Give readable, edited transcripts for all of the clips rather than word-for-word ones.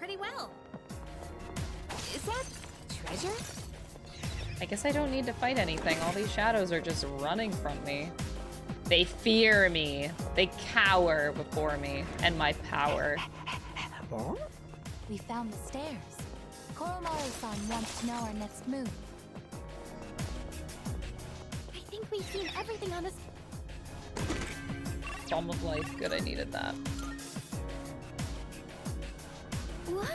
pretty well. Is that treasure? I guess I don't need to fight anything. All these shadows are just running from me. They fear me. They cower before me and my power. We found the stairs. Koromaru-san wants to know our next move. I think we've seen everything on this. Balm of life. Good, I needed that. What?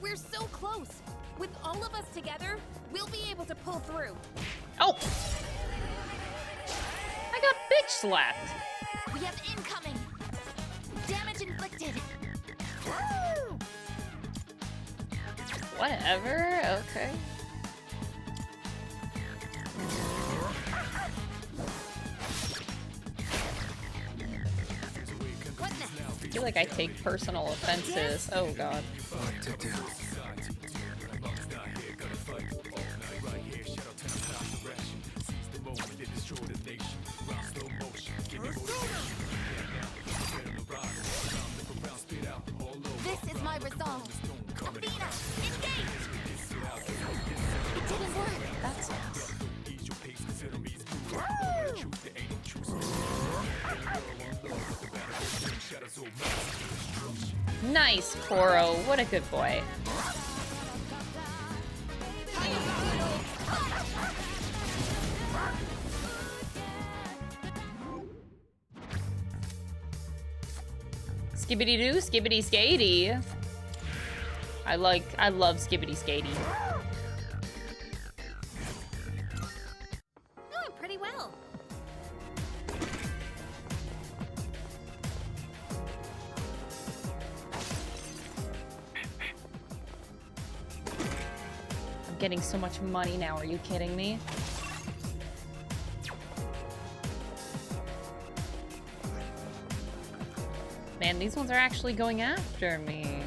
We're so close. With all of us together, we'll be able to pull through. Oh! I got bitch slapped. We have incoming. Damage inflicted. Whatever, okay. What next? I feel like I take personal offenses. Oh god. What to do? This is my resolve. Athena, engage! It didn't work. That sucks. Nice, Koro. What a good boy. Skibbity doo, skibbity skatey. I love skibbity skatey. Doing pretty well. I'm getting so much money now, are you kidding me? Man, these ones are actually going after me.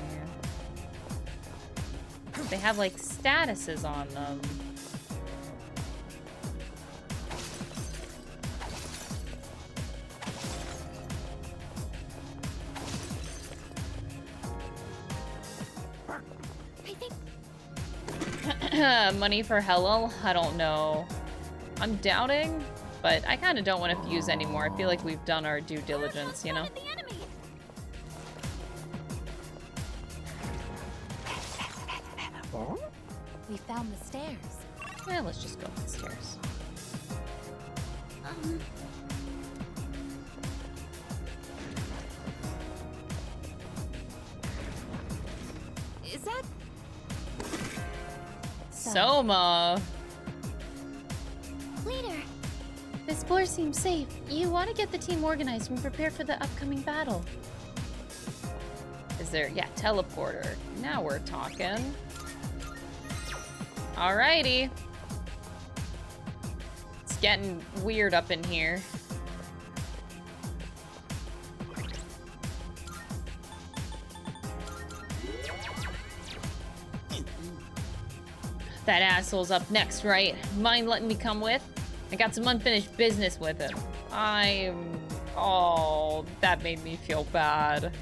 They have like statuses on them. I think Money for Hellel? I don't know. I'm doubting, but I kind of don't want to fuse anymore. I feel like we've done our due diligence, you know? the enemy. We found the stairs. Yeah, let's just go up the stairs. Is that Soma! leader? This floor seems safe. You want to get the team organized and prepare for the upcoming battle. Is there... yeah, teleporter. Now we're talking. Alrighty. It's getting weird up in here. That asshole's up next, right? Mind letting me come with? I got some unfinished business with him. Oh, that made me feel bad.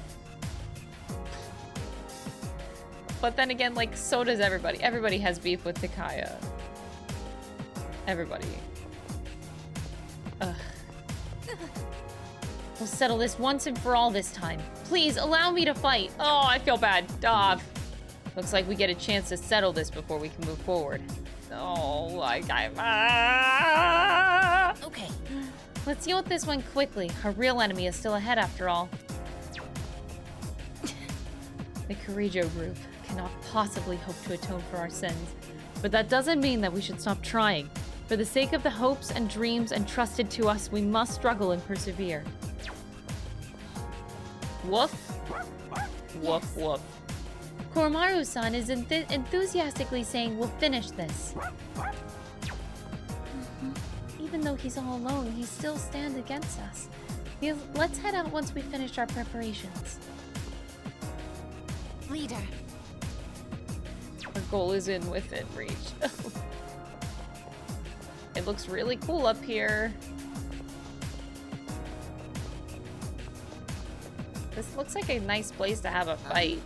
But then again, like, so does everybody. Everybody has beef with Takaya. Everybody. Ugh. We'll settle this once and for all this time. Please, allow me to fight. Oh, I feel bad. Looks like we get a chance to settle this before we can move forward. Oh, like Okay. Let's deal with this one quickly. Our real enemy is still ahead after all. The Kirijo group cannot possibly hope to atone for our sins. But that doesn't mean that we should stop trying. For the sake of the hopes and dreams entrusted to us, we must struggle and persevere. Woof. Woof, woof. Koromaru-san is enthusiastically saying we'll finish this. Even though he's all alone, he still stands against us. Let's head out once we finish our preparations. Leader. Our goal is in within reach. It looks really cool up here. This looks like a nice place to have a fight.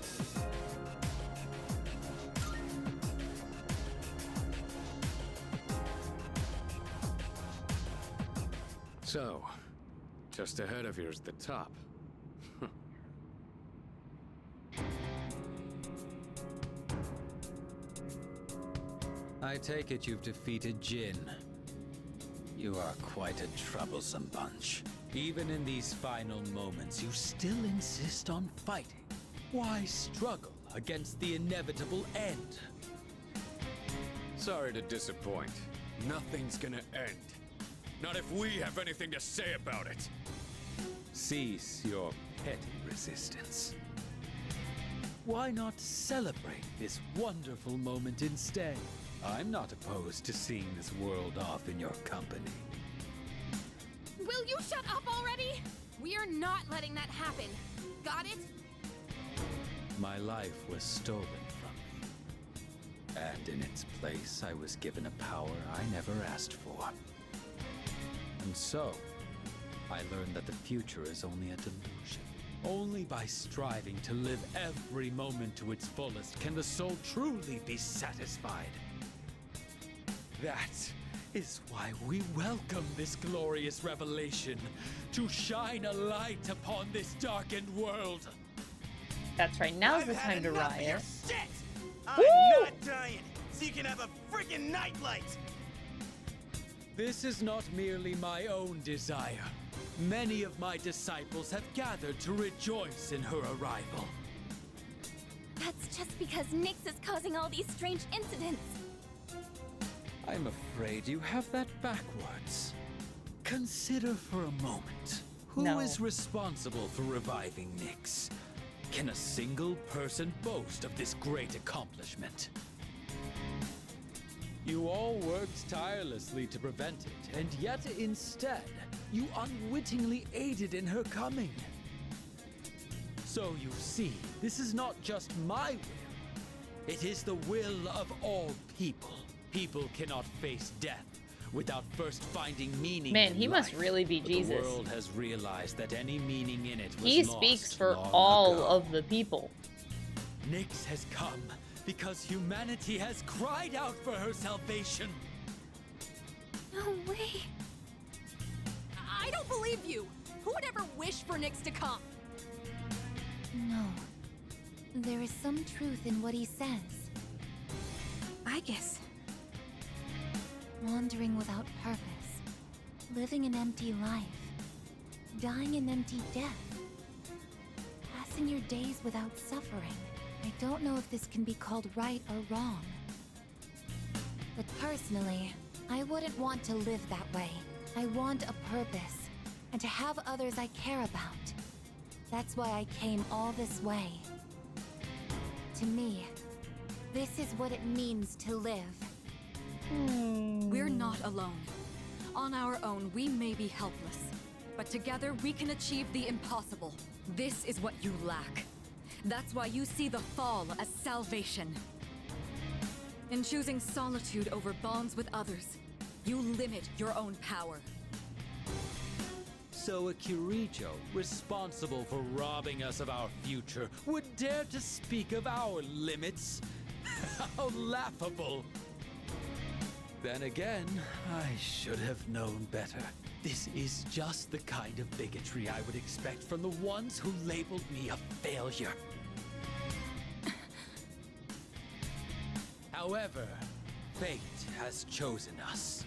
So, just ahead of here's the top. I take it you've defeated Jin. You are quite a troublesome bunch. Even in these final moments, you still insist on fighting. Why struggle against the inevitable end? Sorry to disappoint. Nothing's gonna end. Not if we have anything to say about it. Cease your petty resistance. Why not celebrate this wonderful moment instead? I'm not opposed to seeing this world off in your company. Will you shut up already? We are not letting that happen. Got it? My life was stolen from me. And in its place, I was given a power I never asked for. And so, I learned that the future is only a delusion. Only by striving to live every moment to its fullest can the soul truly be satisfied. That is why we welcome this glorious revelation, to shine a light upon this darkened world. That's right, now's the time to riot. Shit! I'm not dying, so you can have a freaking nightlight! This is not merely my own desire. Many of my disciples have gathered to rejoice in her arrival. That's just because Nyx is causing all these strange incidents. I'm afraid you have that backwards. Consider for a moment. Who is responsible for reviving Nyx? Can a single person boast of this great accomplishment? You all worked tirelessly to prevent it, and yet instead, you unwittingly aided in her coming. So you see, this is not just my will. It is the will of all people. People cannot face death without first finding meaning Man, in he must life. really be But Jesus. The world has realized that any meaning in it was He lost speaks for long all ago. of the people. Nyx has come because humanity has cried out for her salvation. No way. I don't believe you. Who would ever wish for Nyx to come? No. There is some truth in what he says. I guess. Wandering without purpose. Living an empty life. Dying an empty death. Passing your days without suffering. I don't know if this can be called right or wrong. But personally, I wouldn't want to live that way. I want a purpose, and to have others I care about. That's why I came all this way. To me, this is what it means to live. We're not alone. On our own, we may be helpless, but together we can achieve the impossible. This is what you lack. That's why you see the fall as salvation. In choosing solitude over bonds with others, you limit your own power. So a Kirijo, responsible for robbing us of our future, would dare to speak of our limits? How laughable! Then again, I should have known better. This is just the kind of bigotry I would expect from the ones who labeled me a failure. However, fate has chosen us.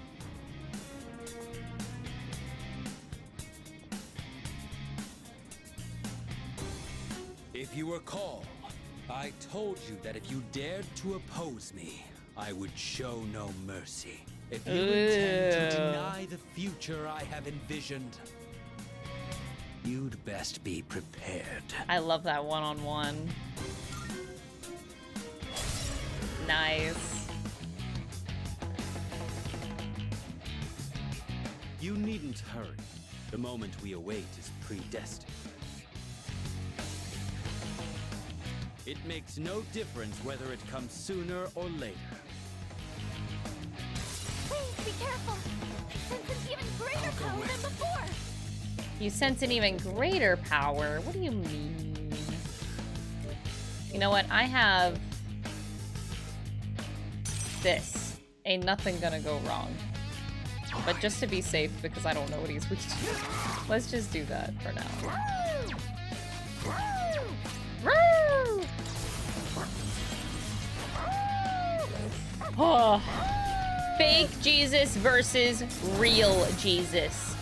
If you recall, I told you that if you dared to oppose me, I would show no mercy. If you intend to deny the future I have envisioned, you'd best be prepared. I love that one-on-one. Nice. You needn't hurry. The moment we await is predestined. It makes no difference whether it comes sooner or later. Please be careful. You sense an even greater power. What do you mean? You know what? I have this. Ain't nothing gonna go wrong. But just to be safe, because I don't know what he's weak to, let's just do that for now. Woo! Oh. Fake Jesus versus real Jesus.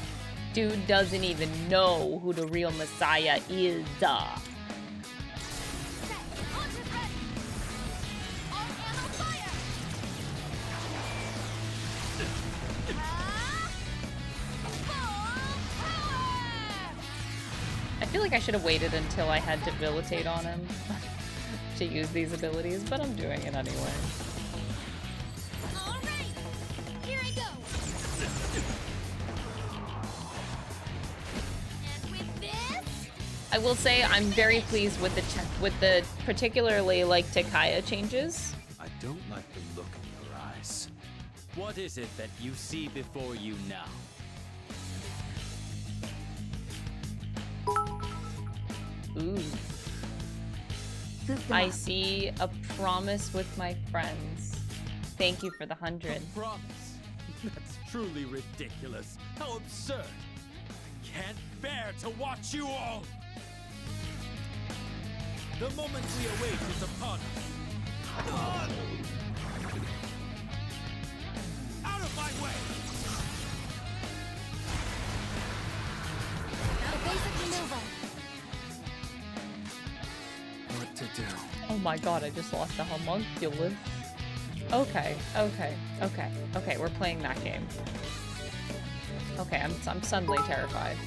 Dude doesn't even know who the real Messiah is. I feel like I should have waited until I had Debilitate on him to use these abilities, but I'm doing it anyway. Alright, here I go. And with this, I will say I'm very pleased with the particularly like Takaya changes. I don't like the look in your eyes. What is it that you see before you now? Ooh. I see a promise with my friends. Thank you for the 100. Promise? That's truly ridiculous. How absurd. I can't bear to watch you all. The moment we await is upon us. Out of my way! the basic maneuver. What to do? Oh my god, I just lost a homunculus. Okay, we're playing that game. Okay, I'm suddenly terrified.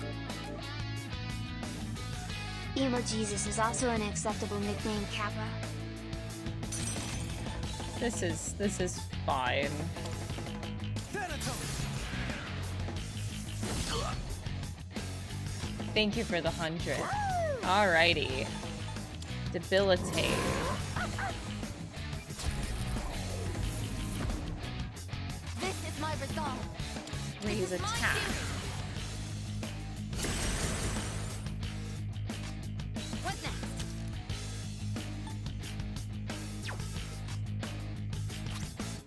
Emo Jesus is also an acceptable nickname, Kappa. This is fine. Thank you for the 100. Alrighty. Debilitate. This is my resolve. Raise attack. What's next?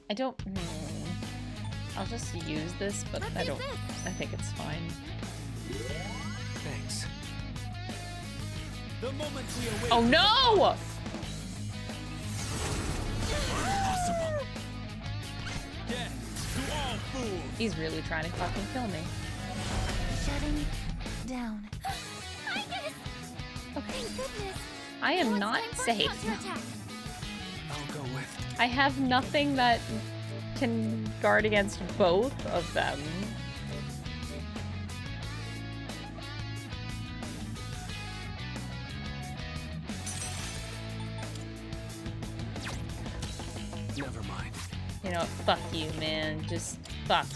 I don't. I'll just use this, but I don't. I think it's fine. Thanks. The moment we await. Oh no! Impossible. Death to all fools. He's really trying to fucking kill me. Shutting down. Okay. Thank goodness. I am Now not it's time for a safe. counterattack. I'll go with. I have nothing that can guard against both of them. Never mind. You know what? Fuck you, man. Just fuck.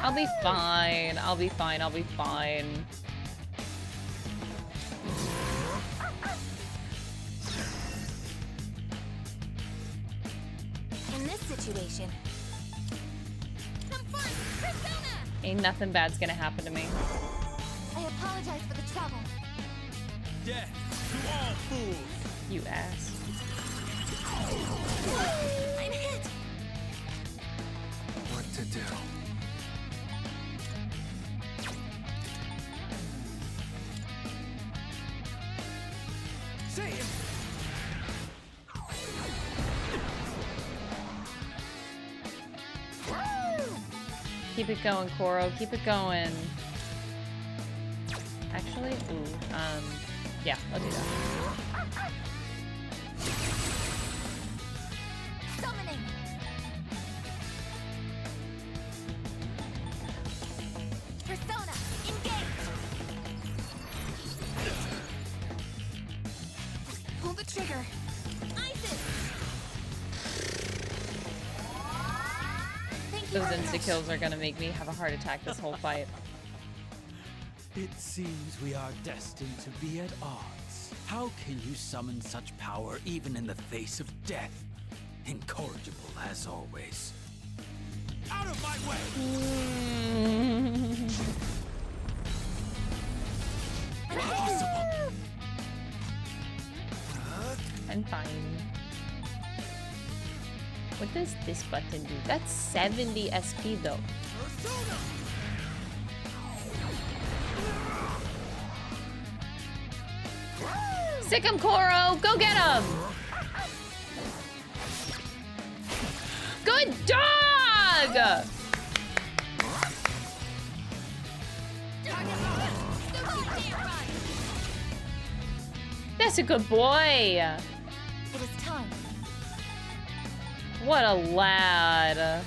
I'll be fine. I'll be fine. I'll be fine. In this situation. Some fun! Persona! Ain't nothing bad's gonna happen to me. I apologize for the trouble. Death to all fools. You ass. I'm hit! What to do? Say it. Keep it going, Koro. Keep it going. Actually, yeah, I'll do that. Summoning! Persona, engage! Pull the trigger. Isis! Thank you Those very much. insta-kills are gonna make me have a heart attack this whole fight. It seems we are destined to be at odds. How can you summon such power even in the face of death? Incorrigible as always. Out of my way! Impossible! I'm fine. What does this button do? That's 70 SP though. Sick him, Koro! Go get him! Good dog! That's a good boy! It is time. What a lad.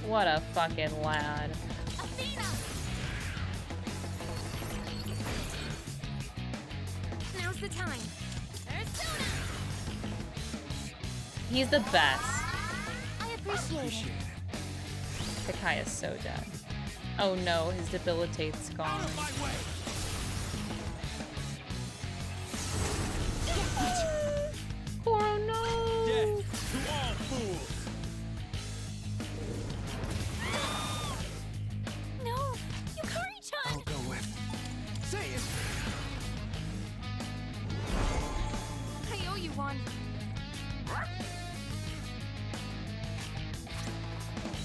What a fucking lad. Athena! Now's the time. Persona! He's the best. I appreciate it. Takai is so dead. Oh no, his debilitate's gone. Out of my way! Koro, no! Death to all fools! No! Yukari-chan! I'll go with. Say it! I owe you one.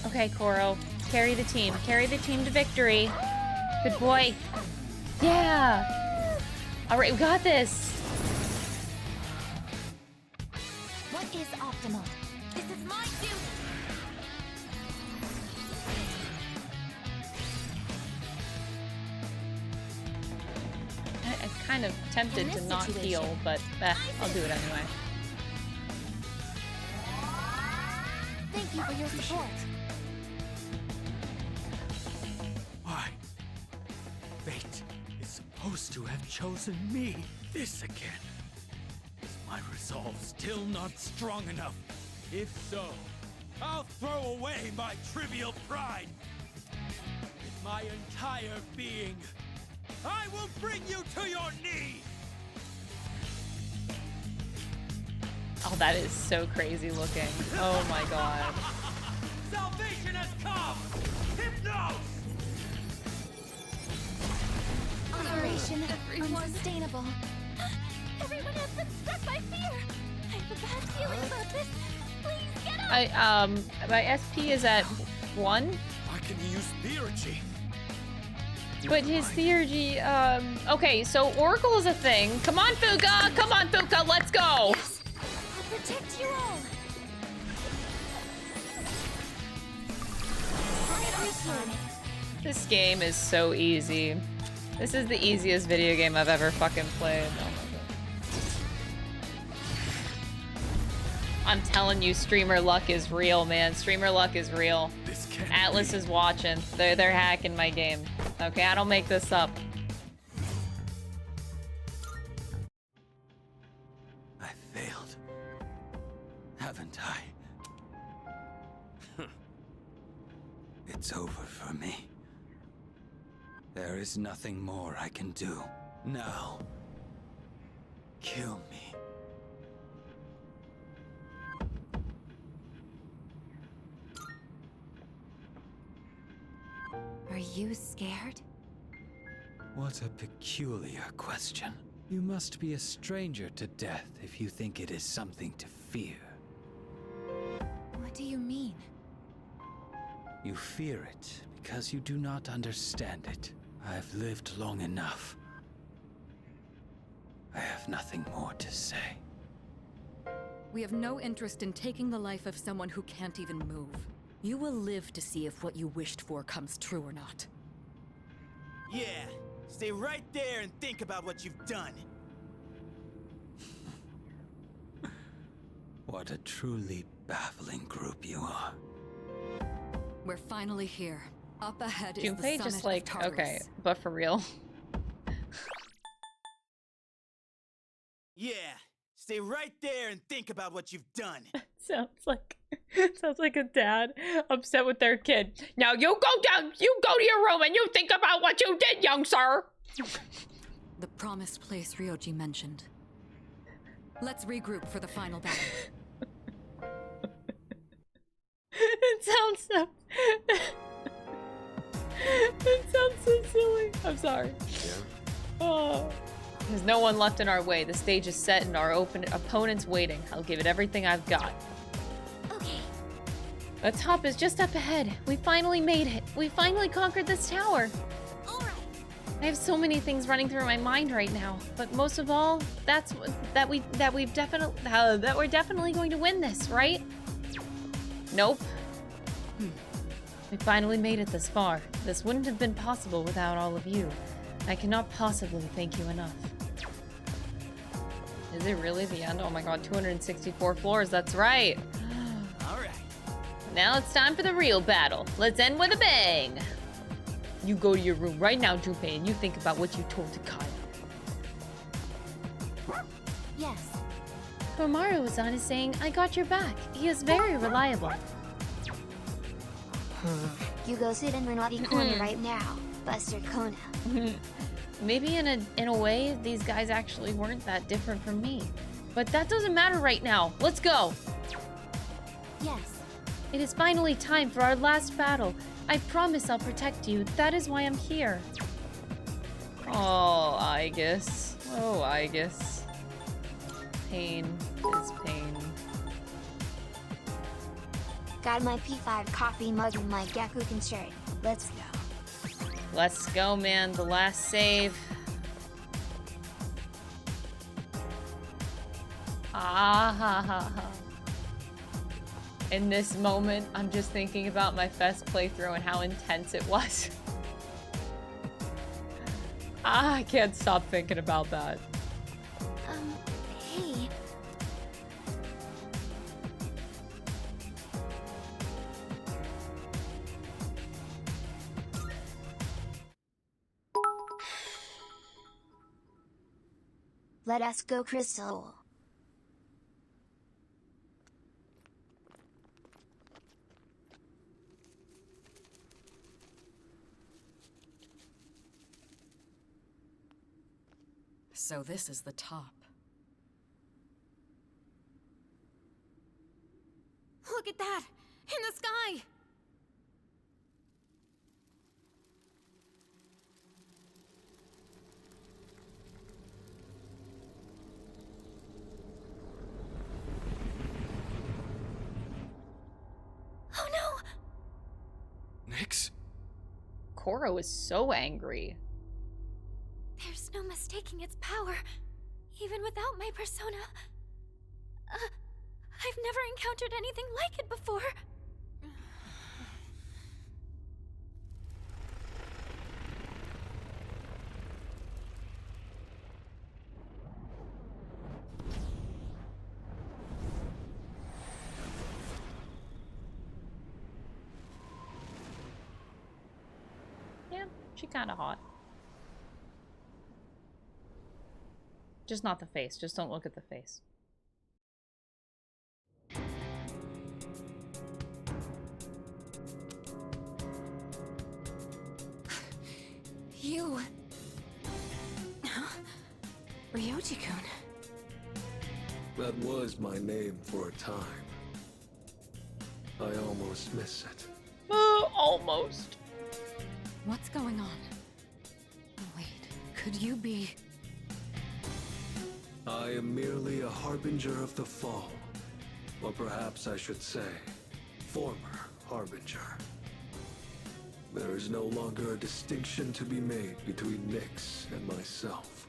Okay, Koro. Carry the team. Carry the team to victory. Good boy. Yeah! Alright, we got this! What is optimal? This is my duty! I'm kind of tempted In to this not situation, heal, but I'll do it anyway. Thank you for your support. Why? Fate is supposed to have chosen me. This again. Is my resolve still not strong enough? If so, I'll throw away my trivial pride. With my entire being, I will bring you to your knees! Oh, that is so crazy looking. Oh my god. Salvation has come! Hypnos! Operation Everyone. Unsustainable. Everyone has been struck by fear! I have a bad feeling about this! Please get up! My SP is at 1, I can use theurgy. but his theurgy, okay, so Oracle is a thing. Come on, Fuka! Come on, Fuka, let's go! I'll protect you all. I appreciate it. This game is so easy. This is the easiest video game I've ever fucking played. Oh my god. I'm telling you, streamer luck is real, man. Streamer luck is real. This can't Atlas be. is watching. They're hacking my game. Okay, I don't make this up. I failed. Haven't I? It's over for me. There is nothing more I can do. Now, kill me. Are you scared? What a peculiar question. You must be a stranger to death if you think it is something to fear. What do you mean? You fear it because you do not understand it. I've lived long enough. I have nothing more to say. We have no interest in taking the life of someone who can't even move. You will live to see if what you wished for comes true or not. Yeah, stay right there and think about what you've done. What a truly baffling group you are. We're finally here. Up ahead is the Junpei summit just like, of Tartarus. okay, but for real. Yeah, stay right there and think about what you've done. Sounds like a dad upset with their kid. Now you go to your room and you think about what you did, young sir. The promised place Ryoji mentioned. Let's regroup for the final battle. It sounds so... It sounds so silly. I'm sorry. Yeah? Oh. There's no one left in our way. The stage is set and our opponent's waiting. I'll give it everything I've got. Okay. The top is just up ahead. We finally made it. We finally conquered this tower. All right. I have so many things running through my mind right now, but most of all, that we're definitely going to win this, right? Nope. We finally made it this far. This wouldn't have been possible without all of you. I cannot possibly thank you enough. Is it really the end? Oh my god, 264 floors, that's right. Alright. Now it's time for the real battle. Let's end with a bang. You go to your room right now, Junpei, and you think about what you told Takaya. Yes. Komaru-san is saying, I got your back. He is very reliable. You go sit in the naughty corner right now, Buster Kona. Maybe in a way, these guys actually weren't that different from me. But that doesn't matter right now. Let's go. Yes. It is finally time for our last battle. I promise I'll protect you. That is why I'm here. Oh, I guess. Oh, I guess. Pain is pain. Got my P5 coffee mug and my Gakuken shirt. Let's go. Let's go, man. The last save. Ah ha ha ha. In this moment, I'm just thinking about my first playthrough and how intense it was. I can't stop thinking about that. Hey. Let us go, Crystal. So this is the top. Look at that! In the sky! Oh no! Nyx? Koro is so angry. There's no mistaking its power, even without my persona. I've never encountered anything like it before. Yeah, she kinda hot. Just not the face. Just don't look at the face. You... Ryoji-kun. That was my name for a time. I almost miss it. Almost. What's going on? Wait, could you be... I am merely a harbinger of the fall. Or perhaps I should say, former harbinger. There is no longer a distinction to be made between Nyx and myself.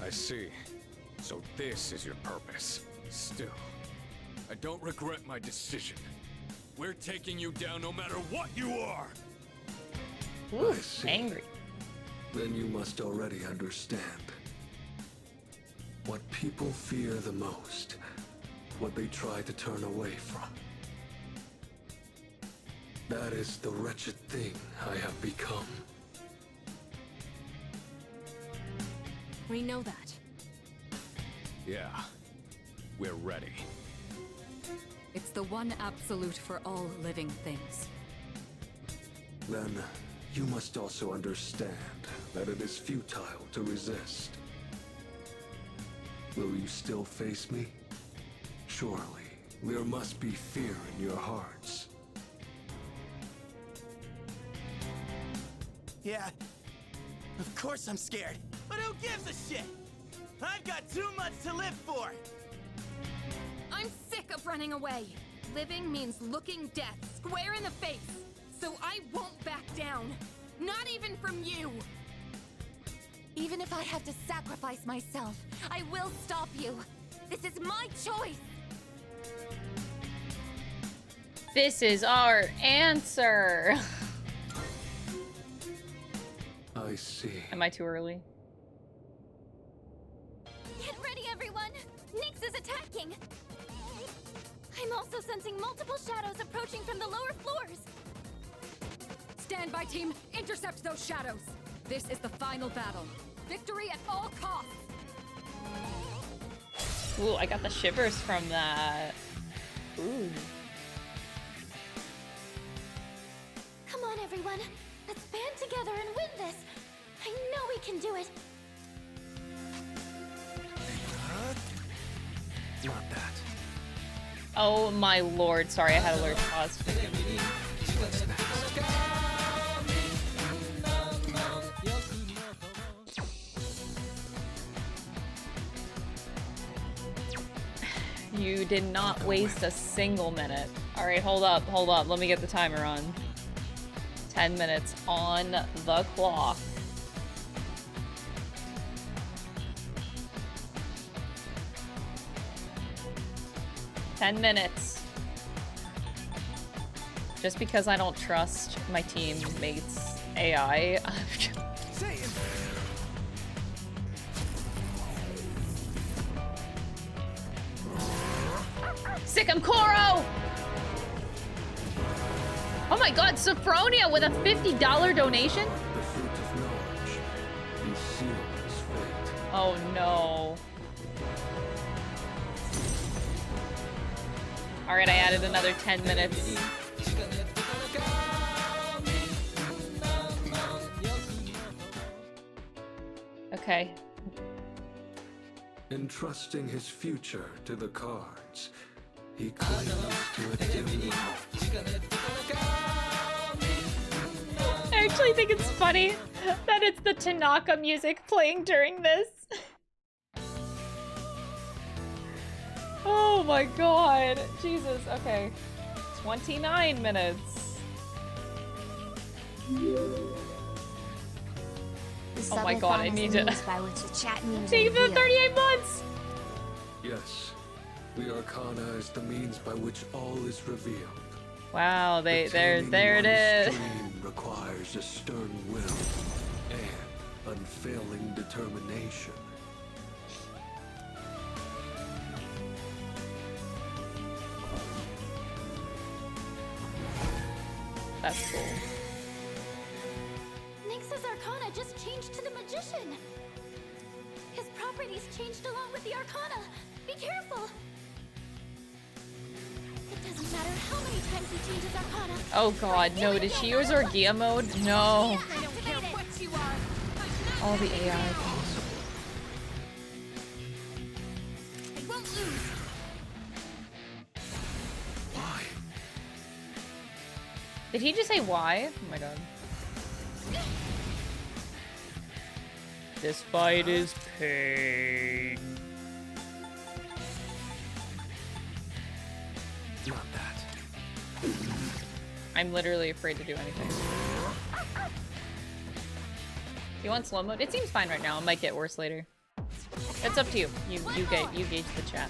I see. So this is your purpose. Still, I don't regret my decision. We're taking you down no matter what you are! Ooh, I see. angry. Then you must already understand. What people fear the most, what they try to turn away from. That is the wretched thing I have become. We know that. Yeah, we're ready. It's the one absolute for all living things. Then, you must also understand that it is futile to resist. Will you still face me? Surely, there must be fear in your hearts. Yeah, of course I'm scared. But who gives a shit? I've got too much to live for! I'm sick of running away. Living means looking death square in the face. So I won't back down. Not even from you. Even if I have to sacrifice myself, I will stop you. This is my choice. This is our answer. I see. Am I too early? Get ready, everyone! Nyx is attacking! I'm also sensing multiple shadows approaching from the lower floors. Stand by, team. Intercept those shadows. This is the final battle. Victory at all costs. Ooh, I got the shivers from that. Ooh. Come on, everyone. Let's band together and win this. I know we can do it. Not that. Oh my lord. Sorry, I had alert paused. You did not waste a single minute. Alright, hold up. Let me get the timer on. 10 minutes on the clock. Ten minutes. Just because I don't trust my teammates' AI. Sick'em Koro! Oh my god, Sophronia with a $50 donation? The fruit of knowledge. You seal his fate. Oh no. Alright, I added another 10 minutes. Okay. Entrusting his future to the cards, he clings to a dim hope. I actually think it's funny that it's the Tanaka music playing during this. Oh my god. Jesus, okay. 29 minutes. Oh my god, I need to... Thank you for the 38 months! Yes, the Arcana is the means by which all is revealed. Wow, there it Attaining is. one's dream requires a stern will and unfailing determination. That's cool. Nyx's Arcana just changed to the Magician. His properties changed along with the Arcana. Be careful. It doesn't matter how many times he changes Arcana. Oh god, no, did she use Orgia mode? No. I don't care what you are. All the AI. I won't lose. Why? Did he just say why? Oh my god. This fight is pain. Not that. I'm literally afraid to do anything. Do you want slow mode? It seems fine right now. It might get worse later. It's up to you. You gauge the chat.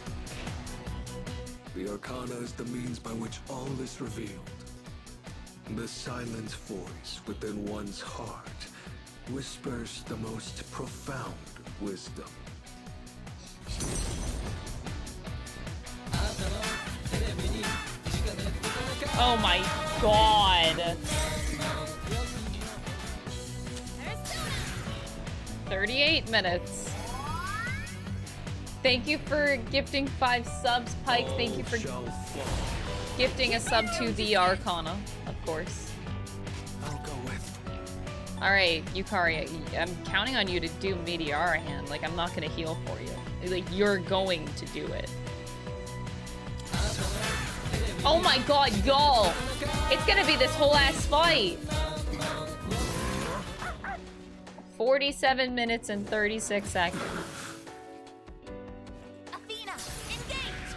The Arcana is the means by which all is revealed. The silent voice within one's heart whispers the most profound wisdom. Oh my god. 38 minutes. Thank you for gifting 5 subs, Pike. Thank you for gifting a sub to the Arcana, of course. I'll go with Alright, Yukari, I'm counting on you to do Meteora Hand. Like, I'm not gonna heal for you. Like, you're going to do it. Oh my god, y'all! It's gonna be this whole ass fight! 47 minutes and 36 seconds. Athena, engage!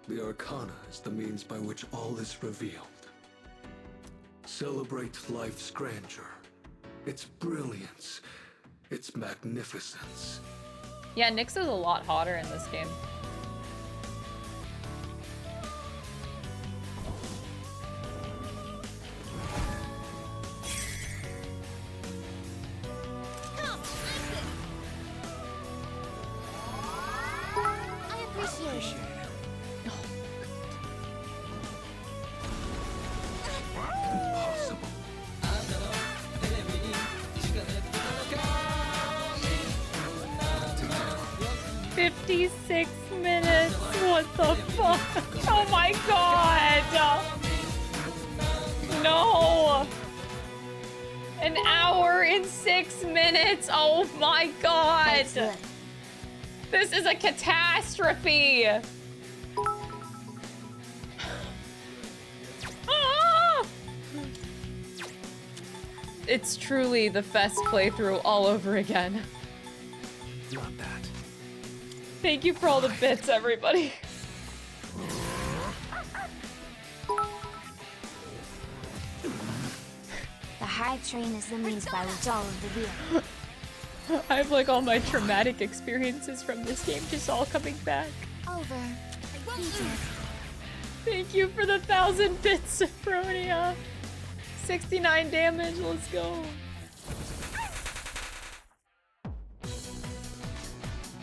The Arcana is the means by which all is revealed. Celebrate life's grandeur, its brilliance, its magnificence. Yeah, Nyx is a lot hotter in this game. I appreciate it. Impossible. 56 minutes. What the fuck? Oh my god. No. An hour and 6 minutes. Oh my god. Excellent. This is a catastrophe. Ah! It's truly the best playthrough all over again. Not that. Thank you for all the bits, everybody. The high train is the means by which all is revealed. I have like all my traumatic experiences from this game just all coming back. Over. Peaches. Thank you for the 1,000 bits, Sophronia. 69 damage, let's go.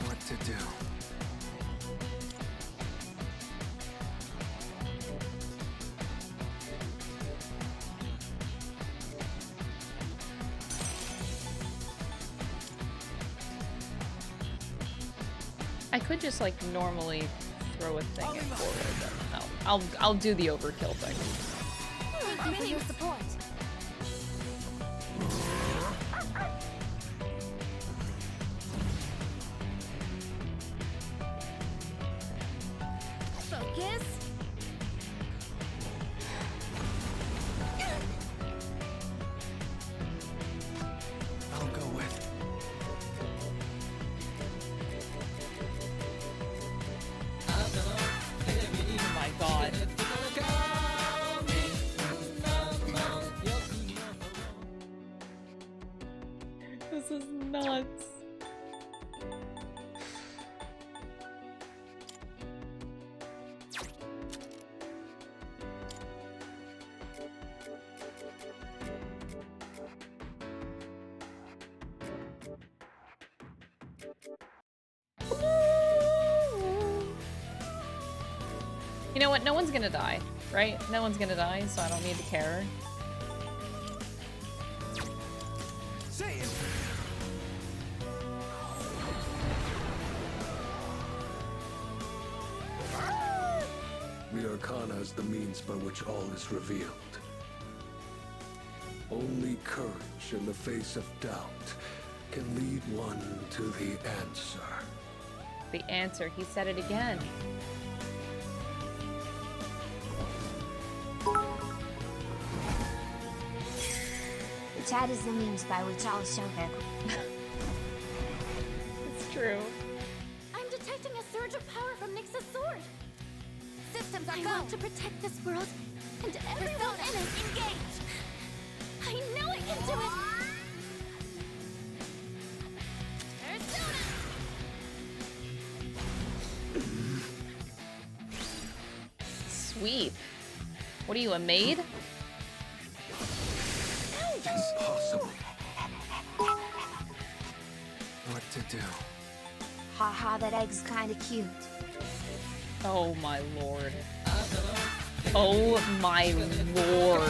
What to do? I could just like normally throw a thing in forward, but no. I'll do the overkill thing. Thank you for your support. Focus. I'll go with. Oh my god. This is nuts. You know what? No one's gonna die, right? No one's gonna die, so I don't need to care. Say it. The Arcana is the means by which all is revealed. Only courage in the face of doubt can lead one to the answer. The answer, he said it again. The chat is the means by which all is shown. It's true. I'm detecting a surge of power from Nyx's sword. Systems are go. Want to protect this world and everyone in it. Engage. I know I can do it. Persona. Sweet. What are you, a maid? Impossible. What to do? Haha, that egg's kinda cute. Oh my lord. Oh my lord.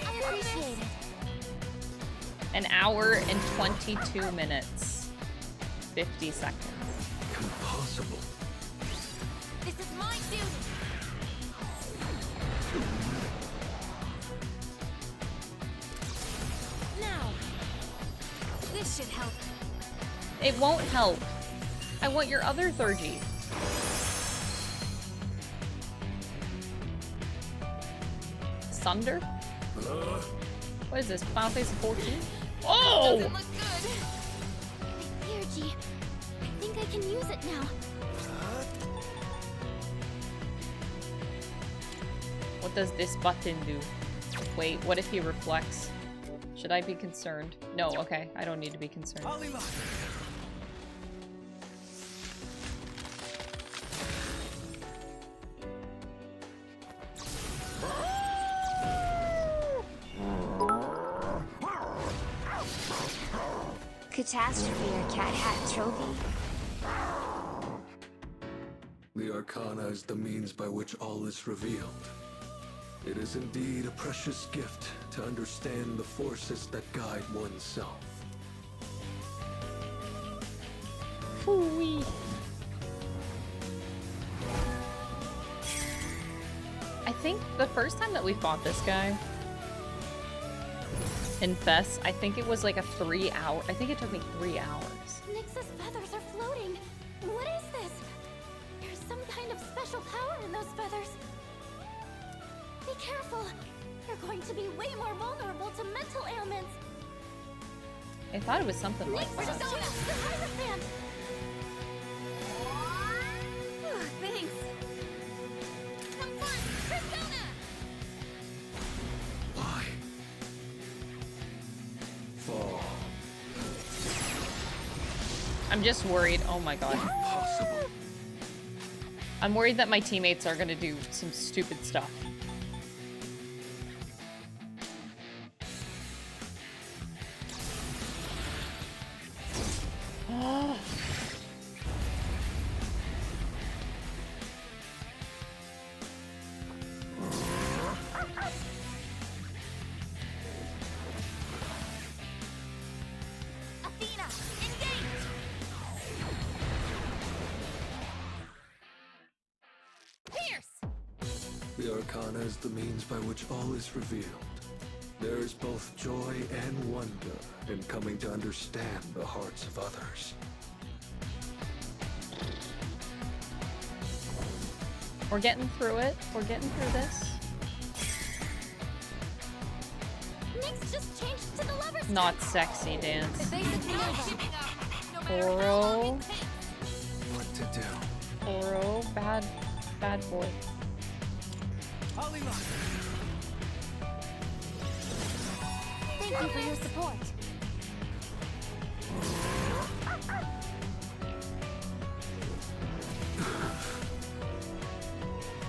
I appreciate it. An hour and 22 minutes. 50 seconds. Impossible. This is my duty. Now, this should help. It won't help. I want your other Thurgy. Sunder? What is this? Final Fantasy 14? Oh! Doesn't look good. Here, G. I think I can use it now. What does this button do? Wait, what if he reflects? Should I be concerned? No, okay. I don't need to be concerned. Catastrophe or Cat Hat Trophy? The Arcana is the means by which all is revealed. It is indeed a precious gift to understand the forces that guide oneself. Phooey. I think the first time that we fought this guy in Fess, I think it was like a 3 hour. I think it took me 3 hours. Nyx's feathers are floating. What is this? There's some kind of special power in those feathers. Be careful. You're going to be way more vulnerable to mental ailments. I thought it was something like Nyx, that. the Hierophant! Thanks. Come on, Persona! Why? Fall. I'm just worried. Oh my god. Impossible. I'm worried that my teammates are gonna do some stupid stuff. Athena, engage! Pierce! The Arcana is the means by which all is revealed. There is both joy and wonder in coming to understand the hearts of others. We're getting through it. We're getting through this. Nyx just changed to the lover's Not sexy dance. Evasive maneuver. No matter how long it takes. What to do? Oro, bad boy. Thank you for your support.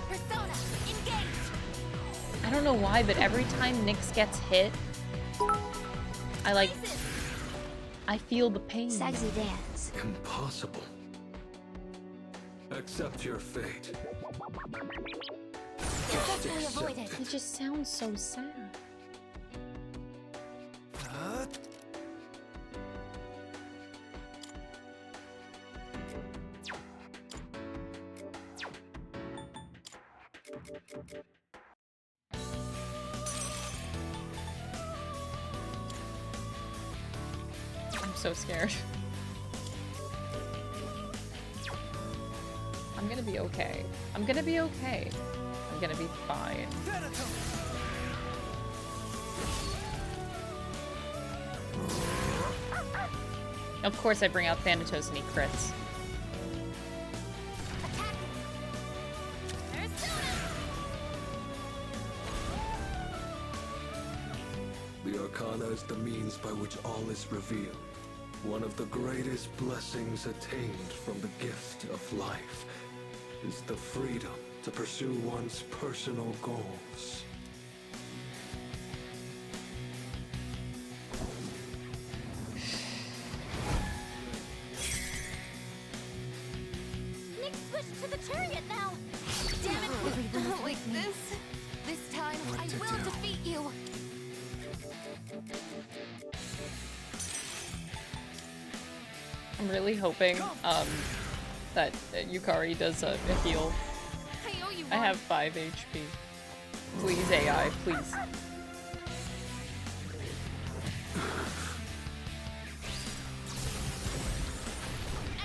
Persona, engage! I don't know why, but every time Nyx gets hit, I feel the pain. Sexy dance. Impossible. Accept your fate. Successfully avoided. He just sounds so sad. I'm so scared. I'm gonna be okay. I'm gonna be okay. I'm gonna be fine. Of course I bring out Thanatos and he crits. The Arcana is the means by which all is revealed. One of the greatest blessings attained from the gift of life is the freedom to pursue one's personal goals. Nyx switched to the chariot now. Damn it! Not like this. This time, I will defeat you. I'm really hoping that Yukari does a heal. I owe you I one. have 5 HP. Please, AI, please.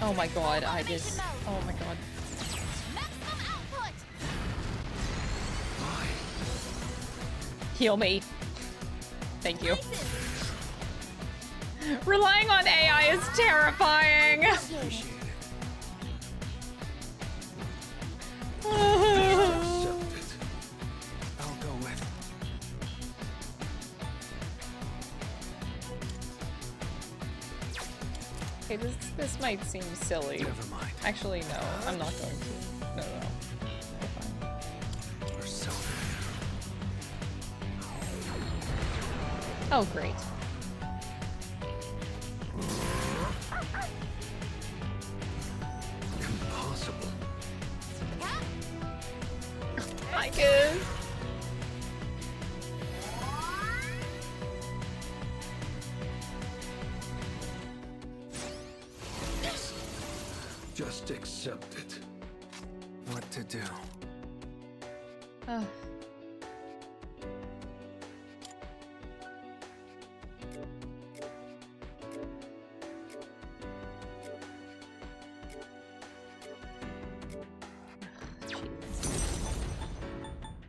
Oh my god, I just... Oh my god. Maximum output! Heal me. Thank you. Relying on AI is terrifying. Appreciate it. Accept it. I'll go with. Okay, this might seem silly. Never mind. Actually, no, I'm not going to. No. Persona. Oh, great. Impossible. I guess. Just accept it. What to do?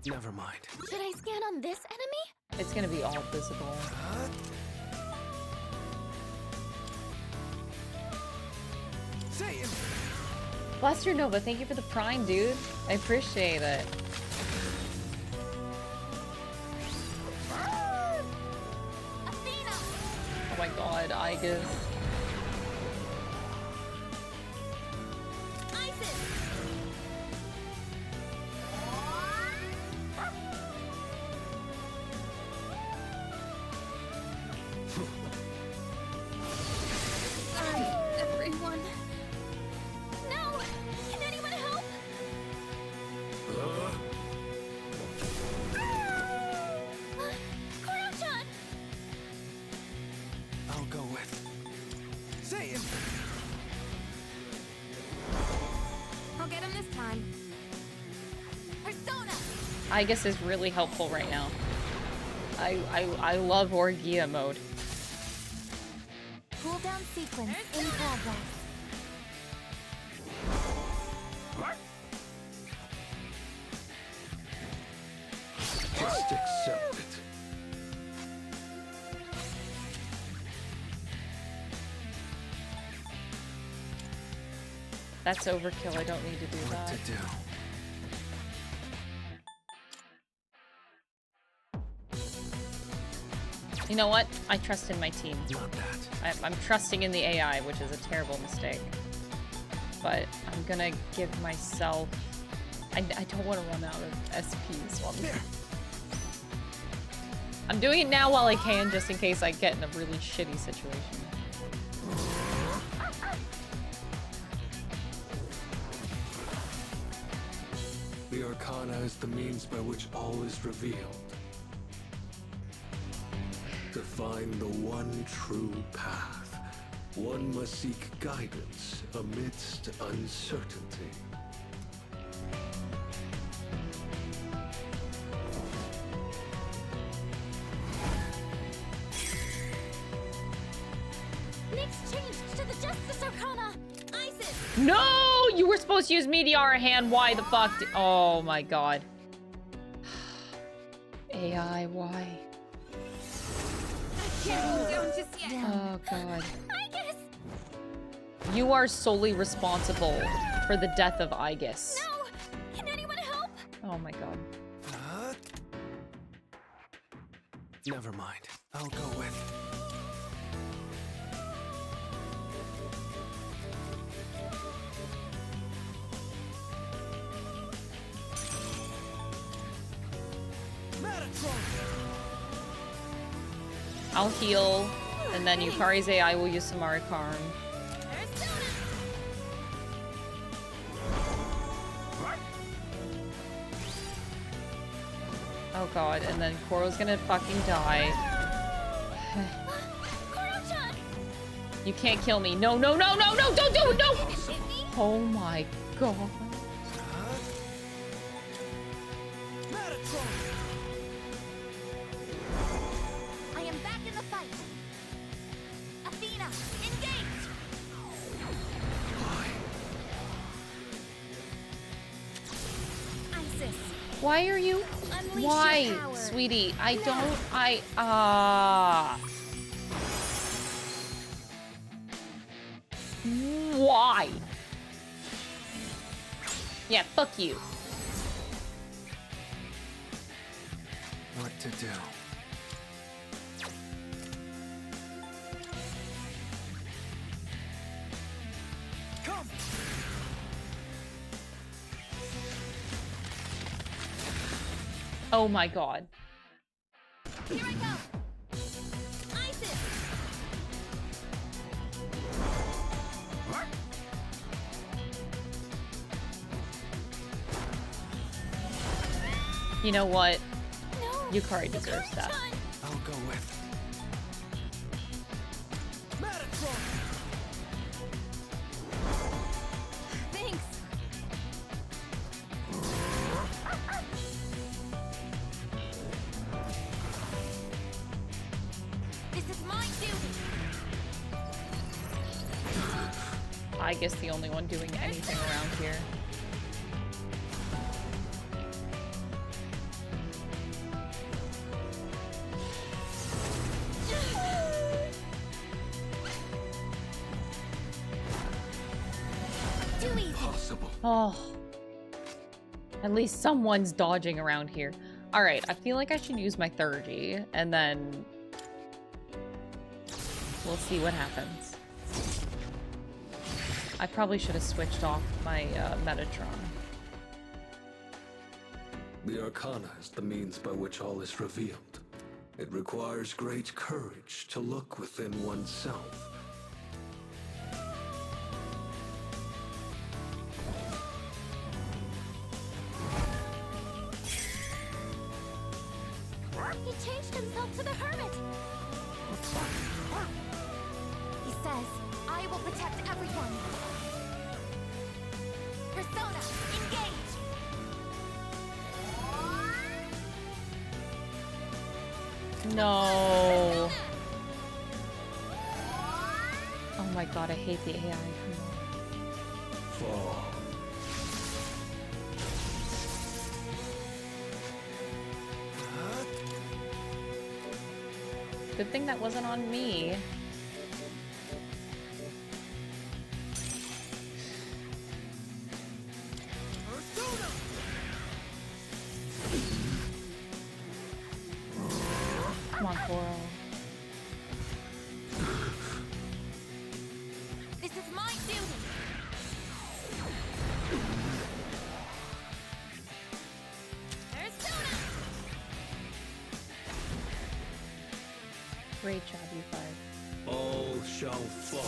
Never mind. Should I scan on this enemy? It's gonna be all visible. Say it. Blaster Nova, thank you for the prime, dude. I appreciate it. Athena! Oh my god, I guess. Isis! Sorry, everyone. No! Can anyone help? Koro-chan! I'll go with. Say it. I'll get him this time. Persona! I guess is really helpful right now. I love Orgia mode. Cooldown sequence in progress. Just accept it. That's overkill, I don't need to do What that. to do? You know what? I trust in my team. Not that. I'm trusting in the AI, which is a terrible mistake. But I'm gonna give myself... I don't want to run out of SPs while I'm doing it now while I can, just in case I get in a really shitty situation. The Arcana is the means by which all is revealed. To find the one true path, one must seek guidance amidst uncertainty. Next change to the Justice Arcana! Isis! No! You were supposed to use Meteor hand. Why the fuck did... Oh my god. AI, why? I can't hold down just yet. Oh god. Igus! You are solely responsible for the death of Igus. No! Can anyone help? Oh my god. Never mind. I'll go with. I'll heal, and then Yukari's AI will use Samari Karm. Oh god, and then Koro's gonna fucking die. You can't kill me. No, no, no, no, no, don't do it, no! Oh my god. I am back in the fight. Athena, engage! Isis, Why are you? unleash Why, your power. sweetie? I No. don't. Why? Yeah, fuck you. What to do? Come! Oh my god. Here I go. Isis, You know what? no. Yukari deserves that. Kurochan! I'll go with. Thanks. This is my duty. I guess the only one doing anything around here. Too easy. Possible. Oh. At least someone's dodging around here. Alright, I feel like I should use my Thurgy, and then we'll see what happens. I probably should have switched off my Metatron. The Arcana is the means by which all is revealed. It requires great courage to look within oneself. He changed himself to the hermit. He says, I will protect everyone. Persona, engage! No. Oh my god, I hate the AI. Come Fall. on. Good thing that wasn't on me. Come on, Coral. This is my duty. Persona! Great job, you five. All shall fall.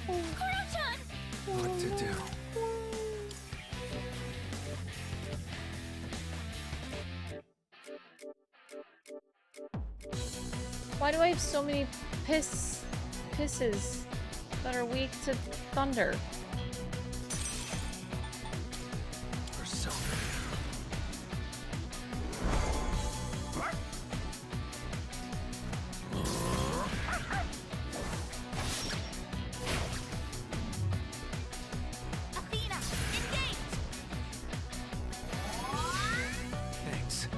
Kurochan! What to do? Why do I have so many pisses that are weak to thunder? Persona. Athena, engage! Thanks.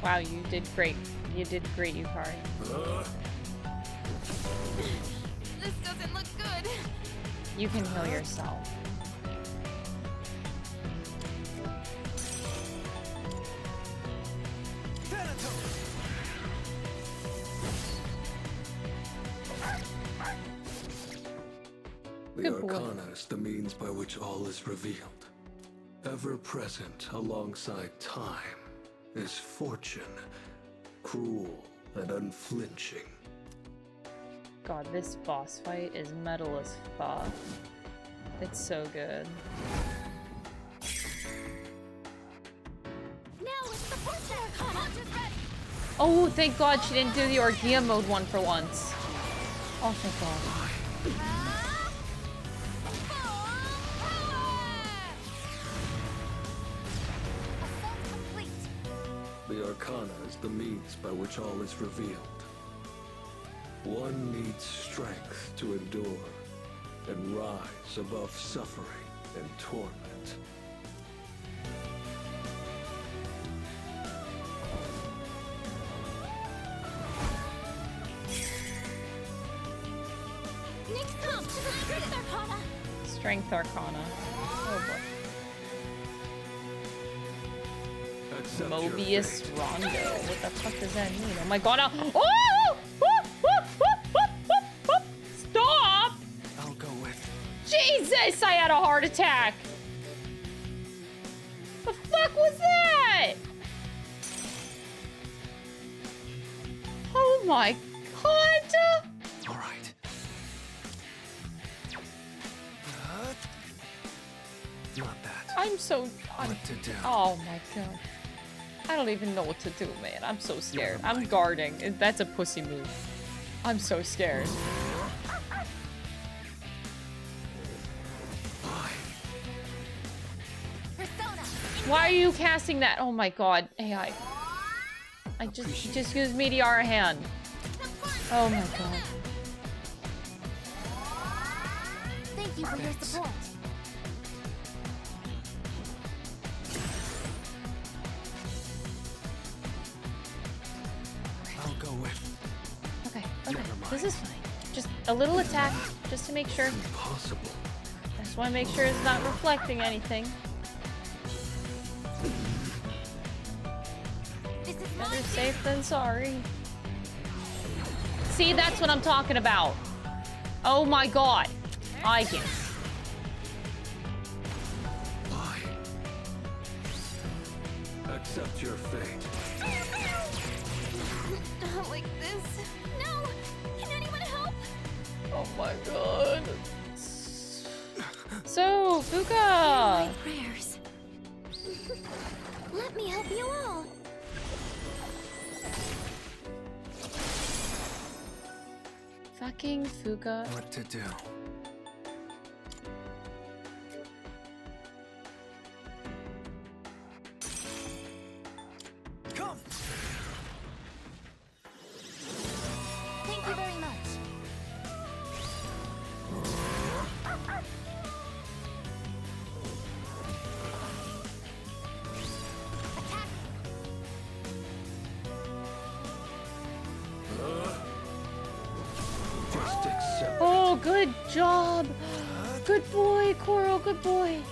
Wow, you did great. You did great, Yukari. This doesn't look good. You can heal yourself. The Good boy. Arcana is the means by which all is revealed. Ever present alongside time is fortune, cruel and unflinching. God, this boss fight is metal as fuck. It's so good. Now it's the Fortune! Launch is ready! Oh, thank God she didn't do the Orgia mode one for once. Oh, thank God. The Arcana is the means by which all is revealed. One needs strength to endure and rise above suffering and torment. Next up, to the Strength Arcana. Strength Arcana. Oh boy. Accept your Mobius fate. Rondo. What the fuck does that mean? Oh my God. Oh! Stop! I'll go with. Jesus! I had a heart attack. The fuck was that? Oh my God! All right. Not that. I'm so. What to do? Oh my God. I don't even know what to do, man. I'm so scared. I'm guarding. That's a pussy move. I'm so scared. Why are you casting that? Oh my God, AI. I just used Meteora hand. Oh my God. Thank you for your support. I'll go with. Okay, this is fine. Just a little attack, just to make sure. Impossible. I just want to make sure it's not reflecting anything. This is Better safe than sorry. See, that's what I'm talking about. Oh my God. I get it. Why? Accept your fate. Not like this. No! Can anyone help? Oh my God. So, Fuka! My prayers. Let me help you all. Fucking Fuka. What to do? Come! Thank you very much. Just accept. Oh, good job. Good boy, Coral, good boy.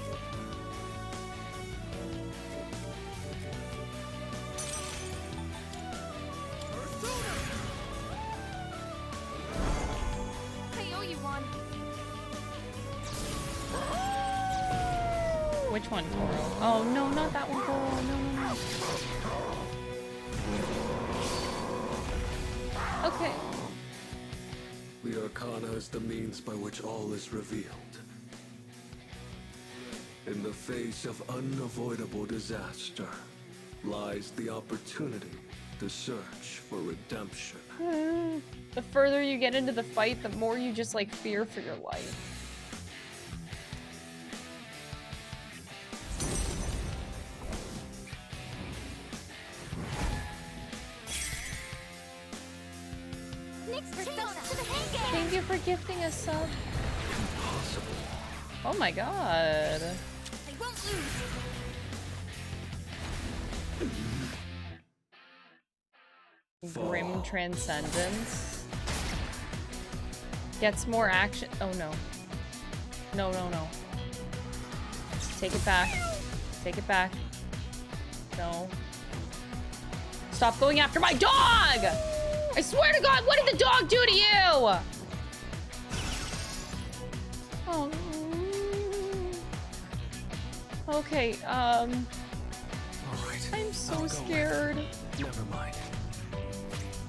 I owe you one. Which one, Coral? Oh, no, not that one, Coral. No, no, no. Okay. The Arcana is the means by which all is revealed. In the face of unavoidable disaster lies the opportunity to search for redemption. The further you get into the fight, the more you just, like, fear for your life. Next persona to the hang game. Thank you for gifting us sub. Impossible. Oh my God. I won't lose. Grim Transcendence. Gets more action. Oh no. No, no, no. Take it back. Take it back. No. Stop going after my dog! I swear to God, what did the dog do to you? Oh. Okay, All right. I'm so I'll go scared. with. Never mind.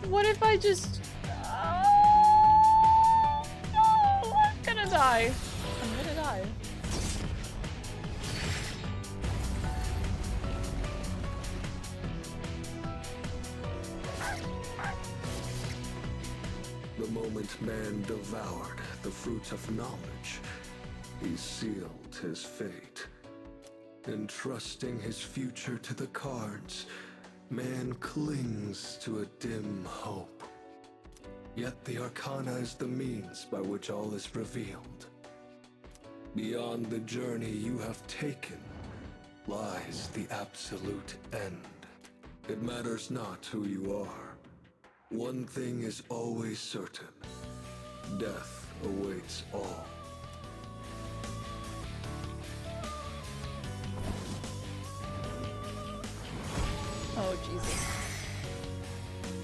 What if I just... no! I'm gonna die. I'm gonna die. The moment man devoured the fruit of knowledge, he sealed his fate. Entrusting his future to the cards, man clings to a dim hope. Yet the Arcana is the means by which all is revealed. Beyond the journey you have taken lies the absolute end. It matters not who you are. One thing is always certain. Death awaits all. Oh, Jesus.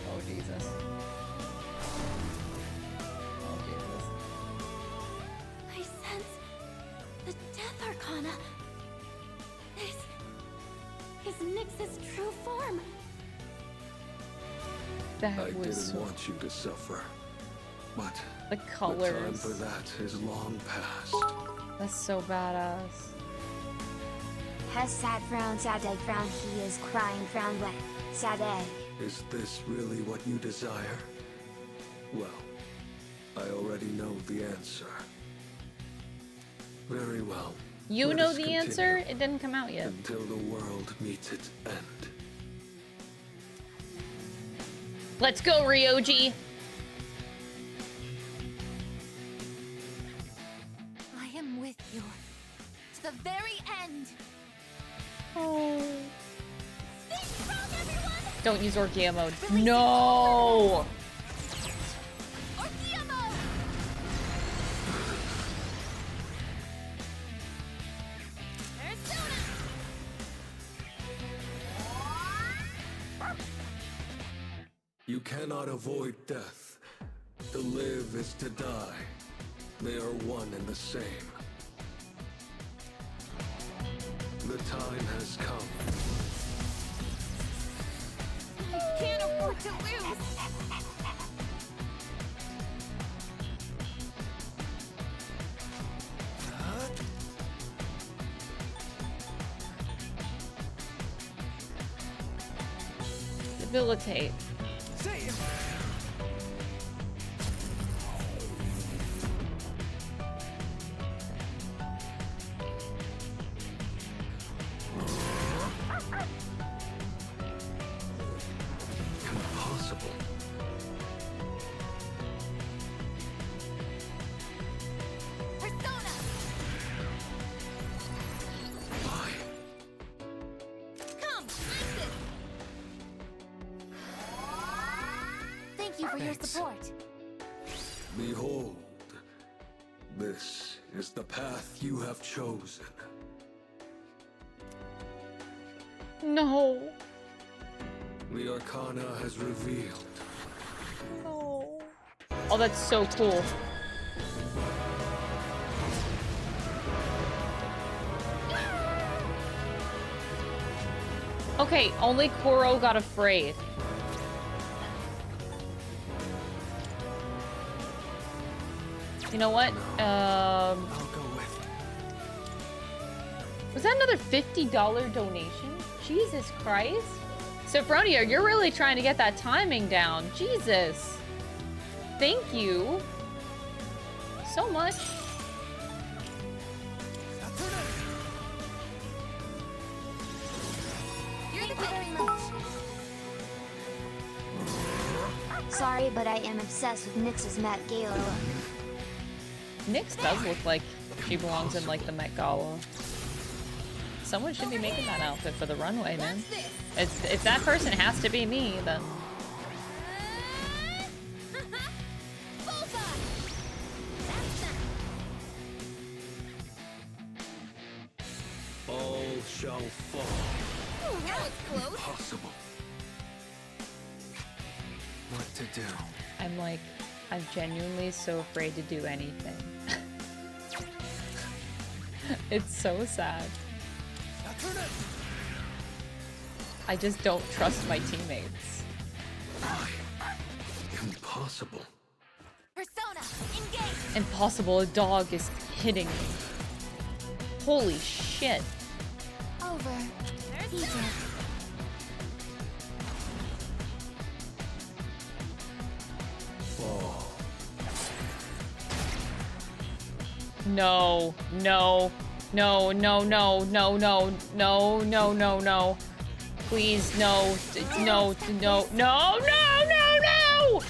Oh, Jesus. Oh, Jesus. I sense the Death Arcana. This is Nyx's true form. That I was didn't so... want you to suffer, but The the time colors. for that is long past. That's so badass. Has sad frown, sad egg frown, he is crying, frown wet, sad egg. Is this really what you desire? Well, I already know the answer. Very well. You Let know us the continue answer? It didn't come out yet. until the world meets its end. Let's go, Ryoji! I am with you to the very end. Oh. Stay strong, everyone! Don't use Orgia mode. No! Orgia mode! Persona! You cannot avoid death. To live is to die. They are one and the same. The time has come. I can't afford to lose! Debilitate. Impossible. Persona! Why? Come, face it! Thank you for your Thanks. support. Behold, this is the path you have chosen. No. The Arcana has revealed. No. Oh, that's so cool. Okay, only Koro got afraid. You know what? I'll go with. Was that another $50 donation? Jesus Christ. Sophronia, you're really trying to get that timing down. Jesus. Thank you so much. Thank you very much. Sorry, but I am obsessed with Nyx's Met Gala look. Nyx does look like she belongs in like the Met Gala. Someone should be making that outfit for the runway, man. If that person has to be me, then... All shall fall. Ooh, that was close. Impossible. What to do? I'm like, I'm genuinely so afraid to do anything. It's so sad. I just don't trust my teammates. Why? Impossible. Persona, engage! Impossible, a dog is hitting me. Holy shit. Over. Egypt. Fall No, no, no, no, no, no, no, no, no, no, no. Please, no, no, no, no, no, no, no!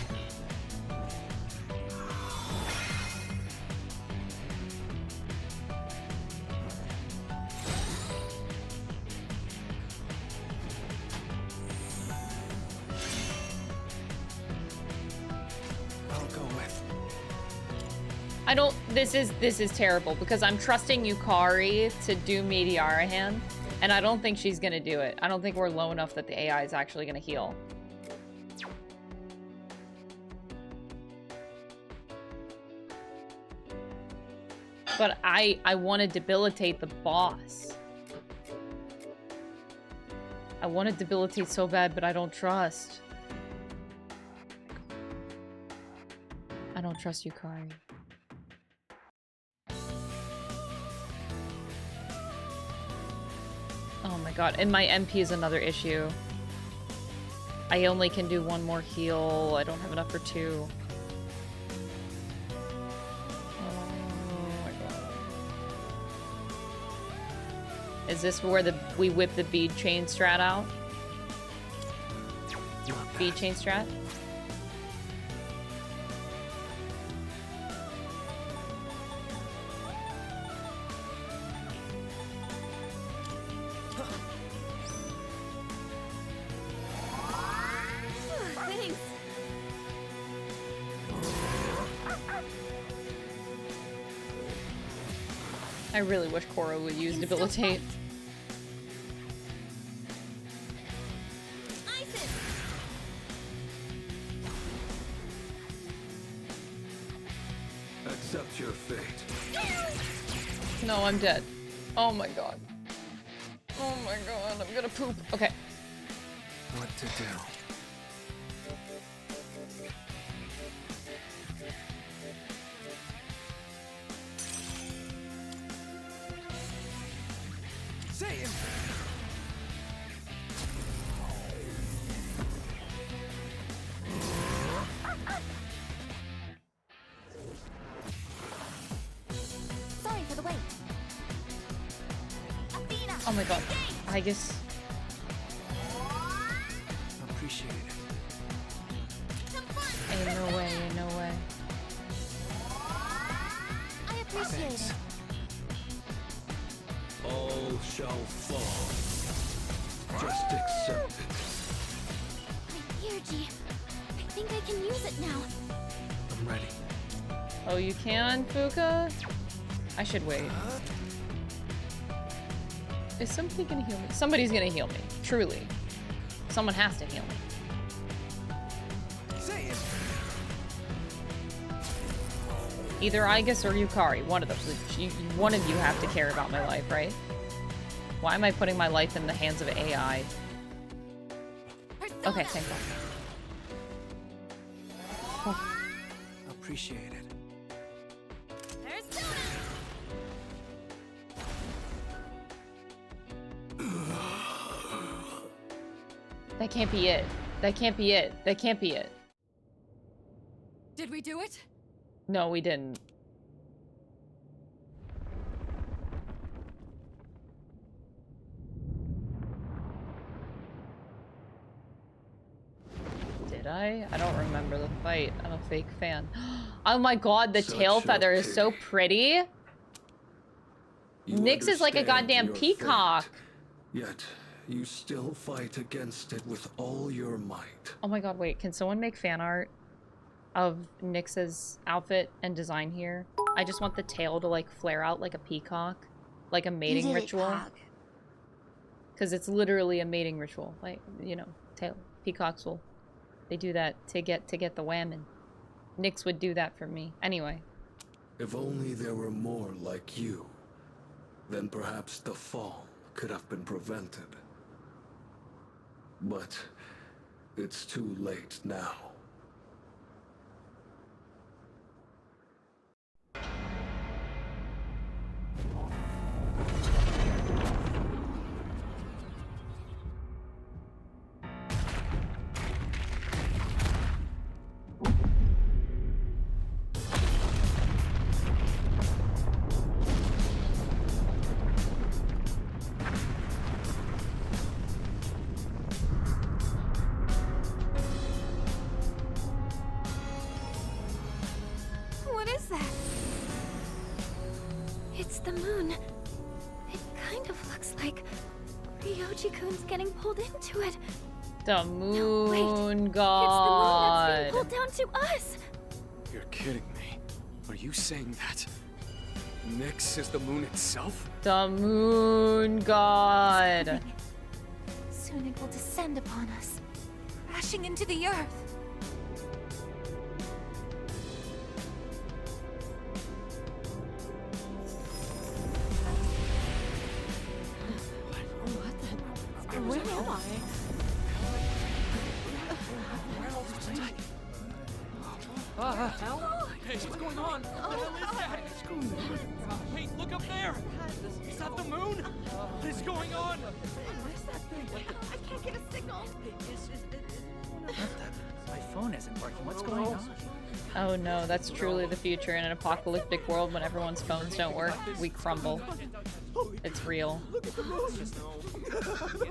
I'll go with. I don't, this is terrible because I'm trusting Yukari to do Meteorihan, and I don't think she's gonna do it. I don't think we're low enough that the AI is actually gonna heal. But I want to debilitate the boss. I want to debilitate so bad, but I don't trust. I don't trust Yukari. Oh my god, and my MP is another issue. I only can do one more heal. I don't have enough for 2. Oh my god. Is this where we whip the bead chain strat out? Bead chain strat? Thanks. I really wish Korra would use debilitate. Accept your fate. No, I'm dead. Oh my god. Oh my god, I'm gonna poop. Okay. What to do? Satan! Sorry for the wait. Athena! Oh my god. I guess. Appreciate it. Ain't no way, ain't no way. I appreciate it. All shall fall. Just accept it. My energy. I think I can use it now. I'm ready. Oh, you can, Fuka? I should wait. Is somebody gonna heal me? Somebody's gonna heal me. Truly. Someone has to heal me. Satan! Either Aigis or Yukari. One of them. One of you have to care about my life, right? Why am I putting my life in the hands of AI? Okay, thank God. Oh. Appreciate it. That can't be it. That can't be it. That can't be it. Did we do it? No, we didn't. Did I? I don't remember the fight. I'm a fake fan. Oh my god, the tail feather is so pretty. Nyx is like a goddamn peacock. Fate, yet you still fight against it with all your might. Oh my god, wait. Can someone make fan art of Nyx's outfit and design here? I just want the tail to like flare out like a peacock. Like a mating ritual. Because it's literally a mating ritual. Like, you know, tail. Peacocks will... They do that to get the whammon. Nyx would do that for me. Anyway. If only there were more like you, then perhaps the fall could have been prevented. But it's too late now. is that? It's the moon. It kind of looks like Ryoji-kun's getting pulled into it. The moon wait. god. It's the moon that's being pulled down to us. You're kidding me. Are you saying that Nyx is the moon itself? The moon god. Soon it will descend upon us, crashing into the earth. Where am I? Hey, what's going on? What the hell is that? Hey, look up there! Is that the moon? What is going on? Where's that thing? I can't get a signal. My phone isn't working. What's going on? Oh no, that's truly the future. In an apocalyptic world when everyone's phones don't work, we crumble. It's real. Look at the moon!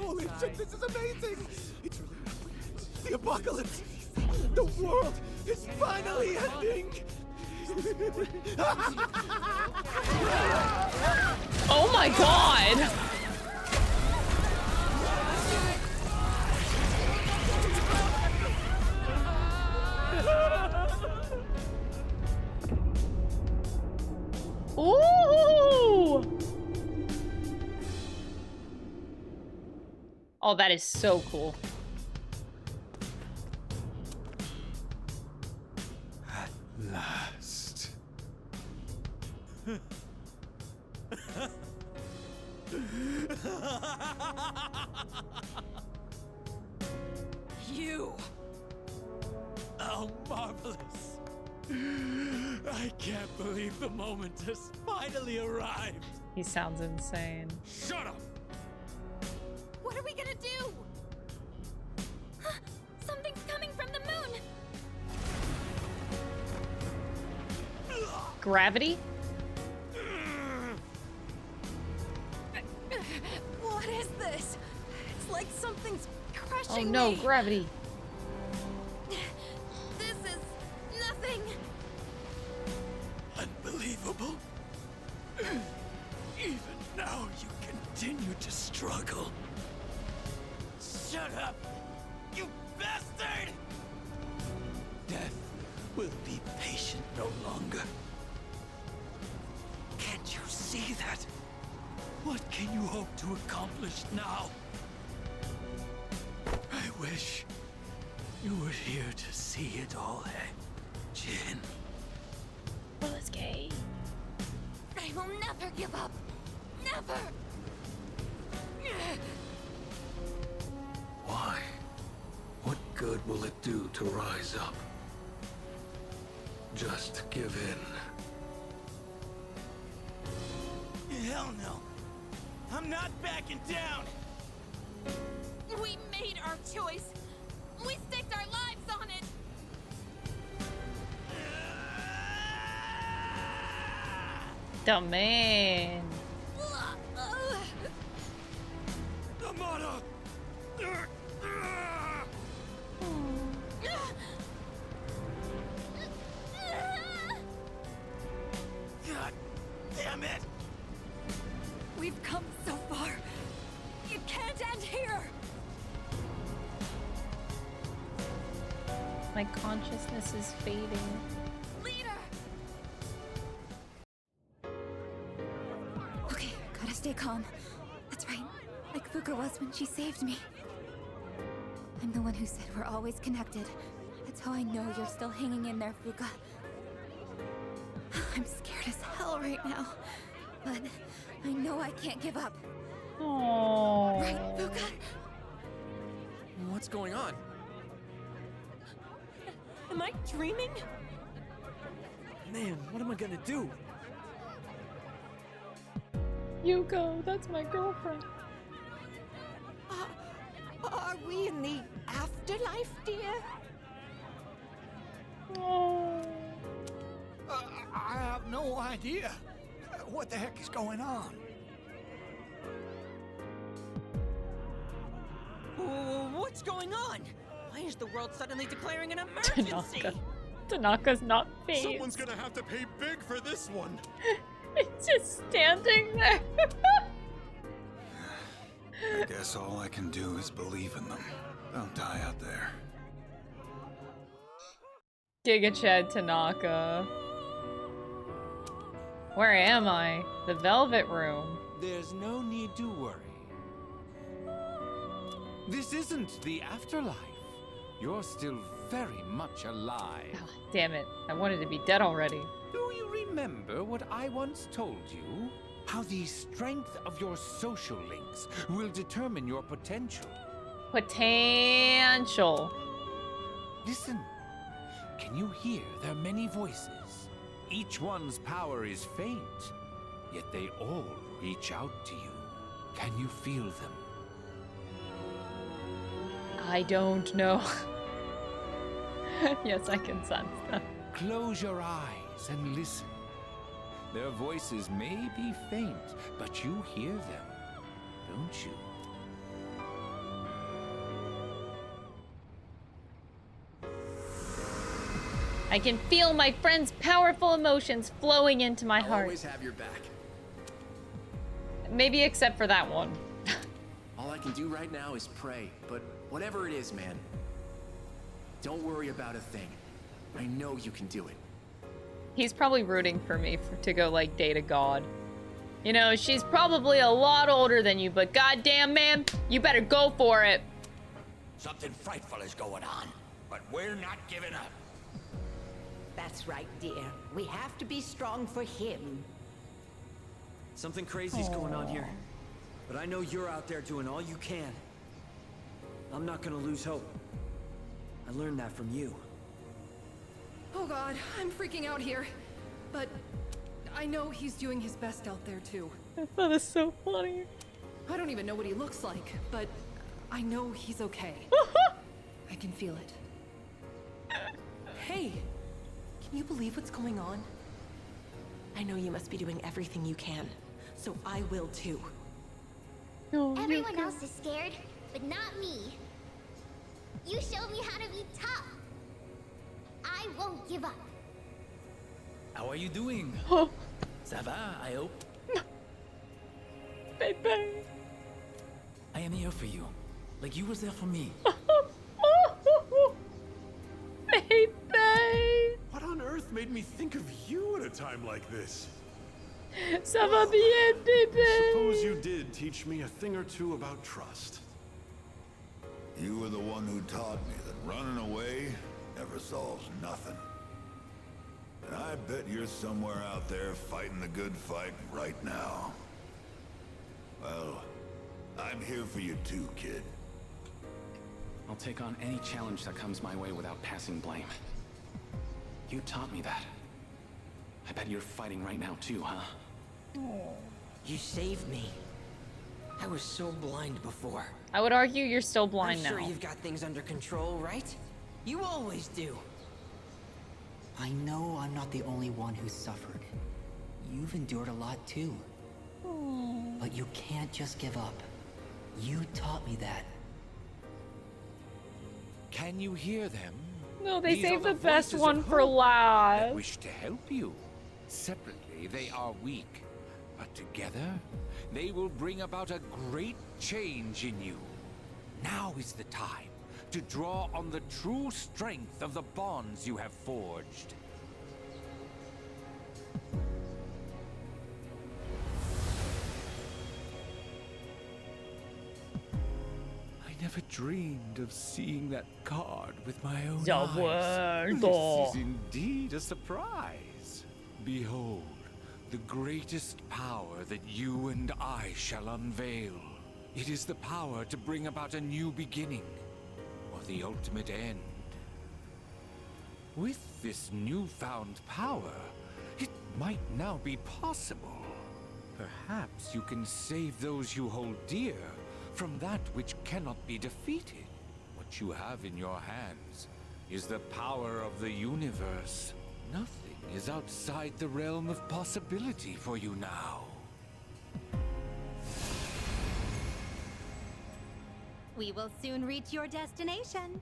Holy shit, this is amazing! It's the apocalypse! The world is finally ending! Oh my god! Ooh! Oh, that is so cool. At last. You! Oh, marvelous. I can't believe the moment has finally arrived. He sounds insane. Shut up! What are we gonna do? Something's coming from the moon. Gravity? What is this? It's like something's Oh crushing no, me. gravity. This is nothing. Unbelievable. Even now you continue to struggle. Shut up, you bastard! Death will be patient no longer. Can't you see that? What can you hope to accomplish now? I wish you were here to see it all, Jin. Well, it's gay. I will never give up. Never. Why? What good will it do to rise up? Just give in. Hell no. I'm not backing down. We made our choice. We staked our lives on it. The man. Amada! God damn it! We've come so far. It can't end here. My consciousness is fading. Leader! Okay, gotta stay calm. That's right. Like Fuka was when she saved me. I'm the one who said we're always connected. That's how I know you're still hanging in there, Fuka. I'm scared as hell right now. But I know I can't give up. Oh. Right, Fuka? What's going on? Am I dreaming? Man, what am I gonna do? Yuko, that's my girlfriend. Are we in the afterlife, dear? Oh. I have no idea. What the heck is going on? What's going on? Why is the world suddenly declaring an emergency? Tanaka. Tanaka's not phased. Someone's gonna have to pay big for this one. He's just standing there. I guess all I can do is believe in them. Don't die out there. Giga Chad Tanaka. Where am I? The Velvet Room. There's no need to worry. This isn't the afterlife. You're still very much alive. Oh, damn it. I wanted to be dead already. Do you remember what I once told you? How the strength of your social links will determine your potential. Potential. Listen. Can you hear their many voices? Each one's power is faint, yet they all reach out to you. Can you feel them? I don't know. Yes, I can sense them. Close your eyes and listen. Their voices may be faint, but you hear them, don't you? I can feel my friend's powerful emotions flowing into my heart. Always have your back. Maybe except for that one. All I can do right now is pray, but whatever it is, man, don't worry about a thing. I know you can do it. He's probably rooting for me to go, like, date a god. You know, she's probably a lot older than you, but goddamn, man, you better go for it. Something frightful is going on, but we're not giving up. That's right, dear. We have to be strong for him. Something crazy's going on here. But I know you're out there doing all you can. I'm not gonna lose hope. I learned that from you. Oh god, I'm freaking out here. But I know he's doing his best out there too. That is so funny. I don't even know what he looks like, but I know he's okay. I can feel it. Hey, can you believe what's going on? I know you must be doing everything you can, so I will too. Everyone else is scared, but not me. You showed me how to be tough. I won't give up. How are you doing? Ça va, I hope. Baby. I am here for you, like you was there for me. Baby. What on earth made me think of you at a time like this? Ça va bien, baby. Suppose you did teach me a thing or two about trust. You were the one who taught me that running away never solves nothing. And I bet you're somewhere out there fighting the good fight right now. Well, I'm here for you too, kid. I'll take on any challenge that comes my way without passing blame. You taught me that. I bet you're fighting right now too, huh? You saved me. I was so blind before. I would argue you're still blind I'm sure now. you've got things under control, right? You always do. I know I'm not the only one who's suffered. You've endured a lot too. But you can't just give up. You taught me that. Can you hear them? No, they These saved are the best voices one of for hope last. that wish to help you. Separately, they are weak, but together, they will bring about a great change in you. Now is the time to draw on the true strength of the bonds you have forged. I never dreamed of seeing that card with my own eyes. This is indeed a surprise. Behold, the greatest power that you and I shall unveil. It is the power to bring about a new beginning, or the ultimate end. With this newfound power, it might now be possible. Perhaps you can save those you hold dear from that which cannot be defeated. What you have in your hands is the power of the universe. Nothing is outside the realm of possibility for you now. We will soon reach your destination.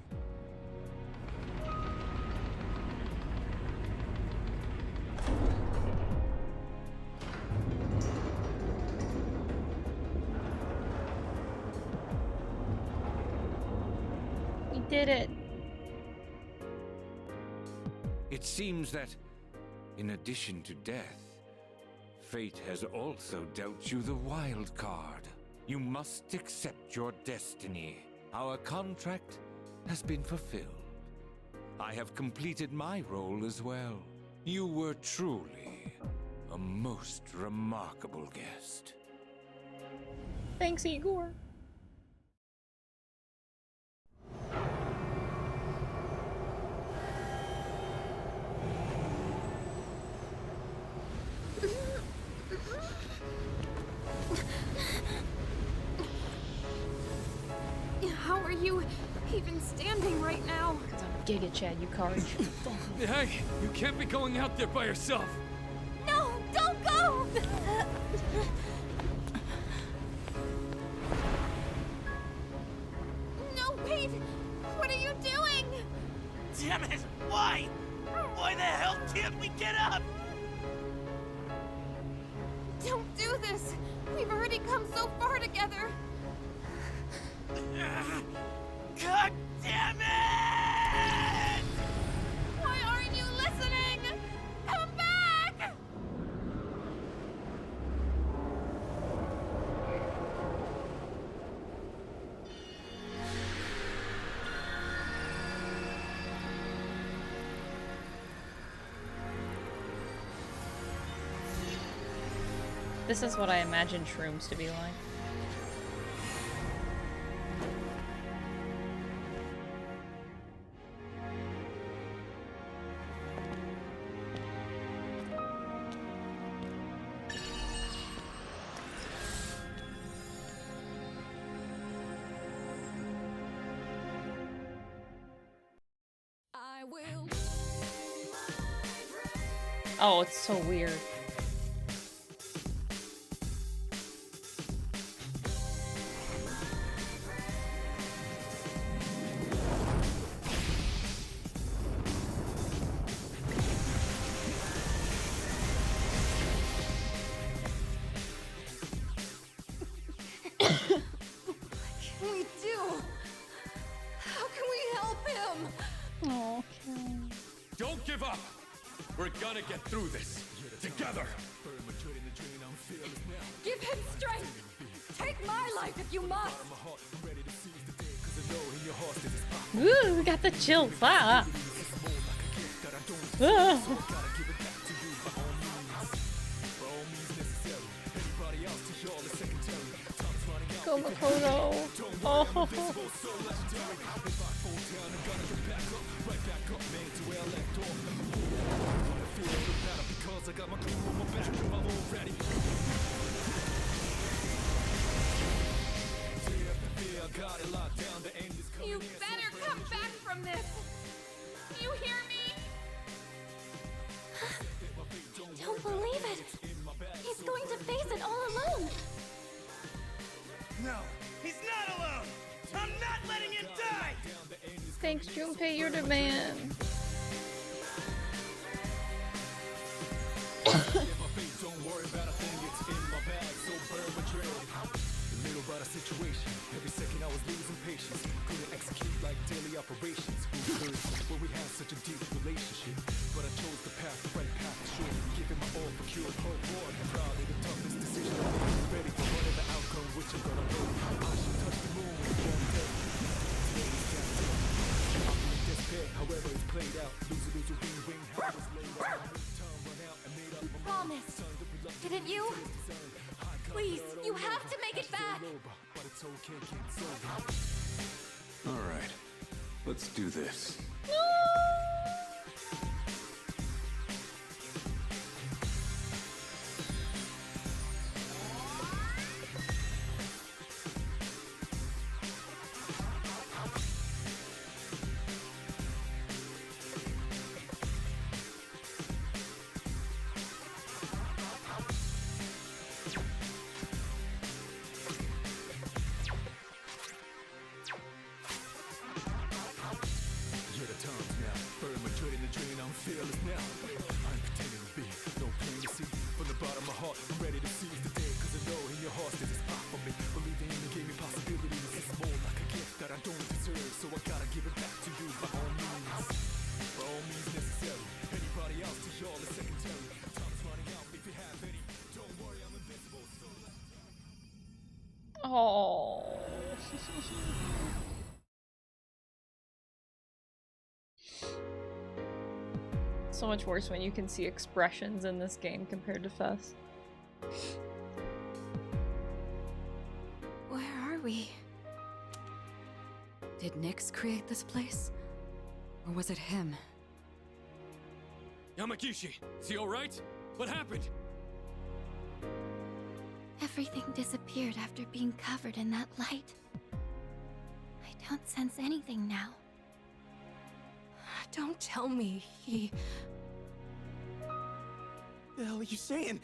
did it. It seems that, in addition to death, fate has also dealt you the wild card. You must accept your destiny. Our contract has been fulfilled. I have completed my role as well. You were truly a most remarkable guest. Thanks, Igor. How are you even standing right now? Because I'm Giga Chad, you courage. Hey, you can't be going out there by yourself. No, don't go! No, wait! What are you doing? Damn it! Why? Why the hell can't we get up? Don't do this! We've already come so far together! God damn it! Why aren't you listening? Come back! This is what I imagine shrooms to be like. I will. Oh, it's so weird. Don't give up! We're gonna get through this. Together! Give him strength! Take my life if you must! Ooh, we got the chills. Ah. Ah. Go Makoto. Oh. You better come back from this! You hear me? I don't believe it! He's going to face it all alone! No, he's not alone! I'm not letting him die! Thanks, Junpei, you're the man. Don't worry about a thing, it's in my bag, so burn my trail. A little about a situation, every second I was losing patience. Couldn't execute like daily operations. Who could, when we had such a deep relationship? But I chose the path, the right path, sure. Giving my all for cure, her war. Probably the toughest decision I made. Ready for whatever outcome, which I'm gonna know. I should touch the moon one day. Today's captain. I'm in despair, however it's played out. Lose, wing, how it was laid out. Time run out and made up my mind. Promise. Didn't you? Please, you have to make it back! All right, let's do this. so I gotta give it back to you by all means. By all means necessary. Anybody else to y'all is secondary. Time's running out if you have any. Don't worry, I'm invincible. So Oh. So much worse when you can see expressions in this game compared to Fess. Where are we? Did Nyx create this place? Or was it him? Yamagishi, is he alright? What happened? Everything disappeared after being covered in that light. I don't sense anything now. Don't tell me he... The hell are you saying?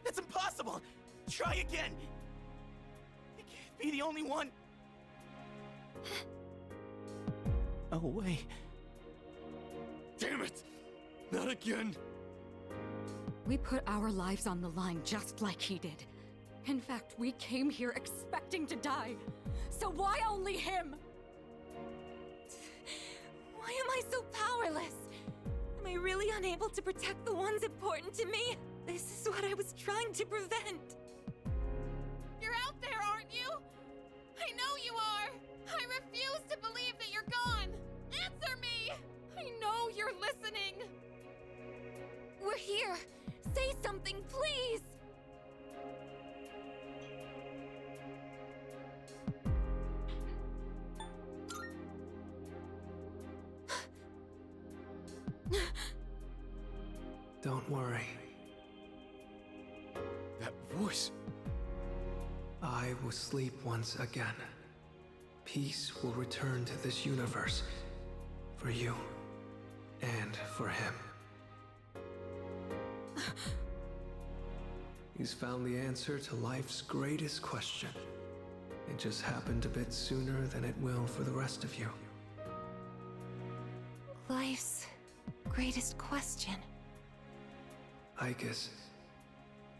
That's impossible! Try again! You can't be the only one! No way. Damn it! Not again! We put our lives on the line just like he did. In fact, we came here expecting to die. So why only him? Why am I so powerless? Am I really unable to protect the ones important to me? This is what I was trying to prevent. You're out there, aren't you? I know you are! I refuse to believe that you're gone! Answer me! I know you're listening! We're here! Say something, please! Don't worry. That voice. I will sleep once again. Peace will return to this universe. For you. And for him. He's found the answer to life's greatest question. It just happened a bit sooner than it will for the rest of you. Life's greatest question. Icus,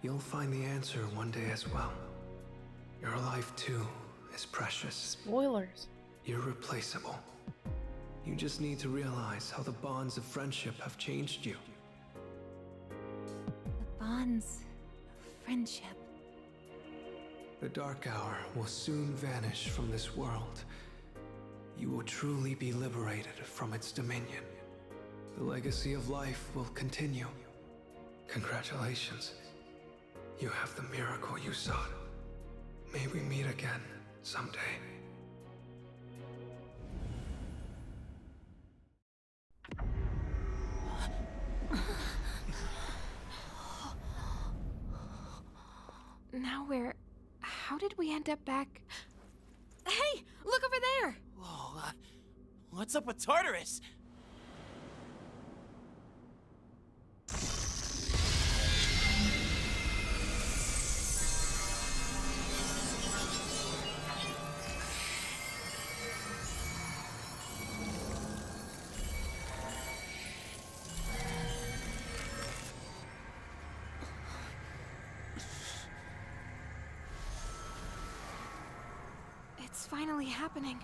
you'll find the answer one day as well. Your life too is precious. Spoilers. Irreplaceable. You just need to realize how the bonds of friendship have changed you. The bonds of friendship. The Dark Hour will soon vanish from this world. You will truly be liberated from its dominion. The legacy of life will continue. Congratulations. You have the miracle you sought. May we meet again someday. Now we're... How did we end up back... Hey! Look over there! Whoa, what's up with Tartarus? It's finally happening.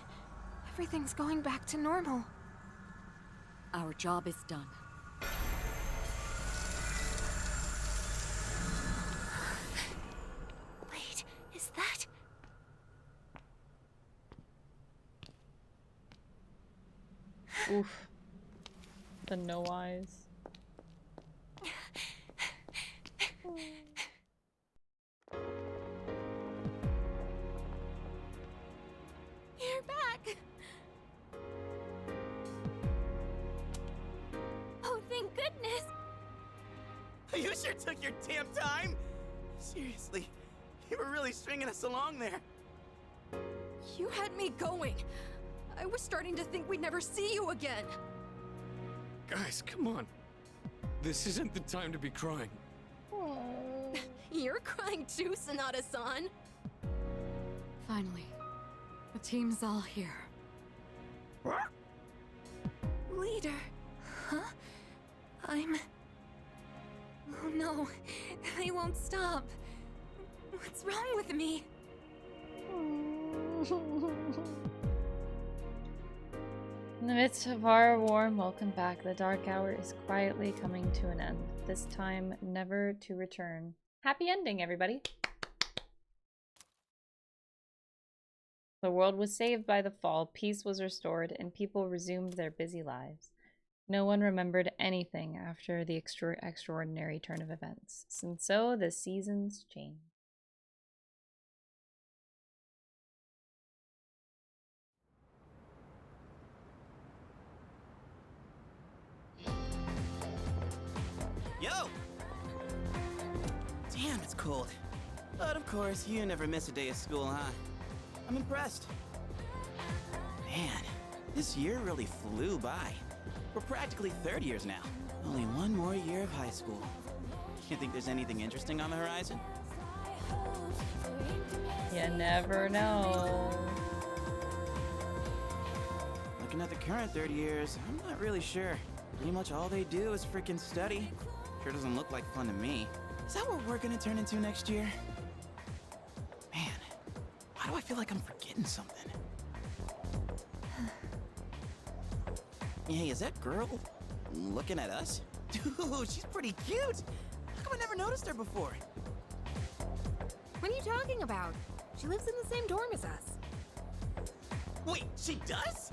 Everything's going back to normal. Our job is done. Wait, is that... Oof. The no eyes. You're back! Oh, thank goodness! You sure took your damn time! Seriously, you were really stringing us along there. You had me going. I was starting to think we'd never see you again. Guys, come on. This isn't the time to be crying. You're crying too, Sonata-san. Finally, the team's all here. Leader. Huh? I'm... Oh no, they won't stop. What's wrong with me? In the midst of our warm welcome back, the dark hour is quietly coming to an end. This time, never to return. Happy ending, everybody! The world was saved by the fall, peace was restored, and people resumed their busy lives. No one remembered anything after the extraordinary turn of events. And so, the seasons changed. Yo! Damn, it's cold. But of course, you never miss a day of school, huh? I'm impressed. Man, this year really flew by. We're practically third years now. Only one more year of high school. You think there's anything interesting on the horizon? You never know. Looking at the current third years, I'm not really sure. Pretty much all they do is freaking study. Sure doesn't look like fun to me. Is that what we're gonna turn into next year? Man, why do I feel like I'm forgetting something? Hey, is that girl looking at us? Dude, she's pretty cute! How come I never noticed her before? What are you talking about? She lives in the same dorm as us. Wait, she does?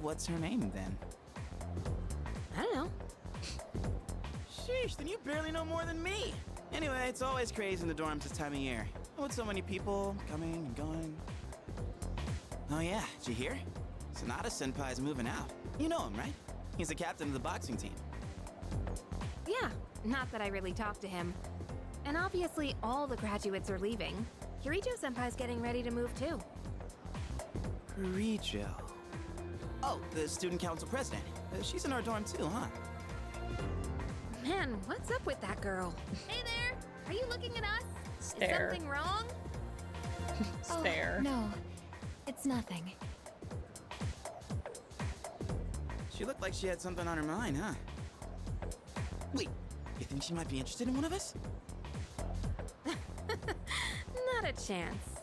What's her name then? I don't know. Sheesh, then you barely know more than me. Anyway, it's always crazy in the dorms this time of year. With so many people coming and going. Oh yeah, did you hear? Sonata Senpai's moving out. You know him, right? He's the captain of the boxing team. Yeah, not that I really talked to him. And obviously all the graduates are leaving. Kirijo-senpai's getting ready to move too. Kirijo. Oh, the student council president. She's in our dorm too, huh? Man, what's up with that girl? Hey there! Are you looking at us? Stare. Is something wrong? Stare. Oh, no, it's nothing. She looked like she had something on her mind, huh? Wait, you think she might be interested in one of us? Not a chance.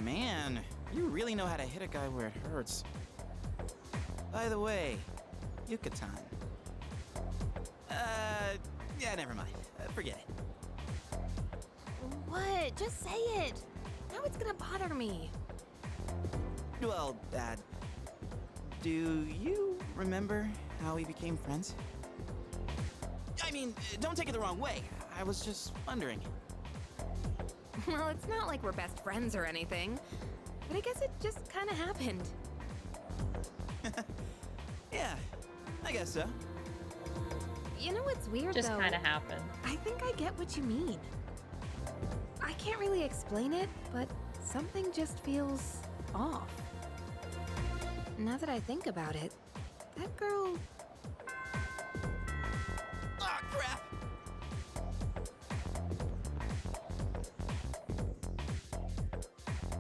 Man, you really know how to hit a guy where it hurts. By the way, Yucatan. Yeah, never mind. Forget it. What? Just say it. Now it's gonna bother me. Well, do you remember how we became friends? I mean, don't take it the wrong way. I was just wondering. Well, it's not like we're best friends or anything. But I guess it just kind of happened. Yeah, I guess so. You know what's weird, Just though? kind of happened. I think I get what you mean. I can't really explain it, but something just feels off. Now that I think about it, that girl... Ah, crap!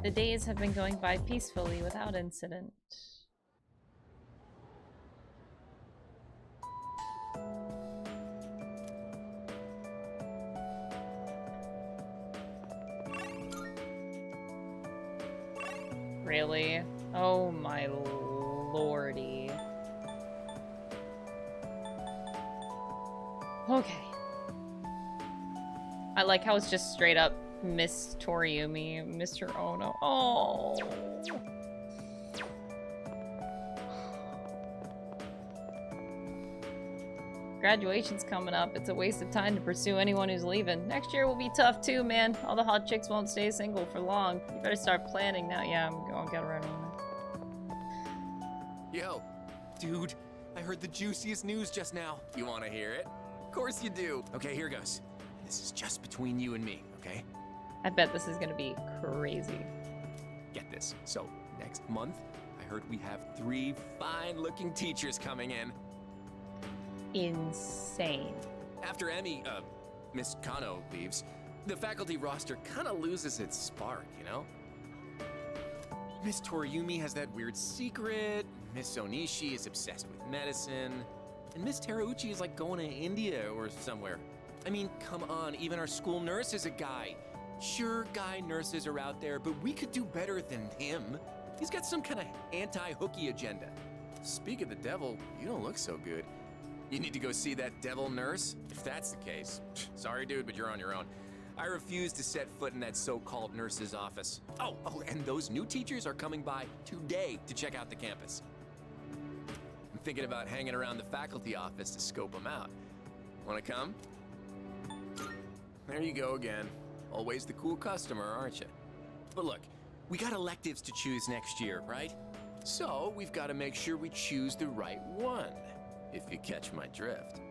The days have been going by peacefully without incident. Really? Oh my lordy. Okay. I like how it's just straight up Miss Toriumi, Mr. Ono. Oh. Graduation's coming up. It's a waste of time to pursue anyone who's leaving. Next year will be tough too, man. All the hot chicks won't stay single for long. You better start planning now. Yeah, I'll get right on it. Yo, dude, I heard the juiciest news just now. You want to hear it? Of course you do. Okay, here goes. This is just between you and me, okay? I bet this is gonna be crazy. Get this. So, next month, I heard we have 3 fine-looking teachers coming in. Insane. After Emmy, Miss Kano leaves, the faculty roster kind of loses its spark, you know? Miss Toriumi has that weird secret, Miss Onishi is obsessed with medicine, and Miss Terauchi is like going to India or somewhere. I mean, come on, even our school nurse is a guy. Sure, guy nurses are out there, but we could do better than him. He's got some kind of anti-hooky agenda. Speak of the devil, you don't look so good. You need to go see that devil nurse? If that's the case, sorry dude, but you're on your own. I refuse to set foot in that so-called nurse's office. Oh, and those new teachers are coming by today to check out the campus. I'm thinking about hanging around the faculty office to scope them out. Wanna come? There you go again. Always the cool customer, aren't you? But look, we got electives to choose next year, right? So we've got to make sure we choose the right one, if you catch my drift.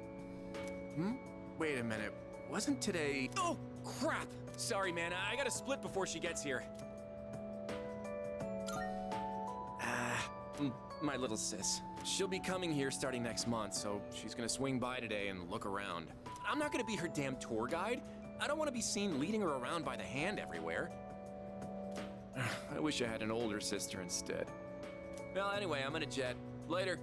Wait a minute, wasn't today... Oh, crap! Sorry, man, I gotta split before she gets here. My little sis. She'll be coming here starting next month, so she's gonna swing by today and look around. I'm not gonna be her damn tour guide. I don't want to be seen leading her around by the hand everywhere. I wish I had an older sister instead. Well, anyway, I'm gonna jet. Later.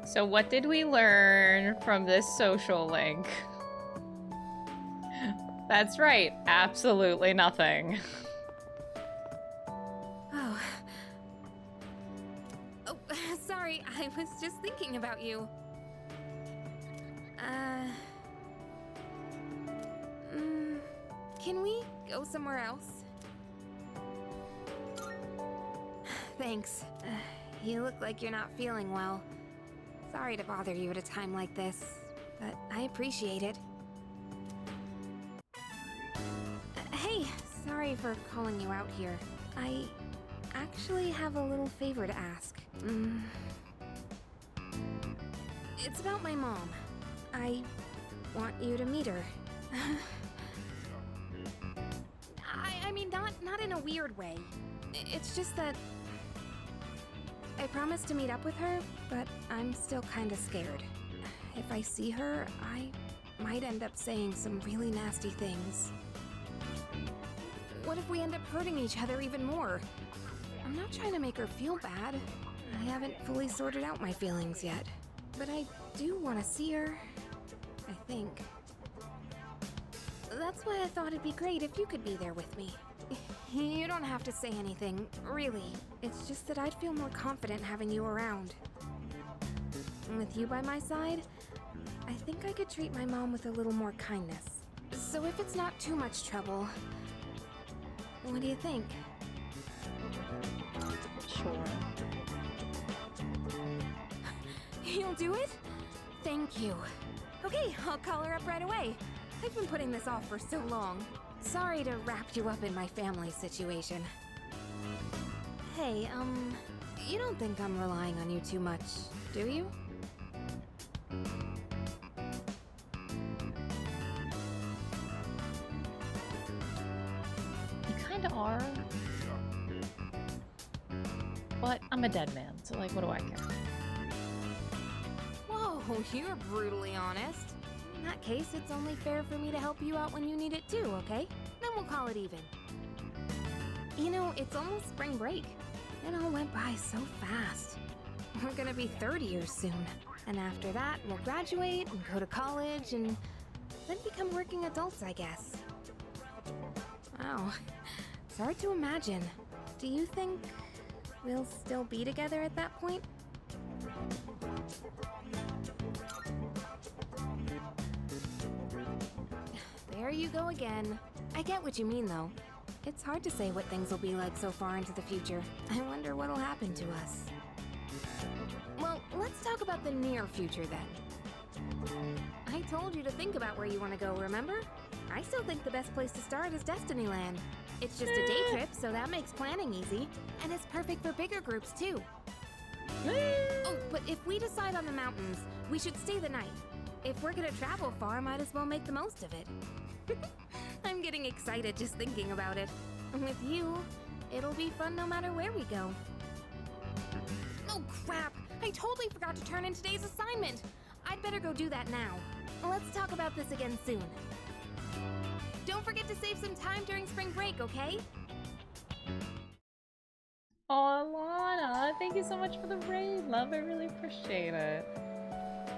So what did we learn from this social link? That's right, absolutely nothing. Oh, sorry, I was just thinking about you. Can we go somewhere else? Thanks. You look like you're not feeling well. Sorry to bother you at a time like this, but I appreciate it. Hey, sorry for calling you out here. I actually have a little favor to ask. It's about my mom. I want you to meet her. I mean, not in a weird way. It's just that I promised to meet up with her, but I'm still kinda scared. If I see her, I might end up saying some really nasty things. What if we end up hurting each other even more? I'm not trying to make her feel bad. I haven't fully sorted out my feelings yet. But I do want to see her, I think. That's why I thought it'd be great if you could be there with me. You don't have to say anything, really. It's just that I'd feel more confident having you around. With you by my side, I think I could treat my mom with a little more kindness. So if it's not too much trouble, what do you think? Sure. You'll do it? Thank you. Okay, I'll call her up right away. I've been putting this off for so long. Sorry to wrap you up in my family situation. Hey, you don't think I'm relying on you too much, do you? You kinda are. But I'm a dead man, so like, what do I care? Whoa, you're brutally honest. In that case, it's only fair for me to help you out when you need it too, okay? Then we'll call it even. You know, it's almost spring break. It all went by so fast. We're gonna be 30 years soon. And after that, we'll graduate and go to college and then become working adults, I guess. Wow, it's hard to imagine. Do you think we'll still be together at that point? There you go again. I get what you mean, though. It's hard to say what things will be like so far into the future. I wonder what'll happen to us. Well, let's talk about the near future then. I told you to think about where you want to go, remember? I still think the best place to start is Destinyland. It's just a day trip, so that makes planning easy. And it's perfect for bigger groups, too. Oh, but if we decide on the mountains, we should stay the night. If we're gonna travel far, might as well make the most of it. I'm getting excited just thinking about it. With you, it'll be fun no matter where we go. Oh crap! I totally forgot to turn in today's assignment! I'd better go do that now. Let's talk about this again soon. Don't forget to save some time during spring break, okay? Oh, Lana, thank you so much for the raid, love. I really appreciate it.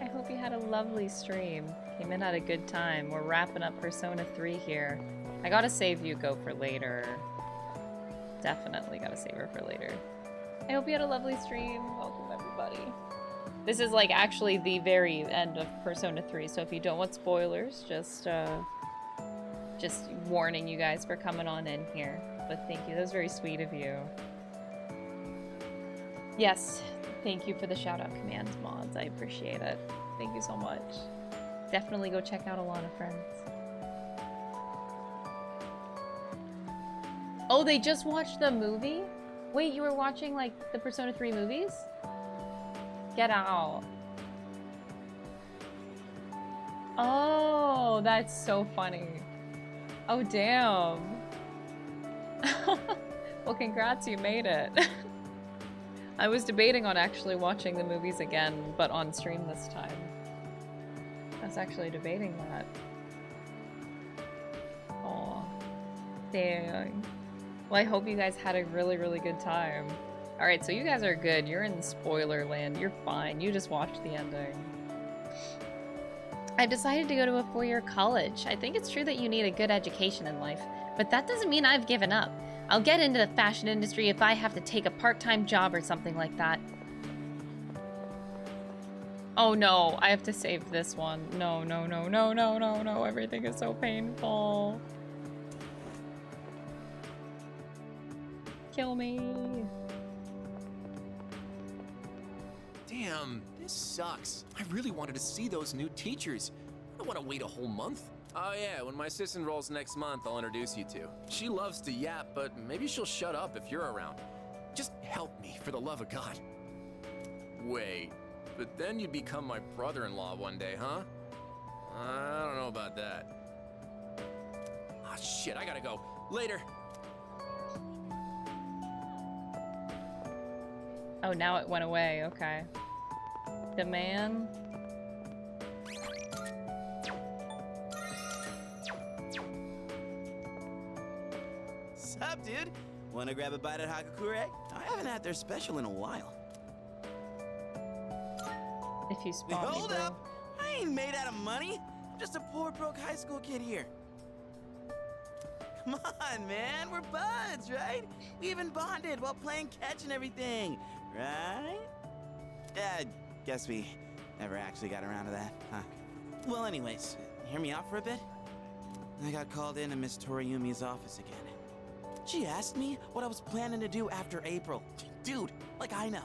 I hope you had a lovely stream. Came in at a good time. We're wrapping up Persona 3 here. I gotta save Yuko for later. Definitely gotta save her for later. I hope you had a lovely stream. Welcome, everybody. This is like actually the very end of Persona 3, so if you don't want spoilers, just warning you guys for coming on in here. But thank you, that was very sweet of you. Yes, thank you for the shout out commands, mods. I appreciate it. Thank you so much. Definitely go check out Alana, friends. Oh, they just watched the movie? Wait, you were watching like the Persona 3 movies? Get out. Oh, that's so funny. Oh, damn. Well, congrats, you made it. I was debating on actually watching the movies again, but on stream this time. I was actually debating that. Oh, dang. Well, I hope you guys had a really, really good time. Alright, so you guys are good. You're in spoiler land. You're fine. You just watched the ending. I've decided to go to a 4-year college. I think it's true that you need a good education in life, but that doesn't mean I've given up. I'll get into the fashion industry if I have to take a part-time job or something like that. Oh no, I have to save this one. No, no, no, no, no, no, no. Everything is so painful. Kill me. Damn, this sucks. I really wanted to see those new teachers. I don't want to wait a whole month. Oh yeah, when my sis enrolls next month, I'll introduce you to. She loves to yap, but maybe she'll shut up if you're around. Just help me, for the love of God. Wait, but then you'd become my brother-in-law one day, huh? I don't know about that. Ah, shit, I gotta go. Later. Oh, now it went away. Okay. The man. Sup, dude? Wanna grab a bite at Hakakure? I haven't had their special in a while. If you spawn me, Hold bro. up! I ain't made out of money. I'm just a poor, broke high school kid here. Come on, man. We're buds, right? We even bonded while playing catch and everything, right? Yeah, guess we never actually got around to that, huh? Well, anyways, hear me out for a bit? I got called into Miss Toriyumi's office again. She asked me what I was planning to do after April. Dude, like I know.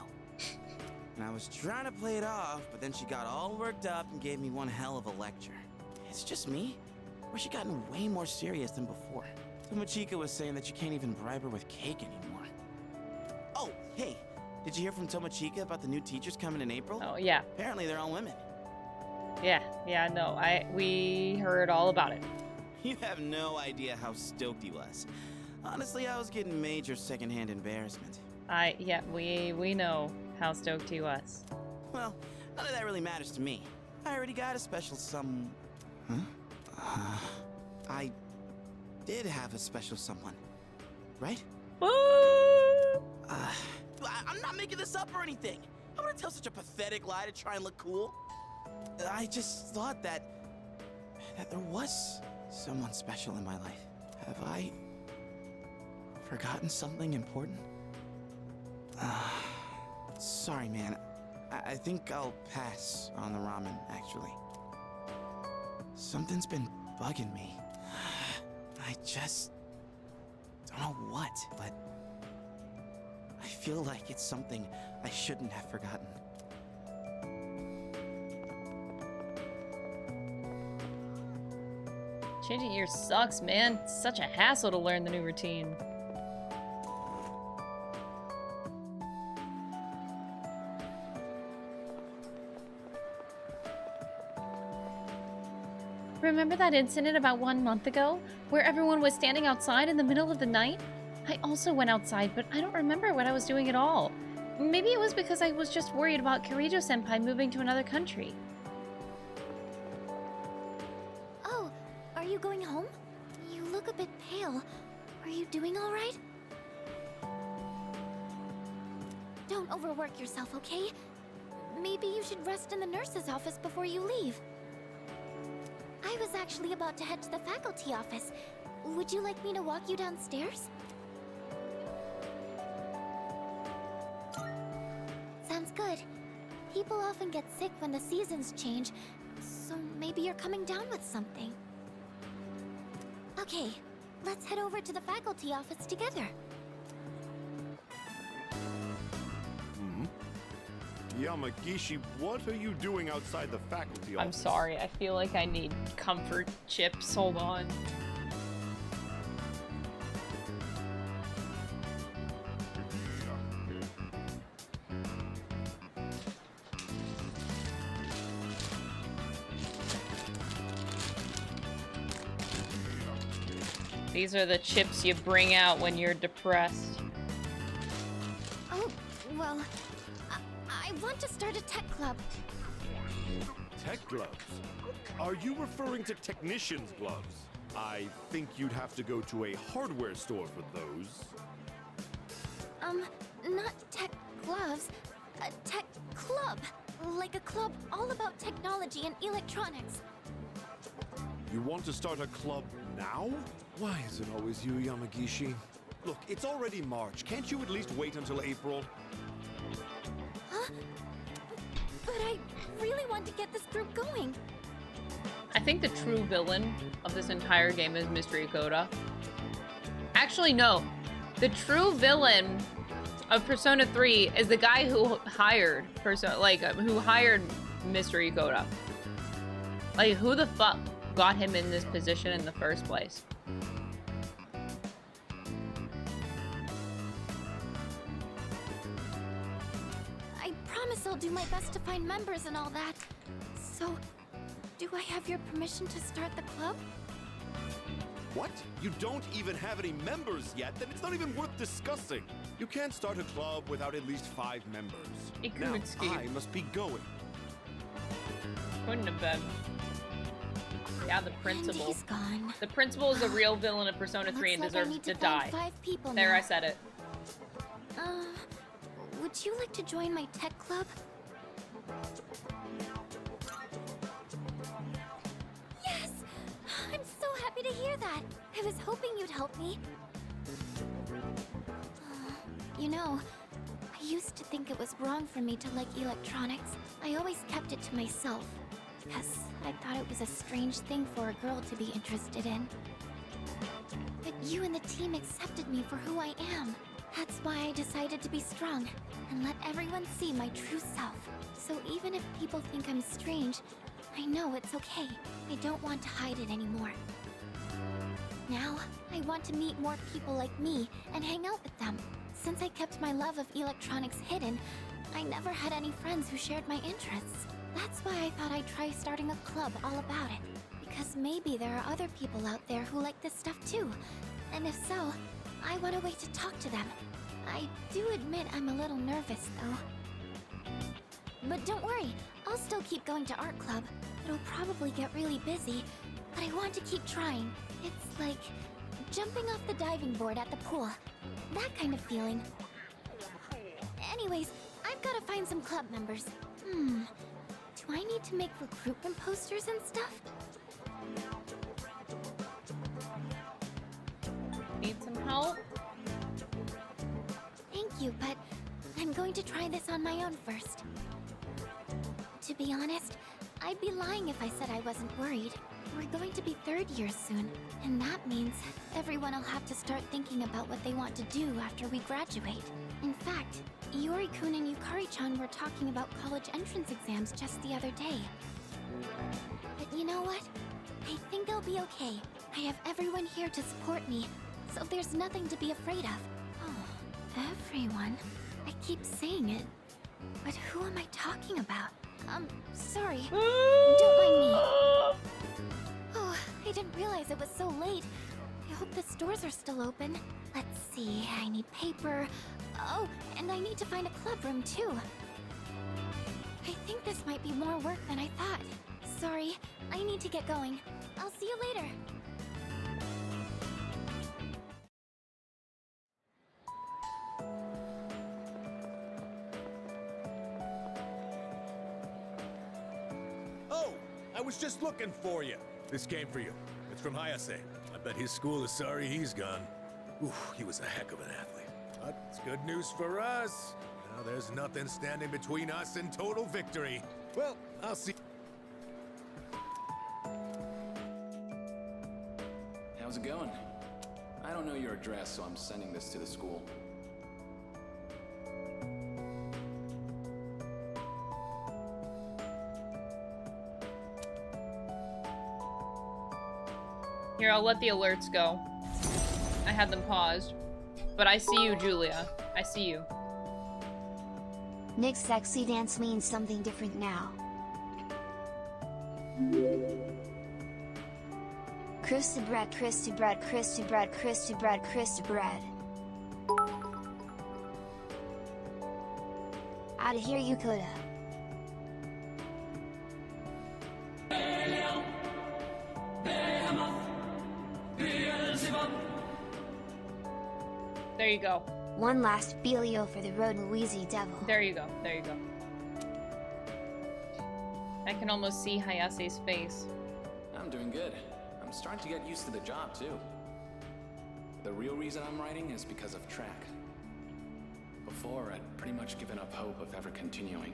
And I was trying to play it off, but then she got all worked up and gave me one hell of a lecture. It's just me? Or has she gotten way more serious than before? Tomochika was saying that you can't even bribe her with cake anymore. Oh, hey, did you hear from Tomochika about the new teachers coming in April? Oh, yeah. Apparently they're all women. Yeah, no, we heard all about it. You have no idea how stoked he was. Honestly, I was getting major secondhand embarrassment. Yeah, we know how stoked he was. Well, none of that really matters to me. I already got a special I did have a special someone, right? I'm not making this up or anything. I wouldn't tell such a pathetic lie to try and look cool. I just thought that there was someone special in my life. Have I forgotten something important? Sorry, man. I think I'll pass on the ramen, actually. Something's been bugging me. I just don't know what, but I feel like it's something I shouldn't have forgotten. Changing years sucks, man. It's such a hassle to learn the new routine. Remember that incident about 1 month ago, where everyone was standing outside in the middle of the night? I also went outside, but I don't remember what I was doing at all. Maybe it was because I was just worried about Kirijo-senpai moving to another country. Oh, are you going home? You look a bit pale. Are you doing all right? Don't overwork yourself, okay? Maybe you should rest in the nurse's office before you leave. I was actually about to head to the faculty office. Would you like me to walk you downstairs? People often get sick when the seasons change, so maybe you're coming down with something. Okay, let's head over to the faculty office together. Yamagishi, what are you doing outside the faculty office? I'm sorry, I feel like I need comfort chips. Hold on. These are the chips you bring out when you're depressed. Oh, well, I want to start a tech club. Tech gloves? Are you referring to technician's gloves? I think you'd have to go to a hardware store for those. Not tech gloves, a tech club. Like a club all about technology and electronics. You want to start a club now? Why is it always you, Yamagishi? Look, it's already March. Can't you at least wait until April? Huh? But I really want to get this group going. I think the true villain of this entire game is Mystery Coda. Actually, no. The true villain of Persona 3 is the guy who hired who hired Mystery Coda. Like, who the fuck got him in this position in the first place? I promise I'll do my best to find members and all that. So, do I have your permission to start the club? What? You don't even have any members yet? Then it's not even worth discussing. You can't start a club without at least 5 members. Now, I must be going. Couldn't have been. Yeah, the principal. He's gone. The principal is a real villain of Persona 3 and Looks like I deserves need to to die. find 5 people There, now. I said it. Would you like to join my tech club? Yes! I'm so happy to hear that. I was hoping you'd help me. You know, I used to think it was wrong for me to like electronics. I always kept it to myself, because I thought it was a strange thing for a girl to be interested in. But you and the team accepted me for who I am. That's why I decided to be strong and let everyone see my true self. So even if people think I'm strange, I know it's okay. I don't want to hide it anymore. Now, I want to meet more people like me and hang out with them. Since I kept my love of electronics hidden, I never had any friends who shared my interests. That's why I thought I'd try starting a club all about it. Because maybe there are other people out there who like this stuff too. And if so, I want a way to talk to them. I do admit I'm a little nervous, though. But don't worry, I'll still keep going to art club. It'll probably get really busy, but I want to keep trying. It's like jumping off the diving board at the pool. That kind of feeling. Anyways, I've got to find some club members. Do I need to make recruitment posters and stuff? Need some help? Thank you, but I'm going to try this on my own first. To be honest, I'd be lying if I said I wasn't worried. We're going to be 3rd year soon, and that means everyone will have to start thinking about what they want to do after we graduate. In fact, Yori-kun and Yukari-chan were talking about college entrance exams just the other day. But you know what? I think I'll be okay. I have everyone here to support me, so there's nothing to be afraid of. Oh, everyone? I keep saying it, but who am I talking about? Sorry. Don't mind me. Oh, I didn't realize it was so late. I hope the stores are still open. Let's see, I need paper. Oh, and I need to find a club room too. I think this might be more work than I thought. Sorry, I need to get going. I'll see you later. Oh, I was just looking for you. This came for you. It's from Hayase. I bet his school is sorry he's gone. Ooh, he was a heck of an athlete. But it's good news for us. Now there's nothing standing between us and total victory. Well, I'll see. How's it going? I don't know your address, so I'm sending this to the school. Here, I'll let the alerts go. I had them paused. But I see you, Julia. I see you. Nick's sexy dance means something different now. Crusty bread, crusty bread, crusty bread, crusty bread, crusty bread. Outta here, you coulda. There you go. One last Belio for the road, Louise Devil. There you go. There you go. I can almost see Hayase's face. I'm doing good. I'm starting to get used to the job, too. The real reason I'm writing is because of track. Before, I'd pretty much given up hope of ever continuing.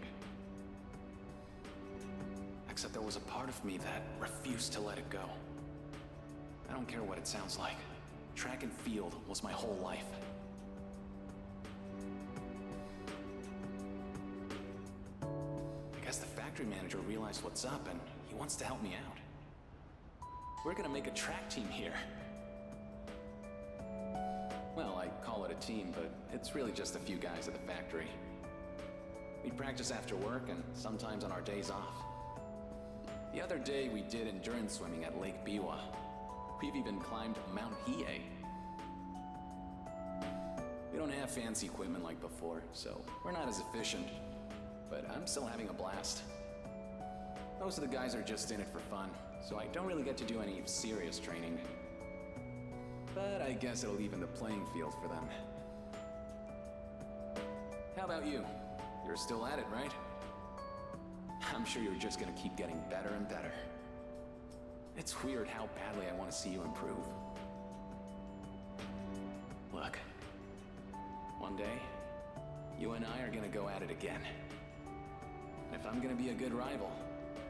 Except there was a part of me that refused to let it go. I don't care what it sounds like. Track and field was my whole life. I guess the factory manager realized what's up and he wants to help me out. We're gonna make a track team here. Well, I call it a team, but it's really just a few guys at the factory. We practice after work and sometimes on our days off. The other day we did endurance swimming at Lake Biwa. We've even climbed Mount Hiei. We don't have fancy equipment like before, so we're not as efficient. But I'm still having a blast. Most of the guys are just in it for fun, so I don't really get to do any serious training. But I guess it'll even the playing field for them. How about you? You're still at it, right? I'm sure you're just gonna keep getting better and better. It's weird how badly I want to see you improve. Look, one day, you and I are gonna go at it again. And if I'm gonna be a good rival,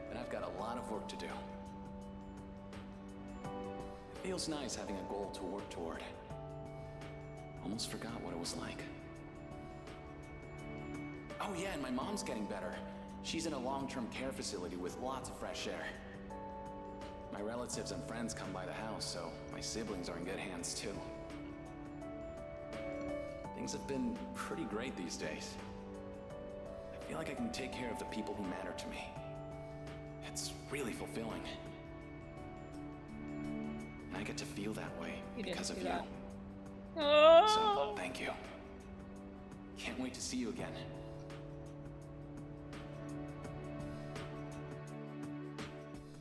then I've got a lot of work to do. It feels nice having a goal to work toward. Almost forgot what it was like. Oh yeah, and my mom's getting better. She's in a long-term care facility with lots of fresh air. My relatives and friends come by the house, so my siblings are in good hands too. Things have been pretty great these days. I feel like I can take care of the people who matter to me. It's really fulfilling. And I get to feel that way because of you. So, thank you. Can't wait to see you again.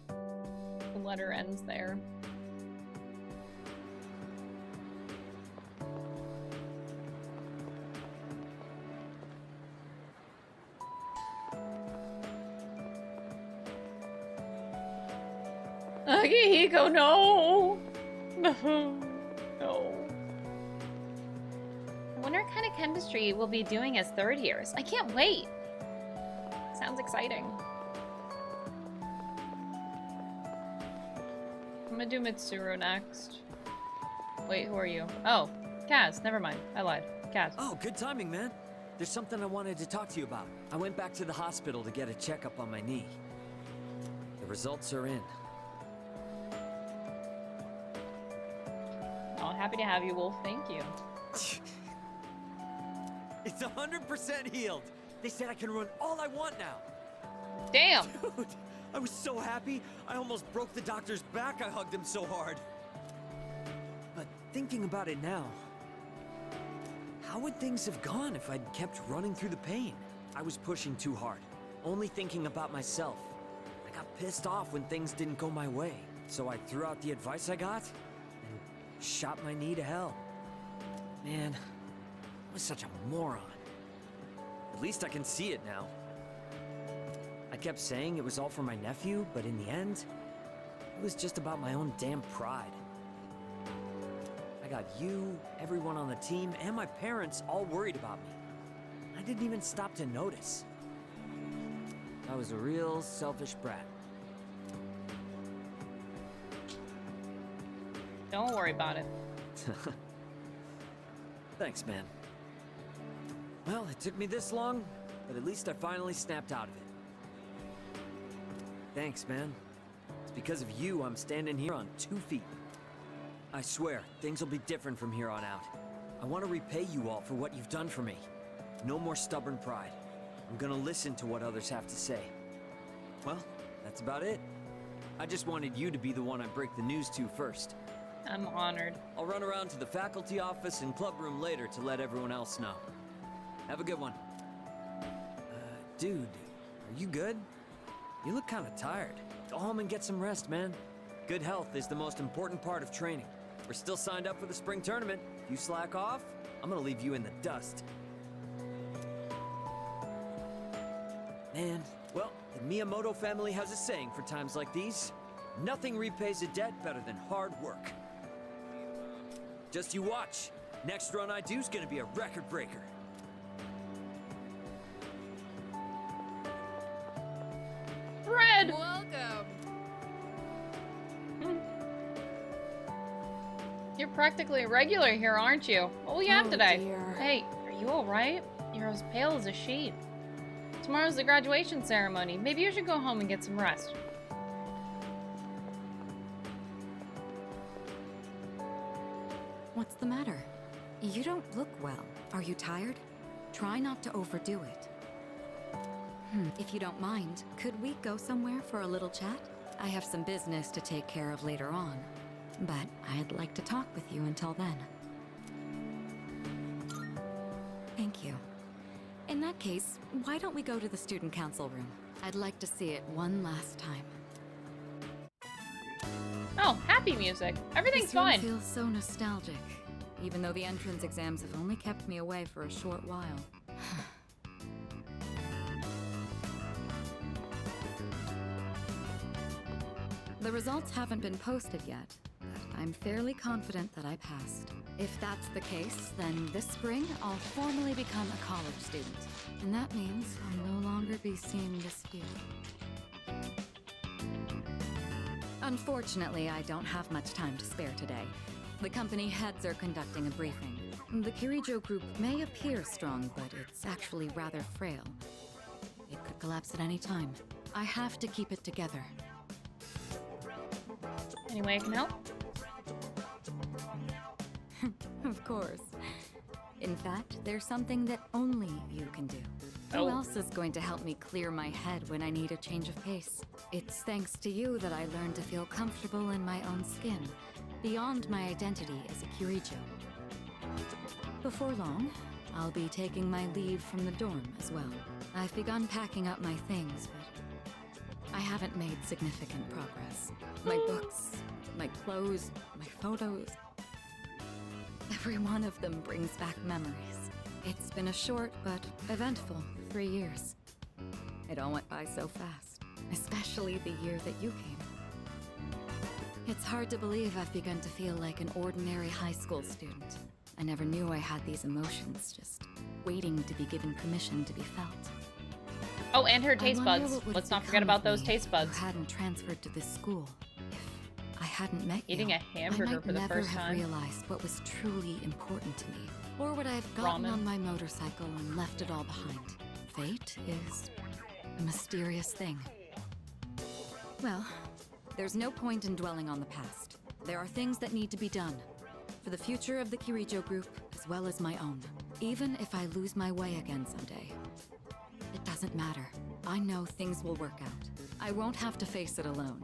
The letter ends there. Akihiko, no! No. No. I wonder what kind of chemistry we'll be doing as third years. I can't wait. Sounds exciting. I'm gonna do Mitsuru next. Wait, who are you? Oh, Kaz. Never mind. I lied. Kaz. Oh, good timing, man. There's something I wanted to talk to you about. I went back to the hospital to get a checkup on my knee. The results are in. Oh, happy to have you, Wolf. Thank you. It's 100% healed. They said I can run all I want now. Damn. Dude, I was so happy. I almost broke the doctor's back. I hugged him so hard. But thinking about it now, how would things have gone if I'd kept running through the pain? I was pushing too hard, only thinking about myself. I got pissed off when things didn't go my way, so I threw out the advice I got and shot my knee to hell. Man, I was such a moron. At least I can see it now. I kept saying it was all for my nephew, but in the end, it was just about my own damn pride. I got you, everyone on the team, and my parents all worried about me. I didn't even stop to notice. I was a real selfish brat. Don't worry about it. Thanks, man. Well, it took me this long, but at least I finally snapped out of it. Thanks, man. It's because of you I'm standing here on 2 feet. I swear, things will be different from here on out. I want to repay you all for what you've done for me. No more stubborn pride. I'm gonna listen to what others have to say. Well, that's about it. I just wanted you to be the one I break the news to first. I'm honored. I'll run around to the faculty office and club room later to let everyone else know. Have a good one. Dude, are you good? You look kind of tired. Go home and get some rest, man. Good health is the most important part of training. We're still signed up for the spring tournament. If you slack off, I'm gonna leave you in the dust. Man, well, the Miyamoto family has a saying for times like these. Nothing repays a debt better than hard work. Just you watch. Next run I do is gonna be a record breaker. Fred! Welcome! You're practically a regular here, aren't you? What will you have today? Dear. Hey, are you alright? You're as pale as a sheet. Tomorrow's the graduation ceremony. Maybe you should go home and get some rest. What's the matter? You don't look well. Are you tired? Try not to overdo it. If you don't mind, could we go somewhere for a little chat? I have some business to take care of later on, but I'd like to talk with you until then. Thank you. In that case, why don't we go to the student council room? I'd like to see it one last time. Oh, happy music. Everything's This room fine. feels so nostalgic, even though the entrance exams have only kept me away for a short while. The results haven't been posted yet, but I'm fairly confident that I passed. If that's the case, then this spring I'll formally become a college student. And that means I'll no longer be seeing this view. Unfortunately, I don't have much time to spare today. The company heads are conducting a briefing. The Kirijo group may appear strong, but it's actually rather frail. It could collapse at any time. I have to keep it together. Any way I can help? Of course. In fact, there's something that only you can do. Who else is going to help me clear my head when I need a change of pace? It's thanks to you that I learned to feel comfortable in my own skin, beyond my identity as a Kirijo. Before long, I'll be taking my leave from the dorm as well. I've begun packing up my things, but I haven't made significant progress. My books, my clothes, my photos. Every one of them brings back memories. It's been a short but eventful 3 years. It all went by so fast, especially the year that you came. It's hard to believe I've begun to feel like an ordinary high school student. I never knew I had these emotions, just waiting to be given permission to be felt. Oh, and her taste I wonder buds. what would Let's have not forget become about of those me taste buds. if I hadn't transferred to this school. If I hadn't met Eating you, a hamburger I might for the never first have time. realized what was truly important to me. Or would I have gotten Ramen. on my motorcycle and left it all behind? Fate is a mysterious thing. Well, there's no point in dwelling on the past. There are things that need to be done. For the future of the Kirijo group, as well as my own. Even if I lose my way again someday. It doesn't matter. I know things will work out. I won't have to face it alone.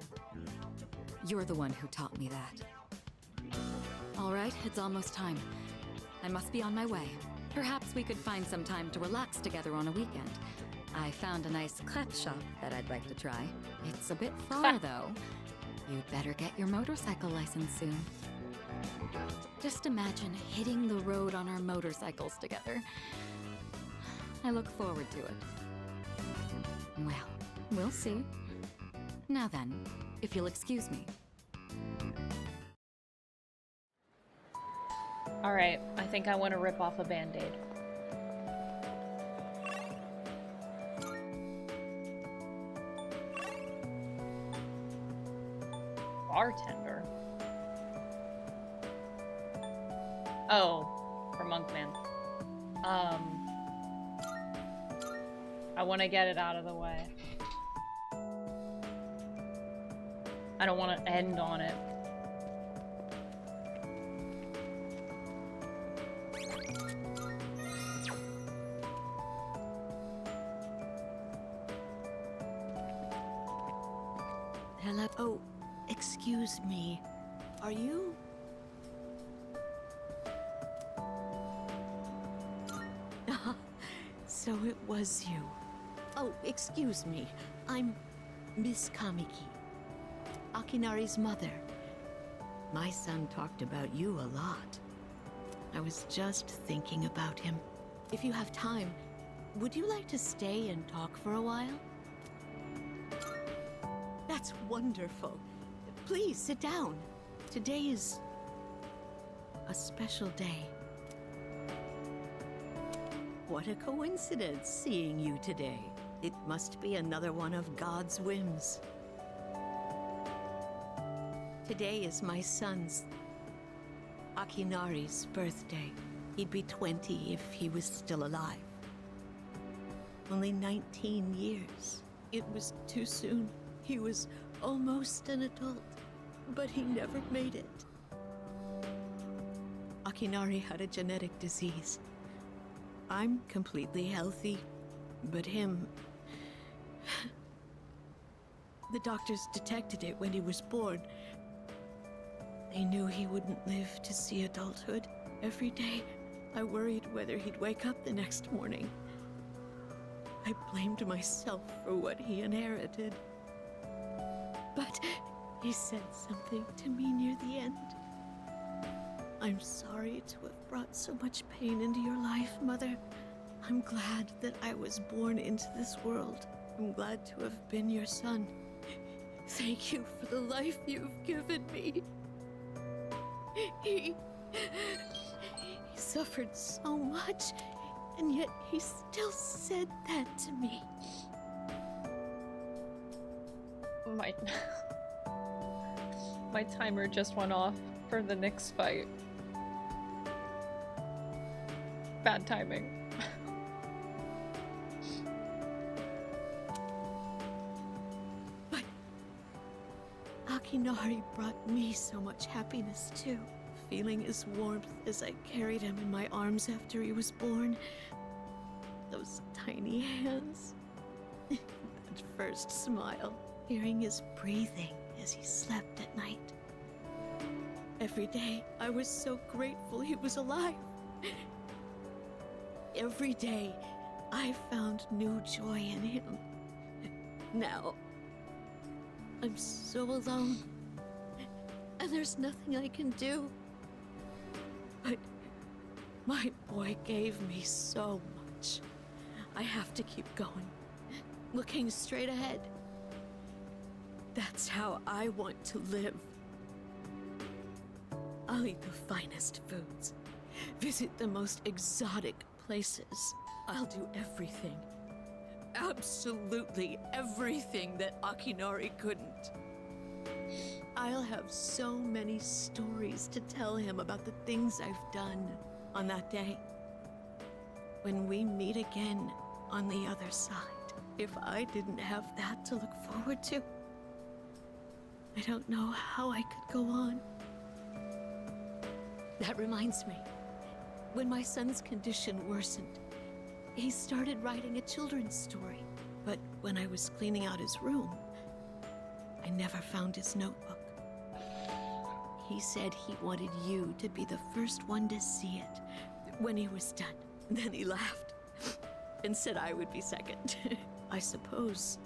You're the one who taught me that. All right, it's almost time. I must be on my way. Perhaps we could find some time to relax together on a weekend. I found a nice crepe shop that I'd like to try. It's a bit far, though. You'd better get your motorcycle license soon. Just imagine hitting the road on our motorcycles together. I look forward to it. Well, we'll see. Now then, if you'll excuse me. Alright, I think I want to rip off a band-aid. Bartender. Oh, for Monkman. I want to get it out of the way. I don't want to end on it. Hello? Oh, excuse me. Are you... So it was you. Oh, excuse me. I'm Miss Kamiki, Akinari's mother. My son talked about you a lot. I was just thinking about him. If you have time, would you like to stay and talk for a while? That's wonderful. Please sit down. Today is a special day. What a coincidence seeing you today. It must be another one of God's whims. Today is my son's, Akinari's, birthday. He'd be 20 if he was still alive. Only 19 years. It was too soon. He was almost an adult, but he never made it. Akinari had a genetic disease. I'm completely healthy, but him... The doctors detected it when he was born. They knew he wouldn't live to see adulthood. Every day, I worried whether he'd wake up the next morning. I blamed myself for what he inherited. But he said something to me near the end. I'm sorry to have brought so much pain into your life, Mother. I'm glad that I was born into this world. I'm glad to have been your son. Thank you for the life you've given me. He suffered so much, and yet he still said that to me. My timer just went off for the next fight. Bad timing. But Akinari brought me so much happiness too. Feeling his warmth as I carried him in my arms after he was born. Those tiny hands. That first smile. Hearing his breathing as he slept at night. Every day, I was so grateful he was alive. Every day, I found new joy in him. Now, I'm so alone, and there's nothing I can do. But my boy gave me so much. I have to keep going, looking straight ahead. That's how I want to live. I'll eat the finest foods, visit the most exotic places. I'll do everything, absolutely everything that Akinari couldn't. I'll have so many stories to tell him about the things I've done on that day. When we meet again on the other side, if I didn't have that to look forward to, I don't know how I could go on. That reminds me, when my son's condition worsened, he started writing a children's story. But when I was cleaning out his room, I never found his notebook. He said he wanted you to be the first one to see it when he was done. Then he laughed and said I would be second. I suppose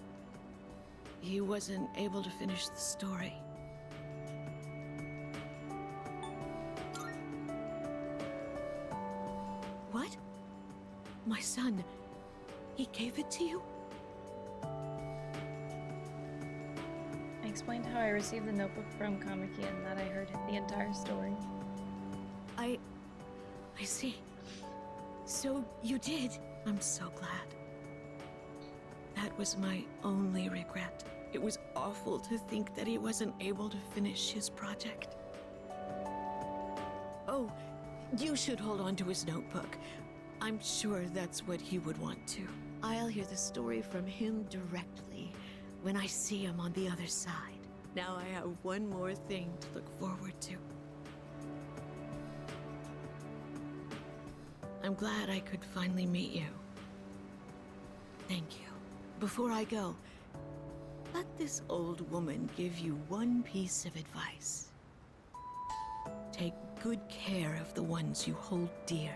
he wasn't able to finish the story. What? My son, he gave it to you? I explained how I received the notebook from Kamiki and that I heard the entire story. I see. So you did. I'm so glad. That was my only regret. It was awful to think that he wasn't able to finish his project. Oh, you should hold on to his notebook. I'm sure that's what he would want to. I'll hear the story from him directly when I see him on the other side. Now I have one more thing to look forward to. I'm glad I could finally meet you. Thank you. Before I go, let this old woman give you one piece of advice. Take good care of the ones you hold dear.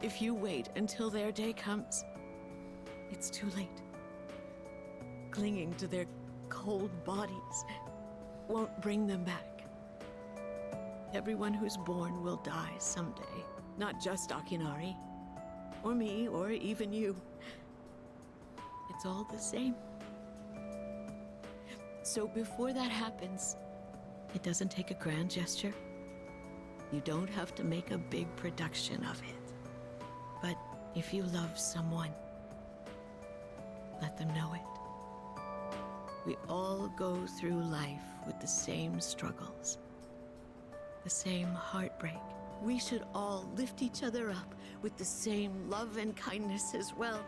If you wait until their day comes, it's too late. Clinging to their cold bodies won't bring them back. Everyone who's born will die someday. Not just Akinari, or me, or even you. It's all the same. So before that happens, it doesn't take a grand gesture. You don't have to make a big production of it. But if you love someone, let them know it. We all go through life with the same struggles, the same heartbreak. We should all lift each other up with the same love and kindness as well.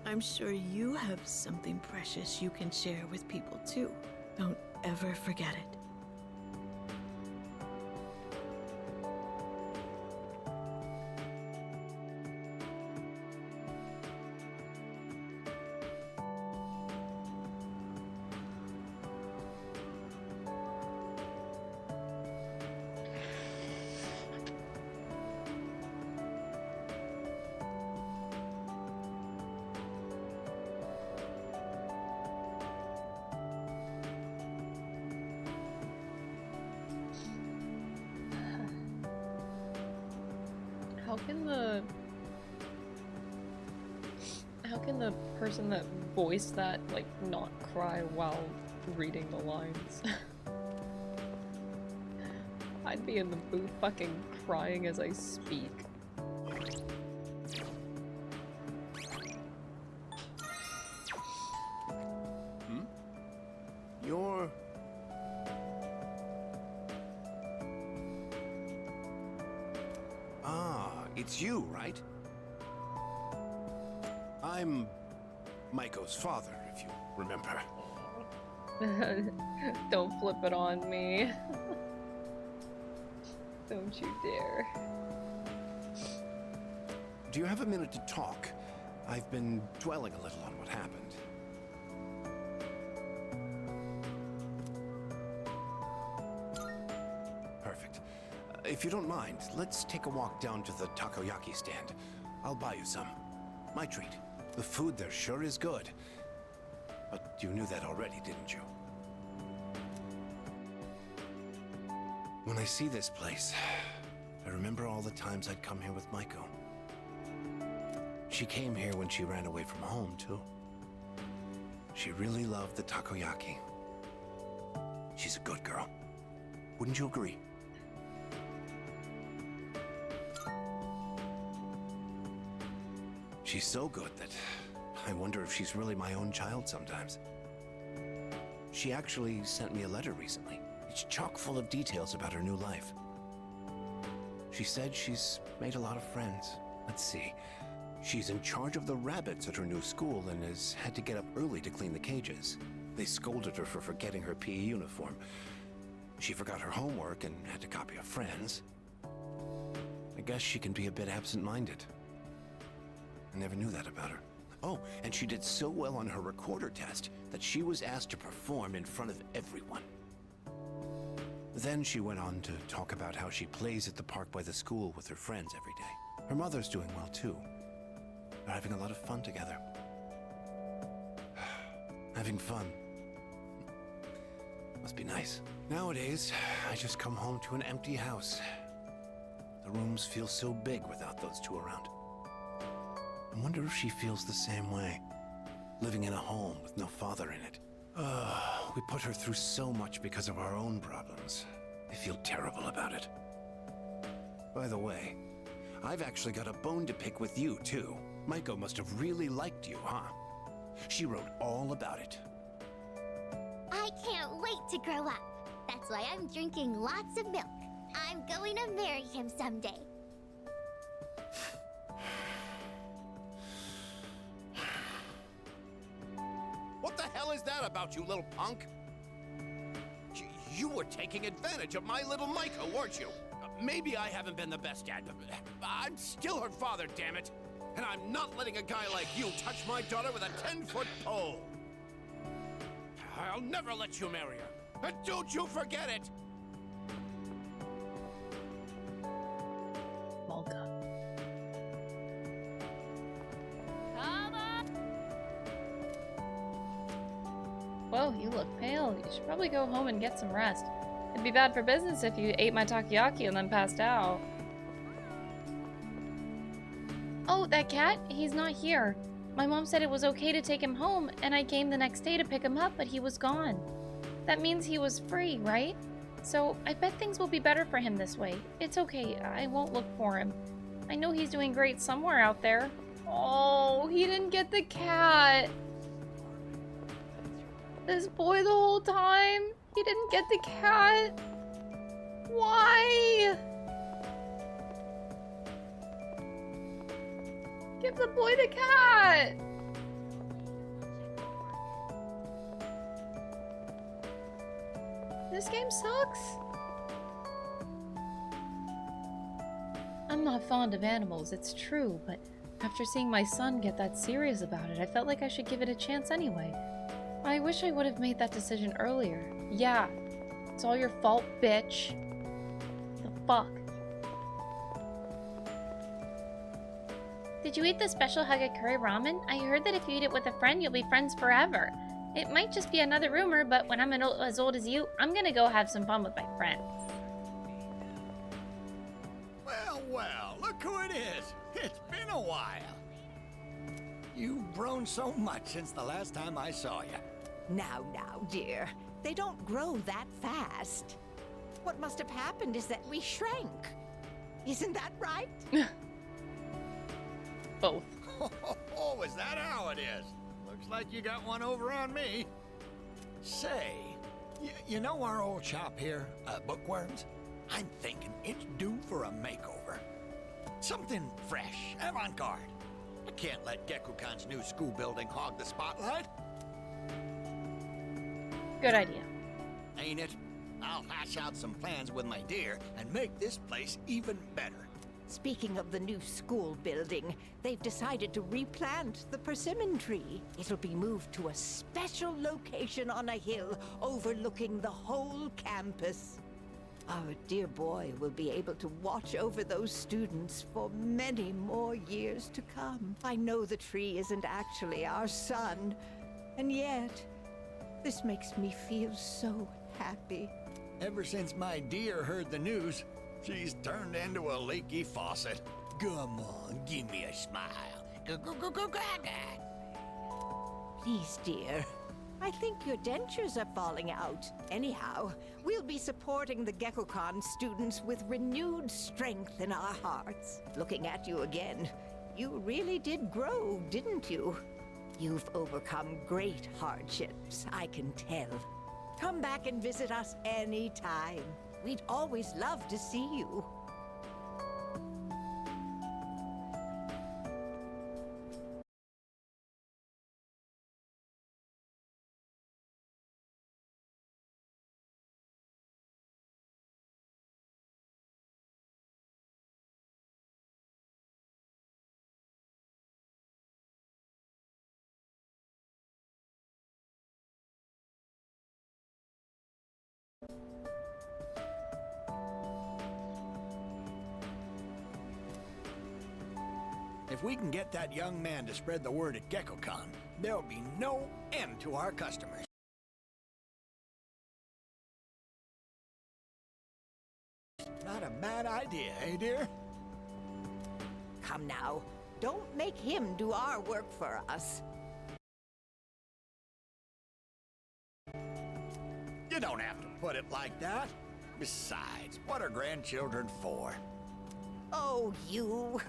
I'm sure you have something precious you can share with people too. Don't ever forget it. How can the person that voiced that, like, not cry while reading the lines? I'd be in the booth fucking crying as I speak. You're... Ah, it's you, right? I'm Maiko's father, if you remember. Don't flip it on me. Don't you dare. Do you have a minute to talk? I've been dwelling a little on what happened. Perfect. If you don't mind, let's take a walk down to the takoyaki stand. I'll buy you some. My treat. The food there sure is good. But you knew that already, didn't you? When I see this place, I remember all the times I'd come here with Maiko. She came here when she ran away from home, too. She really loved the takoyaki. She's a good girl. Wouldn't you agree? She's so good that I wonder if she's really my own child sometimes. She actually sent me a letter recently. It's chock full of details about her new life. She said she's made a lot of friends. Let's see. She's in charge of the rabbits at her new school and has had to get up early to clean the cages. They scolded her for forgetting her PE uniform. She forgot her homework and had to copy a friend's. I guess she can be a bit absent-minded. I never knew that about her. Oh, and she did so well on her recorder test that she was asked to perform in front of everyone. Then she went on to talk about how she plays at the park by the school with her friends every day. Her mother's doing well too. They're having a lot of fun together. Having fun. Must be nice. Nowadays, I just come home to an empty house. The rooms feel so big without those two around. I wonder if she feels the same way, living in a home with no father in it. We put her through so much because of our own problems. I feel terrible about it. By the way, I've actually got a bone to pick with you, too. Maiko must have really liked you, huh? She wrote all about it. can't wait to grow up. That's why I'm drinking lots of milk. I'm going to marry him someday. What the hell is that about, you little punk? You were taking advantage of my little Micah, weren't you? Maybe I haven't been the best dad, but I'm still her father, damn it. And I'm not letting a guy like you touch my daughter with a 10-foot pole. I'll never let you marry her. And don't you forget it! Malta. Whoa, you look pale. You should probably go home and get some rest. It'd be bad for business if you ate my takoyaki and then passed out. Oh, that cat? He's not here. My mom said it was okay to take him home, and I came the next day to pick him up, but he was gone. That means he was free, right? So I bet things will be better for him this way. It's okay, I won't look for him. I know he's doing great somewhere out there. Oh, he didn't get the cat. This boy the whole time? He didn't get the cat? Why? Give the boy the cat! This game sucks. I'm not fond of animals, it's true, but after seeing my son get that serious about it, I felt like I should give it a chance anyway. I wish I would have made that decision earlier. Yeah, it's all your fault, bitch. The fuck? Did you eat the special Hagakure ramen? I heard that if you eat it with a friend, you'll be friends forever. It might just be another rumor, but when I'm as old as you, I'm gonna go have some fun with my friends. Well, well, look who it is. It's been a while. You've grown so much since the last time I saw you. Now, dear. They don't grow that fast. What must have happened is that we shrank. Isn't that right? Both. Oh, is that how it is? Looks like you got one over on me. Say, you know our old shop here, Bookworms? I'm thinking it's due for a makeover. Something fresh, avant-garde. I can't let Gekukan's new school building hog the spotlight. Good idea. Ain't it? I'll hash out some plans with my dear and make this place even better. Speaking of the new school building, they've decided to replant the persimmon tree. It'll be moved to a special location on a hill overlooking the whole campus. Our dear boy will be able to watch over those students for many more years to come. I know the tree isn't actually our son, and yet, this makes me feel so happy. Ever since my dear heard the news, she's turned into a leaky faucet. Come on, give me a smile. Please, dear. I think your dentures are falling out. Anyhow, we'll be supporting the Gekukan students with renewed strength in our hearts. Looking at you again, you really did grow, didn't you? You've overcome great hardships, I can tell. Come back and visit us anytime. We'd always love to see you. If we can get that young man to spread the word at Gekukan, there'll be no end to our customers. Not a bad idea, eh, dear? Come now, don't make him do our work for us. You don't have to put it like that. Besides, what are grandchildren for? Oh, you.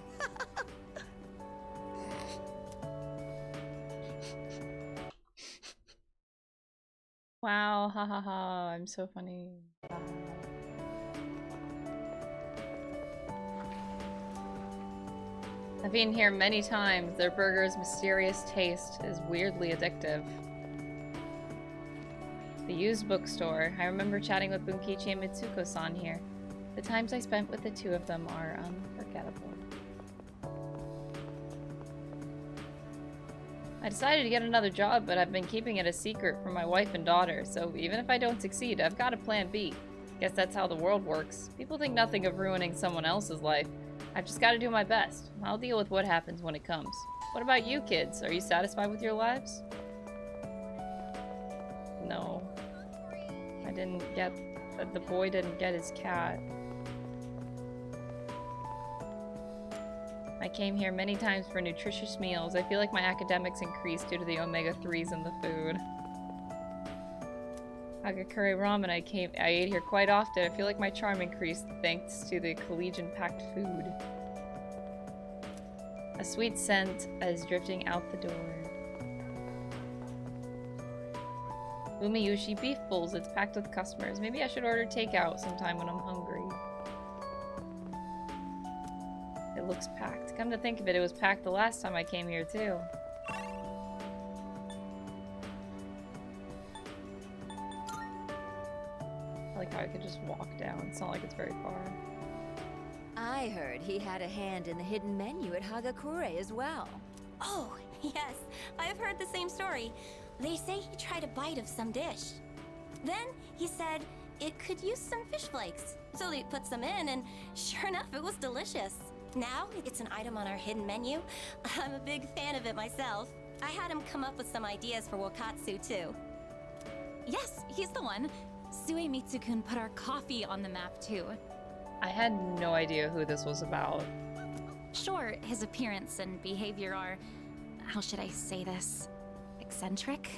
Wow, ha ha ha, I'm so funny. I've been here many times. Their burger's mysterious taste is weirdly addictive. The used bookstore. I remember chatting with Bunkichi and Mitsuko-san here. The times I spent with the two of them are unforgettable. I decided to get another job, but I've been keeping it a secret from my wife and daughter, so even if I don't succeed, I've got a plan B. Guess that's how the world works. People think nothing of ruining someone else's life. I've just got to do my best. I'll deal with what happens when it comes. What about you kids? Are you satisfied with your lives? No. I didn't get... The boy didn't get his cat. I came here many times for nutritious meals. I feel like my academics increased due to the omega-3s in the food. Hagakure ramen I ate here quite often. I feel like my charm increased thanks to the collagen-packed food. A sweet scent is drifting out the door. Umiyushi beef bowls. It's packed with customers. Maybe I should order takeout sometime when I'm hungry. It looks packed. Come to think of it, it was packed the last time I came here too. I like how I could just walk down. It's not like it's very far. I heard he had a hand in the hidden menu at Hagakure as well. Oh, yes. I've heard the same story. They say he tried a bite of some dish. Then he said it could use some fish flakes. So they put some in, and sure enough, it was delicious. Now, it's an item on our hidden menu. I'm a big fan of it myself. I had him come up with some ideas for Wakatsu, too. Yes, he's the one. Suemitsu-kun put our coffee on the map, too. I had no idea who this was about. Sure, his appearance and behavior are... how should I say this? Eccentric?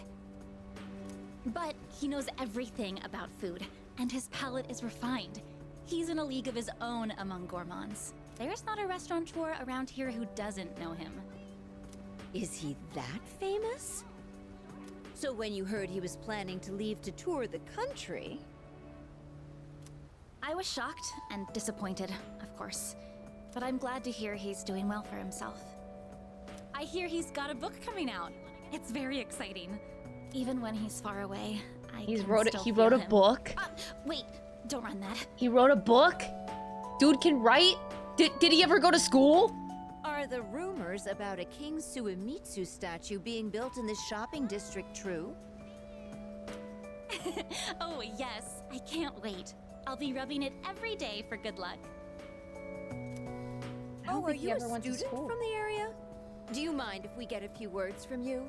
But he knows everything about food, and his palate is refined. He's in a league of his own among gourmands. There's not a restaurateur around here who doesn't know him. Is he that famous? So when you heard he was planning to leave to tour the country... I was shocked and disappointed, of course. But I'm glad to hear he's doing well for himself. I hear he's got a book coming out. It's very exciting. Even when he's far away, He wrote a book? Wait, don't run that. He wrote a book? Dude can write? Did he ever go to school? Are the rumors about a King Suemitsu statue being built in this shopping district true? Oh, yes. I can't wait. I'll be rubbing it every day for good luck. Oh, are you a student from the area? Do you mind if we get a few words from you?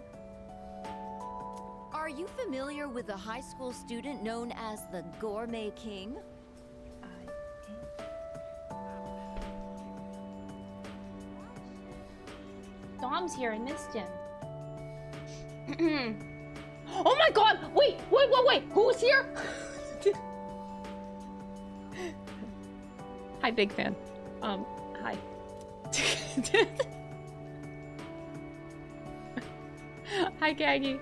Are you familiar with a high school student known as the Gourmet King? Dom's here, I missed him. Oh my god! Wait! Who's here? Hi, big fan. Hi. Hi, Gaggy.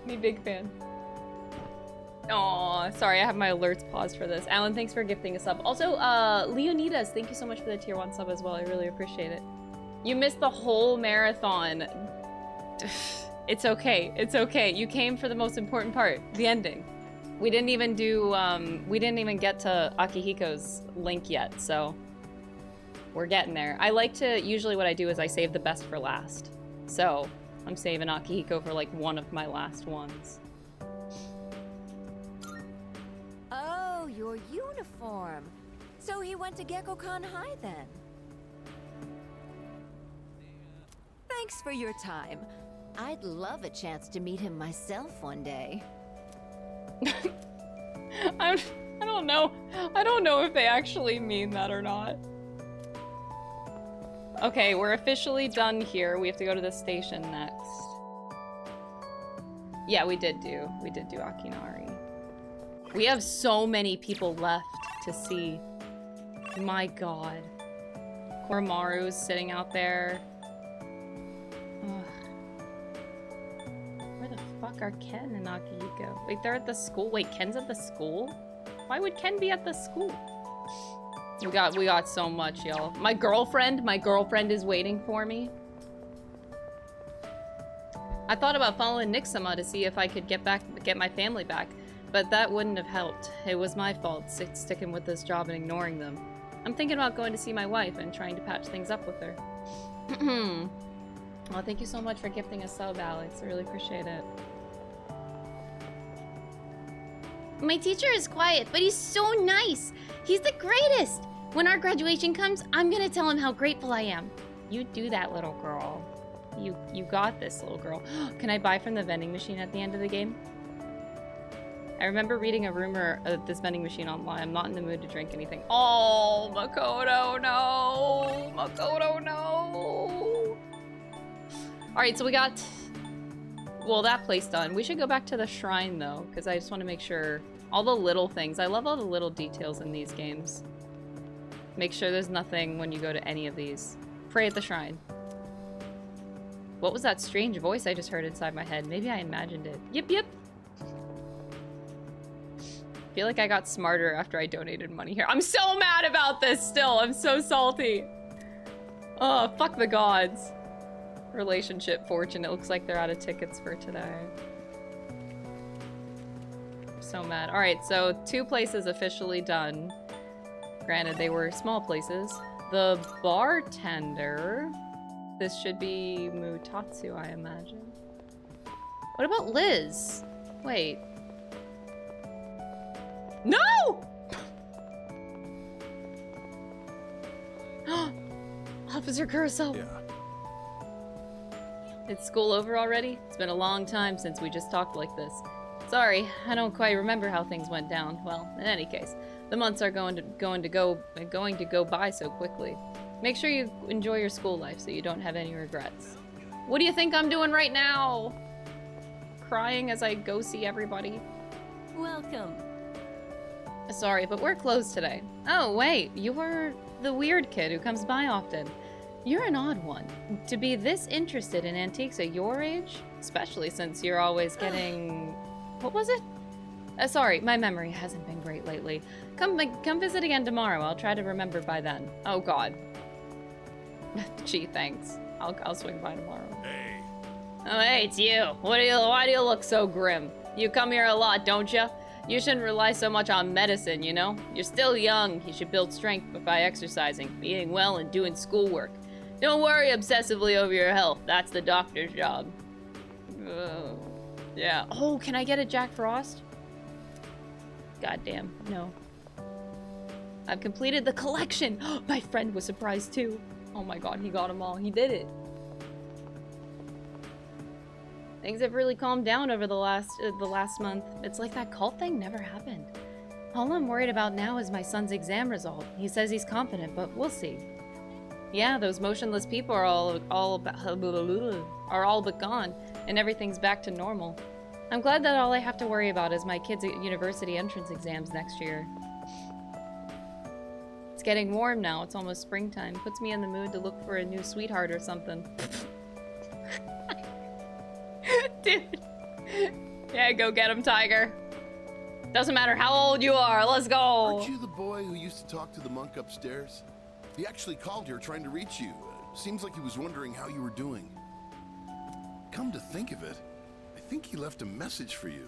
Me big fan. Aw, sorry, I have my alerts paused for this. Alan, thanks for gifting a sub. Also, Leonidas, thank you so much for the tier 1 sub as well. I really appreciate it. You missed the whole marathon. It's okay. It's okay. You came for the most important part, the ending. We didn't even do, we didn't even get to Akihiko's link yet, so we're getting there. I like to, usually what I do is I save the best for last. So I'm saving Akihiko for like one of my last ones. Oh, your uniform. So he went to Gekkoukan High then. Thanks for your time. I'd love a chance to meet him myself one day. I don't know. I don't know if they actually mean that or not. Okay, we're officially done here. We have to go to the station next. Yeah, we did do Akinari. We have so many people left to see. My god. Koromaru's sitting out there. Ugh. fuck are Ken and Akihiko? Wait, they're at the school? Wait, Ken's at the school? Why would Ken be at the school? We got so much, y'all. My girlfriend is waiting for me. I thought about following Nixama to see if I could get my family back, but that wouldn't have helped. It was my fault sticking with this job and ignoring them. I'm thinking about going to see my wife and trying to patch things up with her. Well, thank you so much for gifting a sub, Alex. I really appreciate it. My teacher is quiet, but he's so nice. He's the greatest. When our graduation comes, I'm gonna tell him how grateful I am. You do that, little girl. You got this, little girl. Can I buy from the vending machine at the end of the game? I remember reading a rumor of this vending machine online. I'm not in the mood to drink anything. Oh, Makoto, no! Makoto, no! Alright, so we got... well, that place done. We should go back to the shrine, though, because I just want to make sure... all the little things. I love all the little details in these games. Make sure there's nothing when you go to any of these. Pray at the shrine. What was that strange voice I just heard inside my head? Maybe I imagined it. Yep, yep. I feel like I got smarter after I donated money here. I'm so mad about this still. I'm so salty. Oh, fuck the gods. Relationship fortune. It looks like they're out of tickets for today. So mad. Alright, so 2 places officially done. Granted, they were small places. The bartender. This should be Mutatsu, I imagine. What about Liz? Wait. No! Officer Kurosawa. Yeah. It's school over already? It's been a long time since we just talked like this. Sorry, I don't quite remember how things went down. Well, in any case, the months are going to go by so quickly. Make sure you enjoy your school life so you don't have any regrets. What do you think I'm doing right now? Crying as I go see everybody. Welcome. Sorry, but we're closed today. Oh, wait, you're the weird kid who comes by often. You're an odd one. To be this interested in antiques at your age, especially since you're always getting... what was it? Sorry, my memory hasn't been great lately. Come visit again tomorrow. I'll try to remember by then. Oh, God. Gee, thanks. I'll swing by tomorrow. Hey. Oh, hey, it's you. Why do you look so grim? You come here a lot, don't you? You shouldn't rely so much on medicine, you know? You're still young. You should build strength by exercising, eating well, and doing schoolwork. Don't worry obsessively over your health. That's the doctor's job. Yeah. Oh, can I get a Jack Frost? Goddamn, no. I've completed the collection. My friend was surprised too. Oh my god, he got them all. He did it. Things have really calmed down over the last month. It's like that cult thing never happened. All I'm worried about now is my son's exam result. He says he's confident, but we'll see. Yeah, those motionless people are all but gone, and everything's back to normal. I'm glad that all I have to worry about is my kids' university entrance exams next year. It's getting warm now. It's almost springtime. Puts me in the mood to look for a new sweetheart or something. Dude. Yeah, go get him, Tiger. Doesn't matter how old you are. Let's go. Aren't you the boy who used to talk to the monk upstairs? He actually called here trying to reach you. Seems like he was wondering how you were doing. Come to think of it, I think he left a message for you.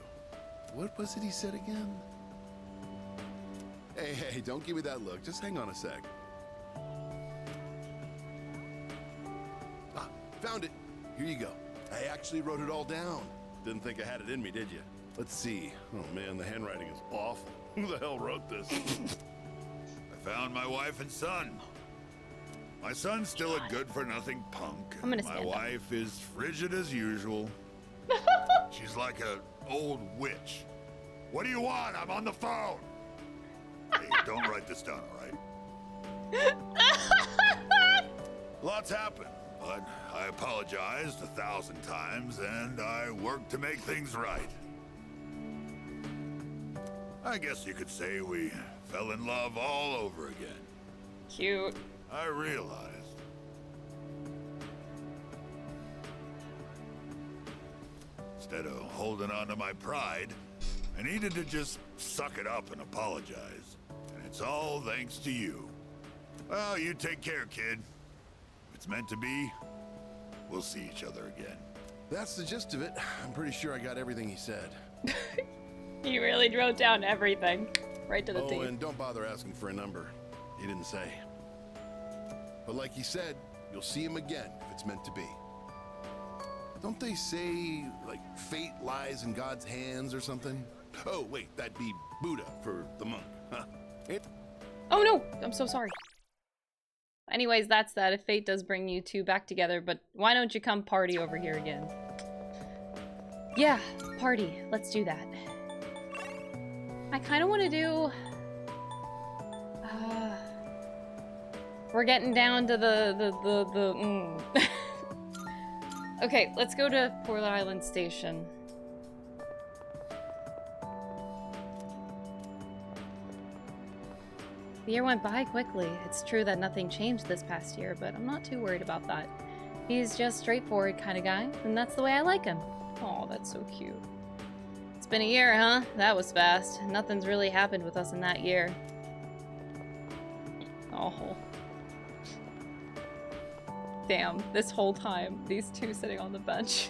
What was it he said again? Hey, don't give me that look. Just hang on a sec. Ah, found it. Here you go. I actually wrote it all down. Didn't think I had it in me, did you? Let's see. Oh man, the handwriting is awful. Who the hell wrote this? I found my wife and son. My son's still a good-for-nothing punk. I'm gonna My stand up. wife is frigid as usual. She's like an old witch. What do you want? I'm on the phone. Hey, don't write this down, all right? Lots happened, but I apologized 1,000 times, and I worked to make things right. I guess you could say we fell in love all over again. Cute. I realized. Instead of holding on to my pride, I needed to just suck it up and apologize. And it's all thanks to you. Well, you take care, kid. If it's meant to be, we'll see each other again. That's the gist of it. I'm pretty sure I got everything he said. He really wrote down everything. Right to the T. Oh, and don't bother asking for a number. He didn't say. But like he said, you'll see him again if it's meant to be. Don't they say, like, fate lies in God's hands or something? Oh, wait, that'd be Buddha for the monk, huh? Oh no! I'm so sorry. Anyways, that's that. If fate does bring you two back together, but why don't you come party over here again? Yeah, party. Let's do that. I kind of want to do... we're getting down to the Okay, let's go to Port Island Station. The year went by quickly. It's true that nothing changed this past year, but I'm not too worried about that. He's just straightforward kind of guy, and that's the way I like him. Oh, that's so cute. It's been a year, huh? That was fast. Nothing's really happened with us in that year. Oh. Damn, this whole time, these two sitting on the bench.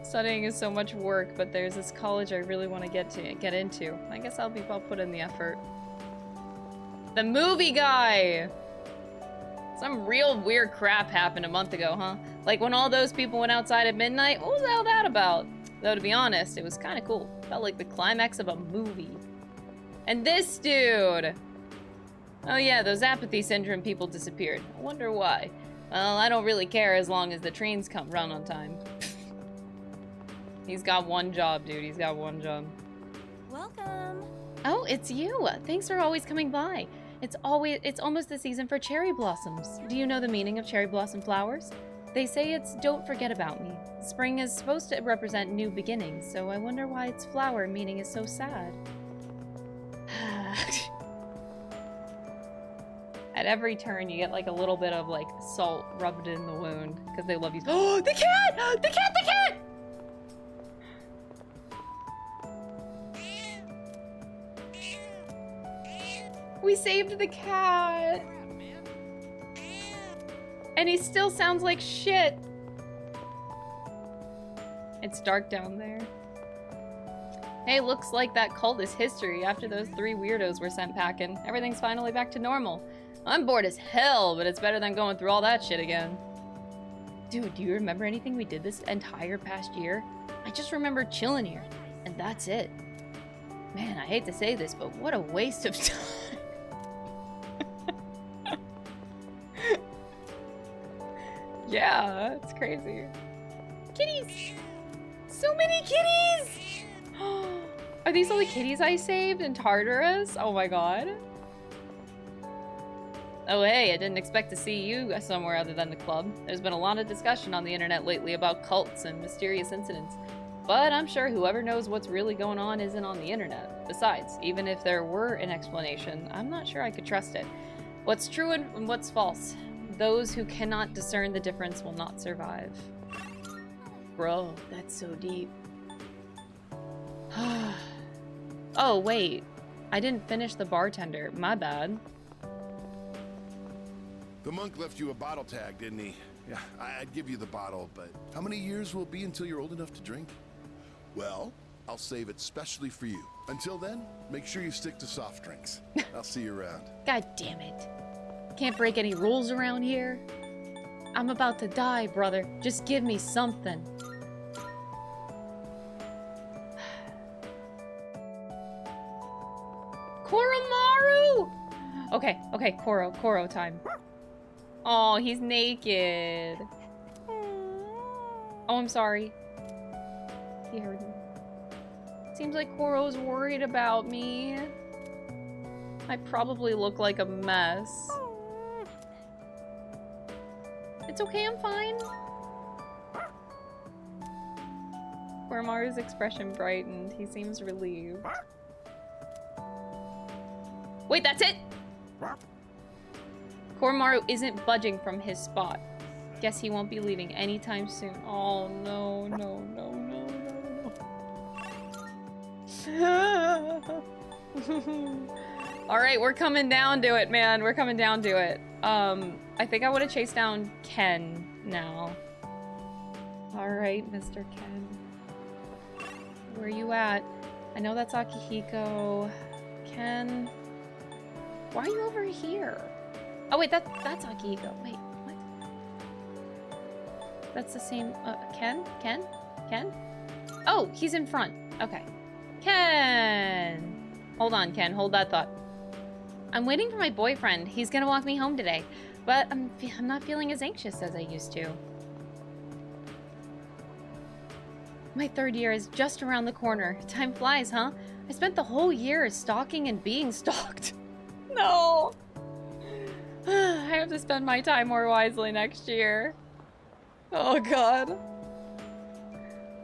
Studying is so much work, but there's this college I really want to get into. I guess I'll put in the effort. The movie guy! Some real weird crap happened a month ago, huh? Like when all those people went outside at midnight? What was all that about? Though to be honest, it was kind of cool. Felt like the climax of a movie. And this dude! Oh yeah, those apathy syndrome people disappeared. I wonder why. Well, I don't really care as long as the trains come run on time. He's got one job, dude. He's got one job. Welcome. Oh, it's you. Thanks for always coming by. It's almost the season for cherry blossoms. Do you know the meaning of cherry blossom flowers? They say it's don't forget about me. Spring is supposed to represent new beginnings, so I wonder why its flower meaning is so sad. At every turn, you get like a little bit of like salt rubbed in the wound because they love you. Oh, the cat! The cat! The cat! We saved the cat! And he still sounds like shit! It's dark down there. Hey, looks like that cult is history after those 3 weirdos were sent packing. Everything's finally back to normal. I'm bored as hell, but it's better than going through all that shit again. Dude, do you remember anything we did this entire past year? I just remember chilling here, and that's it. Man, I hate to say this, but what a waste of time. Yeah, it's crazy. Kitties! So many kitties! Are these all the kitties I saved in Tartarus? Oh my god. Oh hey, I didn't expect to see you somewhere other than the club. There's been a lot of discussion on the internet lately about cults and mysterious incidents. But I'm sure whoever knows what's really going on isn't on the internet. Besides, even if there were an explanation, I'm not sure I could trust it. What's true and what's false? Those who cannot discern the difference will not survive. Bro, that's so deep. Oh, wait. I didn't finish the bartender. My bad. The monk left you a bottle tag, didn't he? Yeah, I'd give you the bottle, but how many years will it be until you're old enough to drink? Well, I'll save it specially for you. Until then, make sure you stick to soft drinks. I'll see you around. God damn it. Can't break any rules around here. I'm about to die, brother. Just give me something. Koromaru! Okay, Koro time. Oh, he's naked. Oh, I'm sorry. He heard me. Seems like Koro's worried about me. I probably look like a mess. It's okay, I'm fine. Koromaru's expression brightened. He seems relieved. Wait, that's it? Koromaru isn't budging from his spot. Guess he won't be leaving anytime soon. Oh, no, no, no, no, no, no. Alright, we're coming down to it, man. We're coming down to it. I think I would have chased down Ken now. Alright, Mr. Ken. Where are you at? I know that's Akihiko. Ken. Why are you over here? Oh wait, that's Akihiko. Wait, what? That's the same Ken? Ken? Ken? Oh, he's in front. Okay. Ken! Hold on, Ken. Hold that thought. I'm waiting for my boyfriend. He's gonna walk me home today. But I'm not feeling as anxious as I used to. My 3rd year is just around the corner. Time flies, huh? I spent the whole year stalking and being stalked. No! I have to spend my time more wisely next year. Oh god.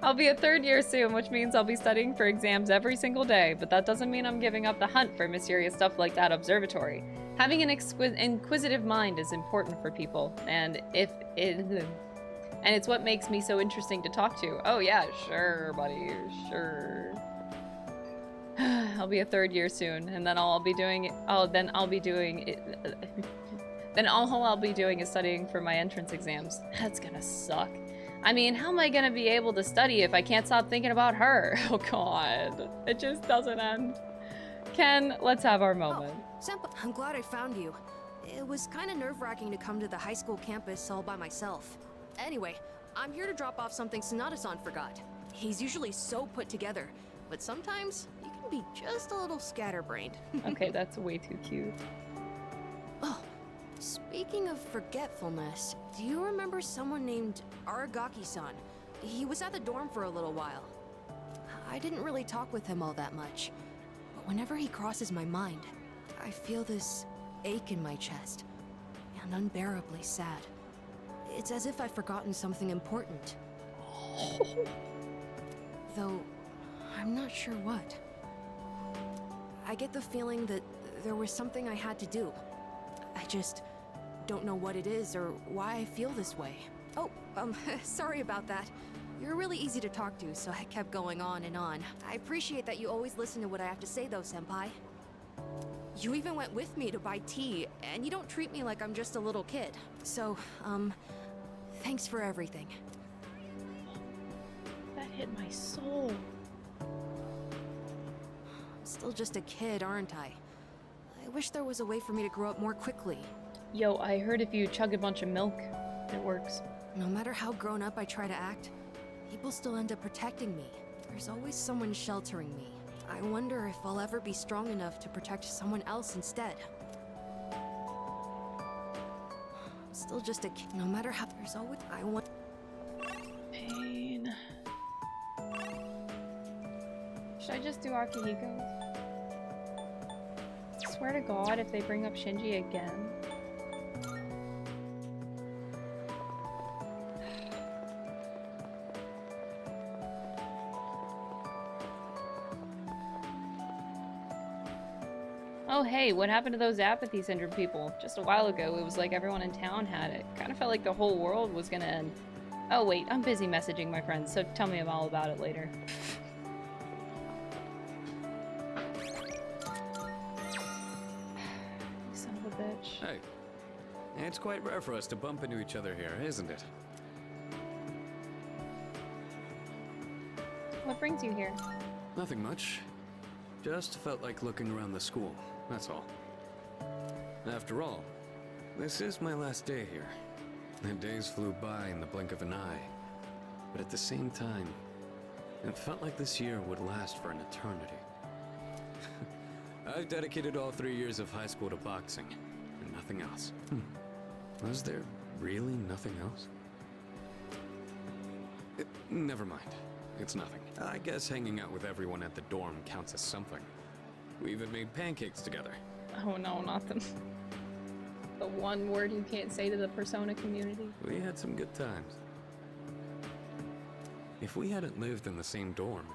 I'll be a 3rd year soon, which means I'll be studying for exams every single day, but that doesn't mean I'm giving up the hunt for mysterious stuff like that observatory. Having an inquisitive mind is important for people, and it's what makes me so interesting to talk to. Oh yeah, sure, buddy, sure. I'll be a 3rd year soon, and then all I'll be doing is studying for my entrance exams. That's gonna suck. I mean, how am I gonna be able to study if I can't stop thinking about her? Oh god, it just doesn't end. Ken, let's have our moment. Oh, Senpai, I'm glad I found you. It was kind of nerve-wracking to come to the high school campus all by myself. Anyway, I'm here to drop off something Sonata-san forgot. He's usually so put together, but sometimes you can be just a little scatterbrained. Okay, that's way too cute. Oh, speaking of forgetfulness, do you remember someone named Aragaki-san? He was at the dorm for a little while. I didn't really talk with him all that much, but whenever he crosses my mind, I feel this ache in my chest, and unbearably sad. It's as if I've forgotten something important. Though, I'm not sure what. I get the feeling that there was something I had to do. I just don't know what it is or why I feel this way. Oh, sorry about that. You're really easy to talk to, so I kept going on and on. I appreciate that you always listen to what I have to say though, Senpai. You even went with me to buy tea, and you don't treat me like I'm just a little kid. So, thanks for everything. That hit my soul. I'm still just a kid, aren't I? I wish there was a way for me to grow up more quickly. Yo, I heard if you chug a bunch of milk, it works. No matter how grown up I try to act, people still end up protecting me. There's always someone sheltering me. I wonder if I'll ever be strong enough to protect someone else instead. I'm still just a kid. No matter how, there's always... I want... Pain. Should I just do Akihiko's? Swear to God, if they bring up Shinji again. Oh hey, what happened to those apathy syndrome people? Just a while ago, it was like everyone in town had it. Kind of felt like the whole world was gonna end. Oh wait, I'm busy messaging my friends, so tell me all about it later. Son of a bitch. Hey, it's quite rare for us to bump into each other here, isn't it? What brings you here? Nothing much. Just felt like looking around the school, that's all. After all, this is my last day here. The days flew by in the blink of an eye. But at the same time, it felt like this year would last for an eternity. I've dedicated all 3 years of high school to boxing, and nothing else. Was there really nothing else? Never mind. It's nothing. I guess hanging out with everyone at the dorm counts as something. We even made pancakes together. Oh no, not the one word you can't say to the Persona community. We had some good times. If we hadn't lived in the same dorm,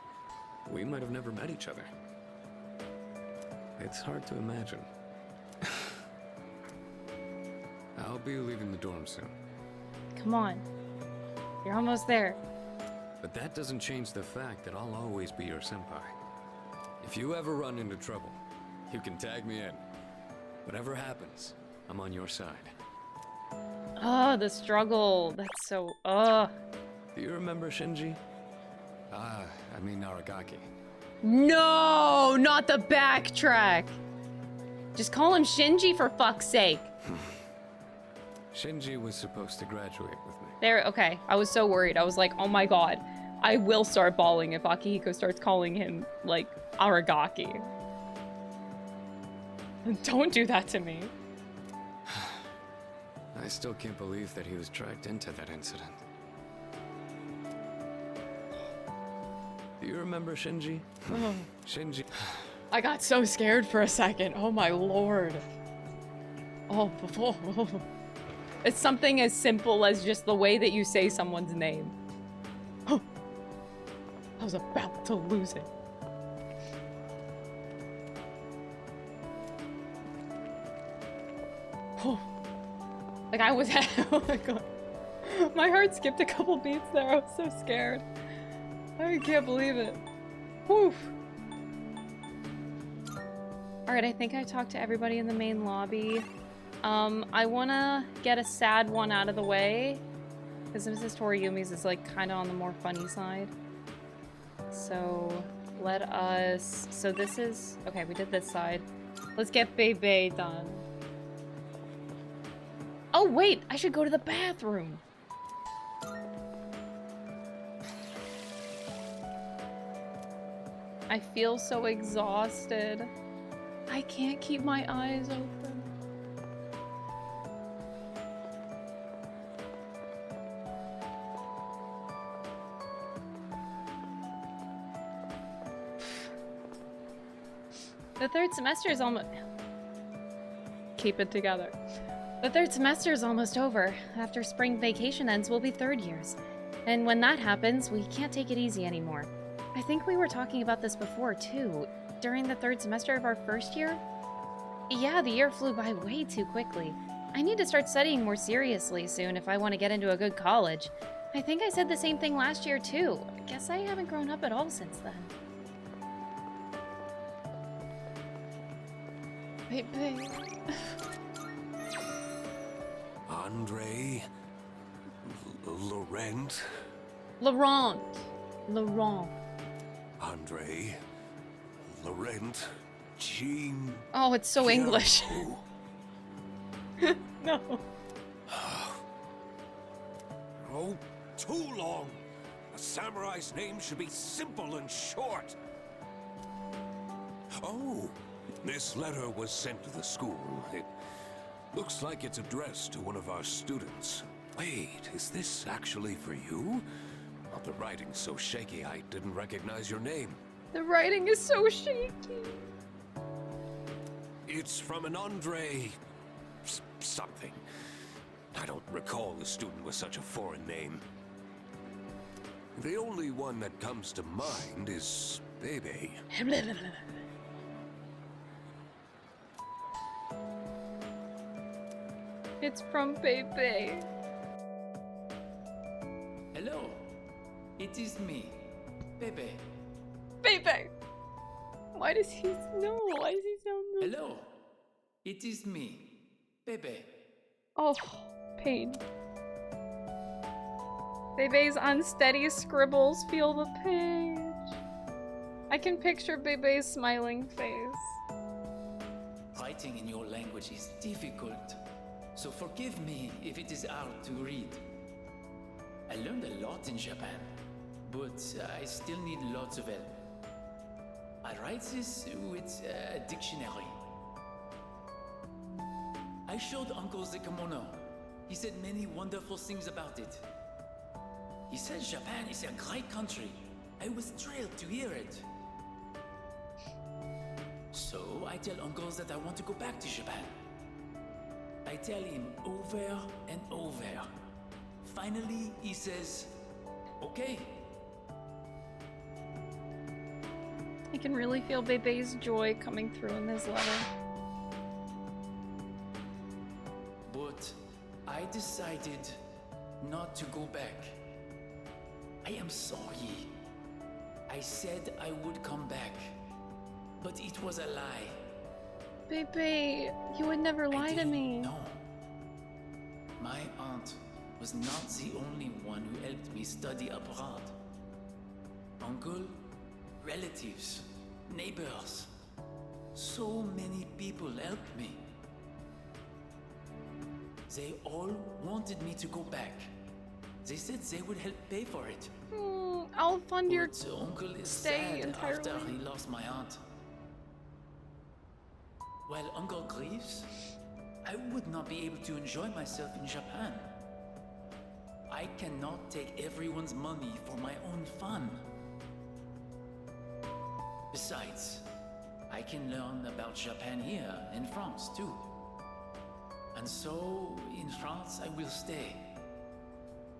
we might have never met each other. It's hard to imagine. I'll be leaving the dorm soon. Come on. You're almost there. But that doesn't change the fact that I'll always be your senpai. If you ever run into trouble, you can tag me in. Whatever happens, I'm on your side. Oh, the struggle. That's so... Do you remember Shinji? I mean Aragaki. No, not the backtrack. Just call him Shinji for fuck's sake. Shinji was supposed to graduate with me. There, okay. I was so worried. I was like, oh my god. I will start bawling if Akihiko starts calling him, like, Aragaki. Don't do that to me. I still can't believe that he was dragged into that incident. Do you remember Shinji? Shinji. I got so scared for a second. Oh my lord. Oh, it's something as simple as just the way that you say someone's name. I was about to lose it. Like I was, oh my god. My heart skipped a couple beats there. I was so scared. I can't believe it. Whew. Alright, I think I talked to everybody in the main lobby. I wanna get a sad one out of the way. Because Mrs. Toriumi's is like kinda on the more funny side. So let us, so this is, okay, we did this side. Let's get Bebe done. Oh wait, I should go to the bathroom. I feel so exhausted. I can't keep my eyes open. The third semester is almost... Keep it together. The third semester is almost over. After spring vacation ends, we'll be third years. And when that happens, we can't take it easy anymore. I think we were talking about this before, too. During the third semester of our first year? Yeah, the year flew by way too quickly. I need to start studying more seriously soon if I want to get into a good college. I think I said the same thing last year, too. I guess I haven't grown up at all since then. Baby. Andre... Laurent... Laurent. Andre... Laurent... Jean... Oh, it's so English. No. Oh, too long. A samurai's name should be simple and short. Oh, this letter was sent to the school. It looks like it's addressed to one of our students. Wait, is this actually for you? Well, the writing's so shaky I didn't recognize your name. The writing is so shaky. It's from an Andre... something. I don't recall the student with such a foreign name. The only one that comes to mind is Bebe. It's from Bebe. Hello, it is me, Bebe. Bebe! Why does he know? Why does he sound so... Hello, it is me, Bebe. Oh, pain. Bebe's unsteady scribbles feel the page. I can picture Bebe's smiling face. Writing in your language is difficult, so forgive me if it is hard to read. I learned a lot in Japan, but I still need lots of help. I write this with a dictionary. I showed Uncle the kimono. He said many wonderful things about it. He said Japan is a great country. I was thrilled to hear it. So I tell Uncle that I want to go back to Japan. I tell him over and over. Finally, he says, okay. I can really feel Bebe's joy coming through in this letter. But I decided not to go back. I am sorry. I said I would come back, but it was a lie. Baby, you would never lie to me. No. My aunt was not the only one who helped me study abroad. Uncle, relatives, neighbors. So many people helped me. They all wanted me to go back. They said they would help pay for it. I'll fund your Uncle is stay sad entirely. after he lost my aunt. While Uncle grieves, I would not be able to enjoy myself in Japan. I cannot take everyone's money for my own fun. Besides, I can learn about Japan here in France too. And so, in France, I will stay.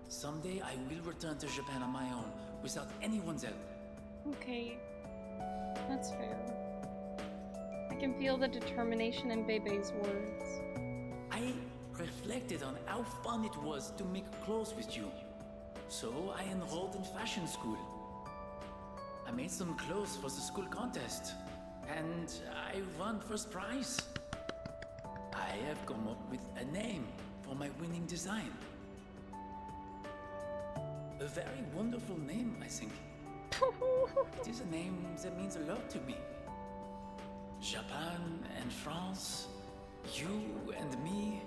Someday I will return to Japan on my own, without anyone's help. Okay, that's fair. I can feel the determination in Bebe's words. I reflected on how fun it was to make clothes with you. So I enrolled in fashion school. I made some clothes for the school contest, and I won first prize. I have come up with a name for my winning design. A very wonderful name, I think. It is a name that means a lot to me. Japan and France, you and me,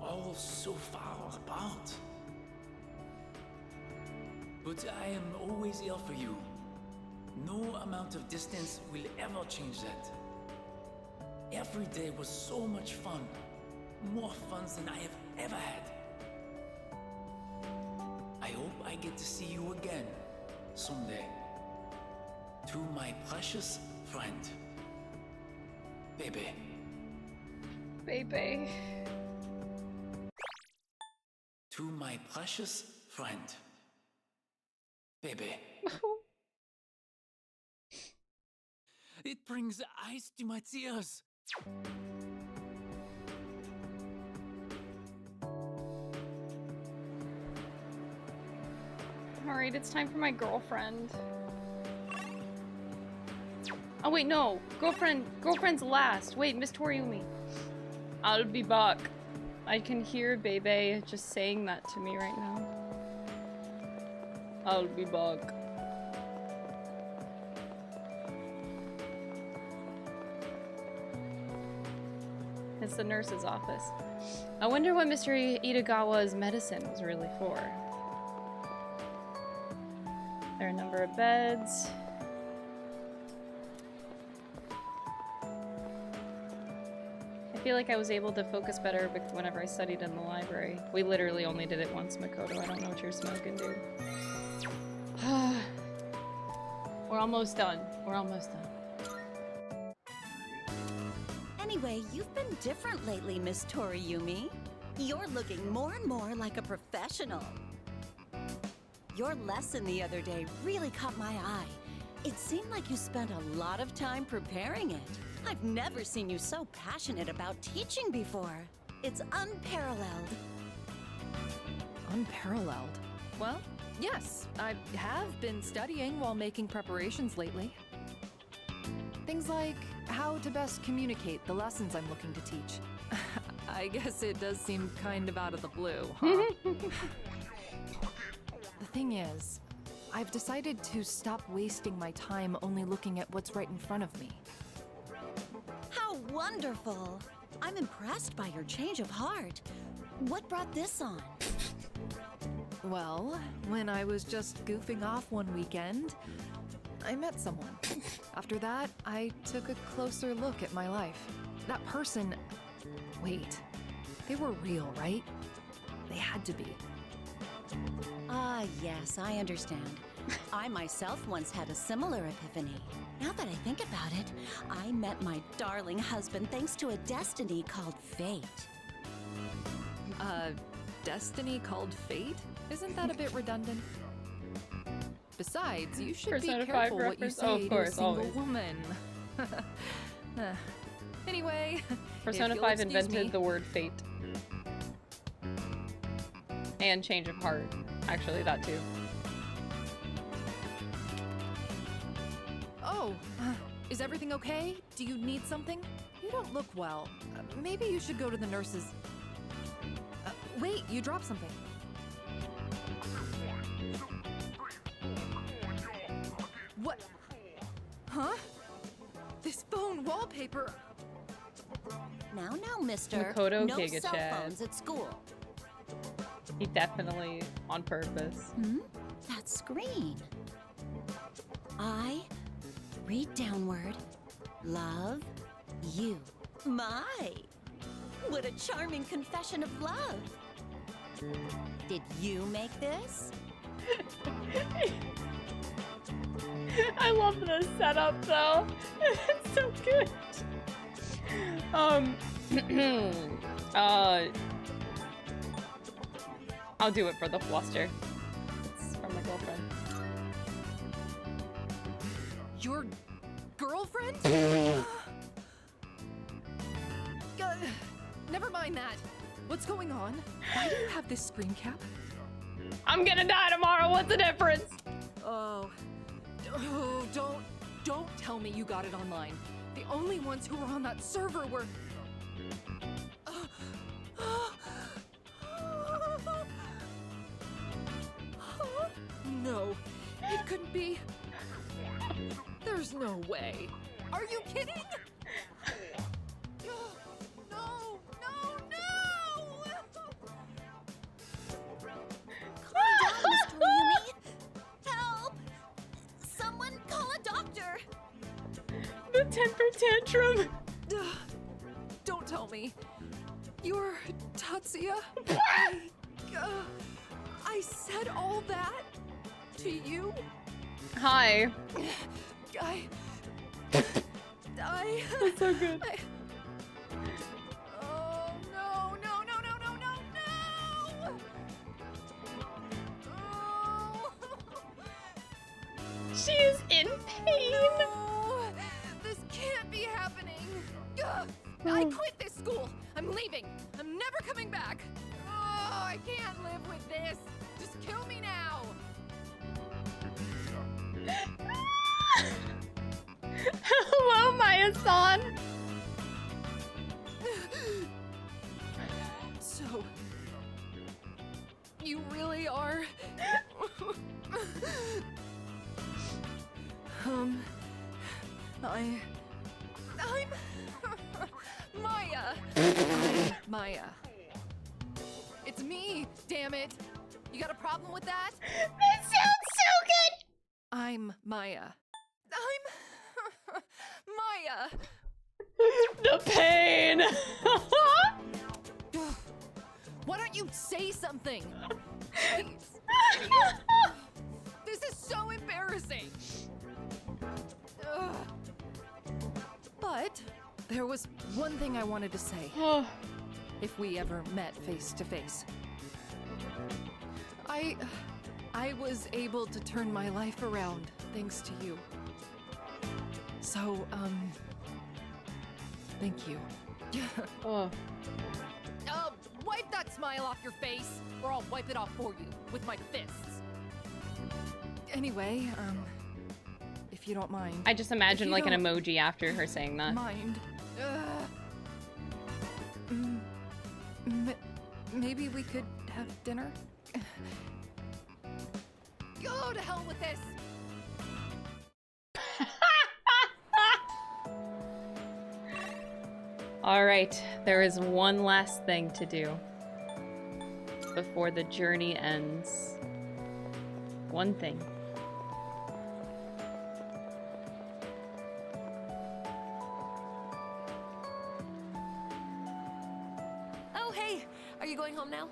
all so far apart. But I am always here for you. No amount of distance will ever change that. Every day was so much fun. More fun than I have ever had. I hope I get to see you again someday. To my precious friend, Bebe. Bebe. To my precious friend, Bebe. It brings ice to my tears. Alright, it's time for my girlfriend. Oh wait, no. Girlfriend's last. Wait, Miss Toriumi. I'll be back. I can hear Bebe just saying that to me right now. I'll be back. It's the nurse's office. I wonder what Mr. Itagawa's medicine was really for. There are a number of beds. I feel like I was able to focus better whenever I studied in the library. We literally only did it once, Makoto. I don't know what you're smoking, dude. We're almost done. We're almost done. Anyway, you've been different lately, Miss Toriumi. You're looking more and more like a professional. Your lesson the other day really caught my eye. It seemed like you spent a lot of time preparing it. I've never seen you so passionate about teaching before. It's unparalleled. Unparalleled? Well, yes, I have been studying while making preparations lately. Things like how to best communicate the lessons I'm looking to teach. I guess it does seem kind of out of the blue, huh? The thing is, I've decided to stop wasting my time only looking at what's right in front of me. How wonderful! I'm impressed by your change of heart. What brought this on? Well, when I was just goofing off one weekend, I met someone. After that, I took a closer look at my life. That person... Wait, they were real, right? They had to be. Ah, yes, I understand. I myself once had a similar epiphany. Now that I think about it, I met my darling husband thanks to a destiny called fate. Destiny called fate? Isn't that a bit redundant? Besides, you should be Persona 5 careful what you reference? say Oh, of to a course, single always. woman. Anyway, Persona if you'll 5 excuse invented me. the word fate. And change of heart. Actually, that too. Oh, is everything okay? Do you need something? You don't look well. Maybe you should go to the nurses. Wait, you dropped something. What? Huh? This phone wallpaper. Now, mister. Makoto no Giga cell Chad. phones at school. He definitely on purpose. That screen. I read downward. Love you. My. What a charming confession of love. Did you make this? I love the setup though. It's so good. I'll do it for the fluster. It's from my girlfriend. Your girlfriend? Never mind that. What's going on? Why do you have this screen cap? I'm gonna die tomorrow. What's the difference? Oh, don't tell me you got it online. The only ones who were on that server were. No, it couldn't be. There's no way. Are you kidding? No! Calm down, Mr. Yumi. Help! Someone call a doctor. The temper tantrum. Don't tell me. You're Tatsuya? I said all that to you? Hi. That's so good. Oh, no. She is in pain. No, this can't be happening. I quit this school. I'm leaving. I'm never coming back. Oh, I can't live with this. Just kill me now. Hello, Maya-san. So, you really are? I'm Maya. Maya. It's me, damn it. You got a problem with that? That sounds so good! I'm Maya. I'm Maya. The pain. Why don't you say something? Please. This is so embarrassing. Ugh. But there was one thing I wanted to say. If we ever met face to face. I was able to turn my life around thanks to you. So, thank you. Wipe that smile off your face, or I'll wipe it off for you with my fists. Anyway, if you don't mind. I just imagine like an emoji after her saying that. Mind. Maybe we could have dinner? Go to hell with this! Alright, there is one last thing to do before the journey ends. One thing. Oh, hey! Are you going home now?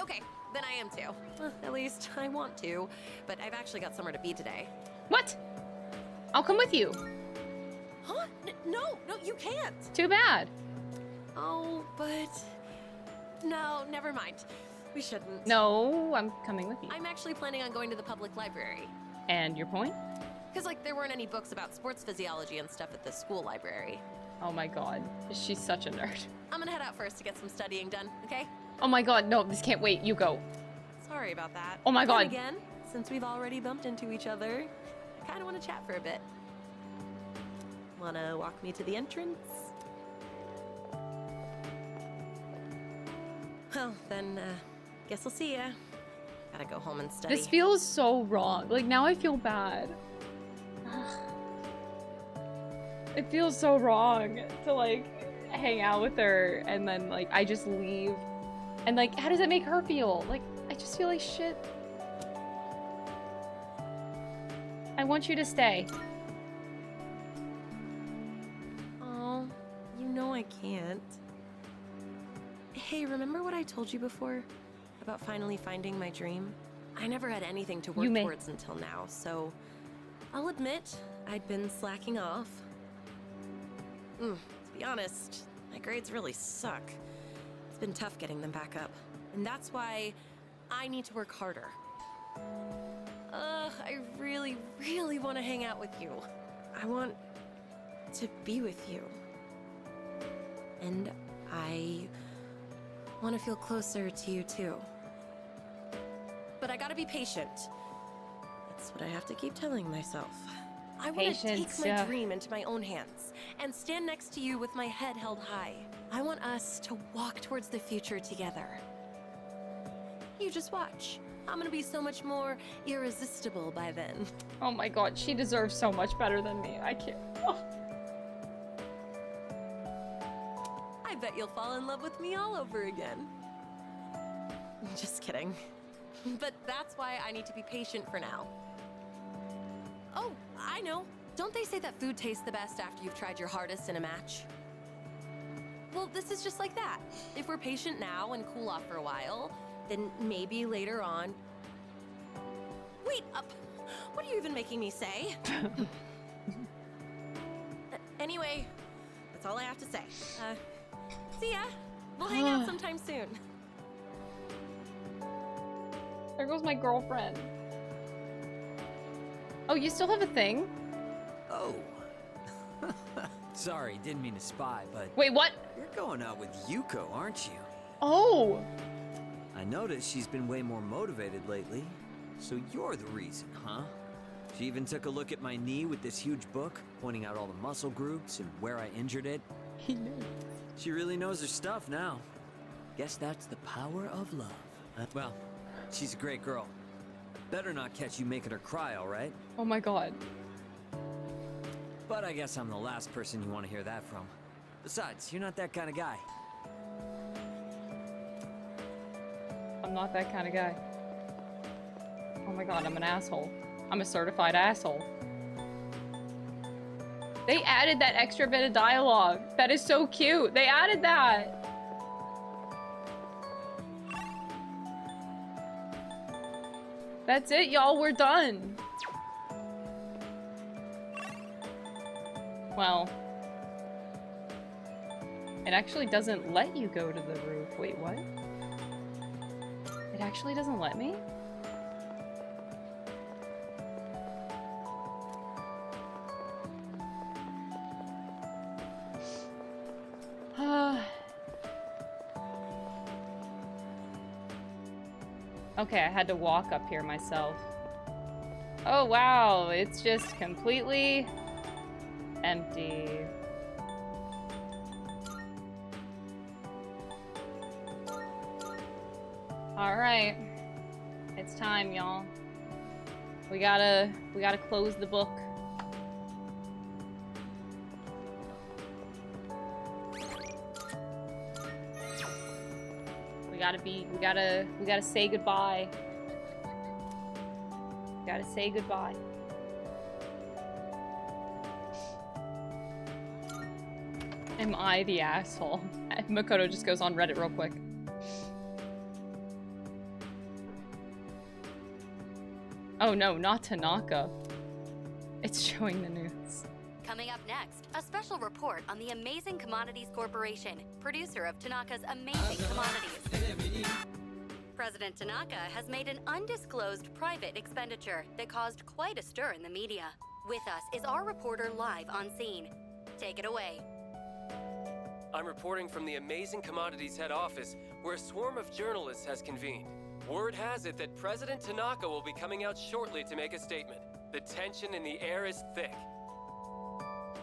Okay, then I am too. Well, at least I want to, but I've actually got somewhere to be today. What? I'll come with you. Huh? No, you can't. Too bad. Oh, but... No, never mind. We shouldn't. No, I'm coming with you. I'm actually planning on going to the public library. And your point? Because, like, there weren't any books about sports physiology and stuff at the school library. Oh my god. She's such a nerd. I'm gonna head out first to get some studying done, okay? Oh my god, no, this can't wait. You go. sorry about that. Oh my Then God. again, since we've already bumped into each other, I kind of want to chat for a bit. Wanna walk me to the entrance? Well, then, guess I'll see ya. Gotta go home and study. This feels so wrong. Like, now I feel bad. It feels so wrong to, like, hang out with her and then, like, I just leave. And, like, how does that make her feel? Like, I just feel like shit. I want you to stay. Oh, you know I can't. Hey, remember what I told you before? About finally finding my dream? I never had anything to work towards until now, so I'll admit I'd been slacking off. To be honest, my grades really suck. It's been tough getting them back up. And that's why I need to work harder. I really, really want to hang out with you. I want to be with you. And I want to feel closer to you too. But I gotta be patient. That's what I have to keep telling myself. I want to take my dream into my own hands and stand next to you with my head held high. I want us to walk towards the future together. You just watch. I'm gonna be so much more irresistible by then. Oh my God, she deserves so much better than me. I can't. Oh. I bet you'll fall in love with me all over again. Just kidding. But that's why I need to be patient for now. Oh, I know. Don't they say that food tastes the best after you've tried your hardest in a match? Well, this is just like that. If we're patient now and cool off for a while, then maybe later on... Wait up! What are you even making me say? Anyway, that's all I have to say. See ya! We'll hang out sometime soon. There goes my girlfriend. Oh, you still have a thing? Oh. Sorry, didn't mean to spy, but... Wait, what? You're going out with Yuko, aren't you? Oh! I noticed she's been way more motivated lately. So you're the reason, huh? She even took a look at my knee with this huge book, pointing out all the muscle groups and where I injured it. She really knows her stuff now. Guess that's the power of love. Well, she's a great girl. Better not catch you making her cry, all right? Oh my God. But I guess I'm the last person you want to hear that from. Besides, you're not that kind of guy. I'm not that kind of guy. Oh my God, I'm an asshole. I'm a certified asshole. They added that extra bit of dialogue. That is so cute. They added that. That's it, y'all. We're done. Well, it actually doesn't let you go to the roof. Wait, what? It actually doesn't let me? Okay, I had to walk up here myself. Oh wow, it's just completely empty. Alright. It's time, y'all. We gotta close the book. We gotta say goodbye. Gotta say goodbye. Am I the asshole? Makoto just goes on Reddit real quick. Oh no, not Tanaka. It's showing the news. Coming up next, a special report on the Amazing Commodities Corporation, producer of Tanaka's Amazing Commodities. President Tanaka has made an undisclosed private expenditure that caused quite a stir in the media. With us is our reporter live on scene. Take it away. I'm reporting from the Amazing Commodities head office, where a swarm of journalists has convened. Word has it that President Tanaka will be coming out shortly to make a statement. The tension in the air is thick.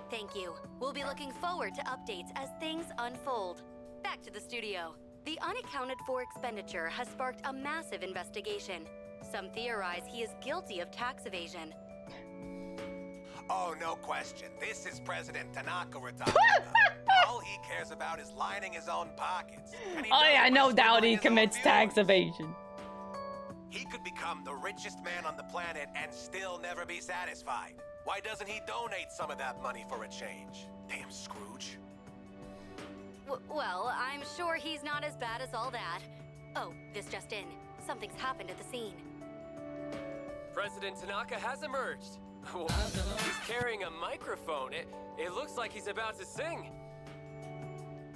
Thank you. We'll be looking forward to updates as things unfold. Back to the studio. The unaccounted for expenditure has sparked a massive investigation. Some theorize he is guilty of tax evasion. Oh, no question. This is President Tanaka we're talking about. All he cares about is lining his own pockets. And he Oh does yeah, it by no doubt he swindling his own commits tax viewers. evasion. He could become the richest man on the planet and still never be satisfied. Why doesn't he donate some of that money for a change? Damn Scrooge. Well, I'm sure he's not as bad as all that. Oh, this just in. Something's happened at the scene. President Tanaka has emerged. He's carrying a microphone. It looks like he's about to sing.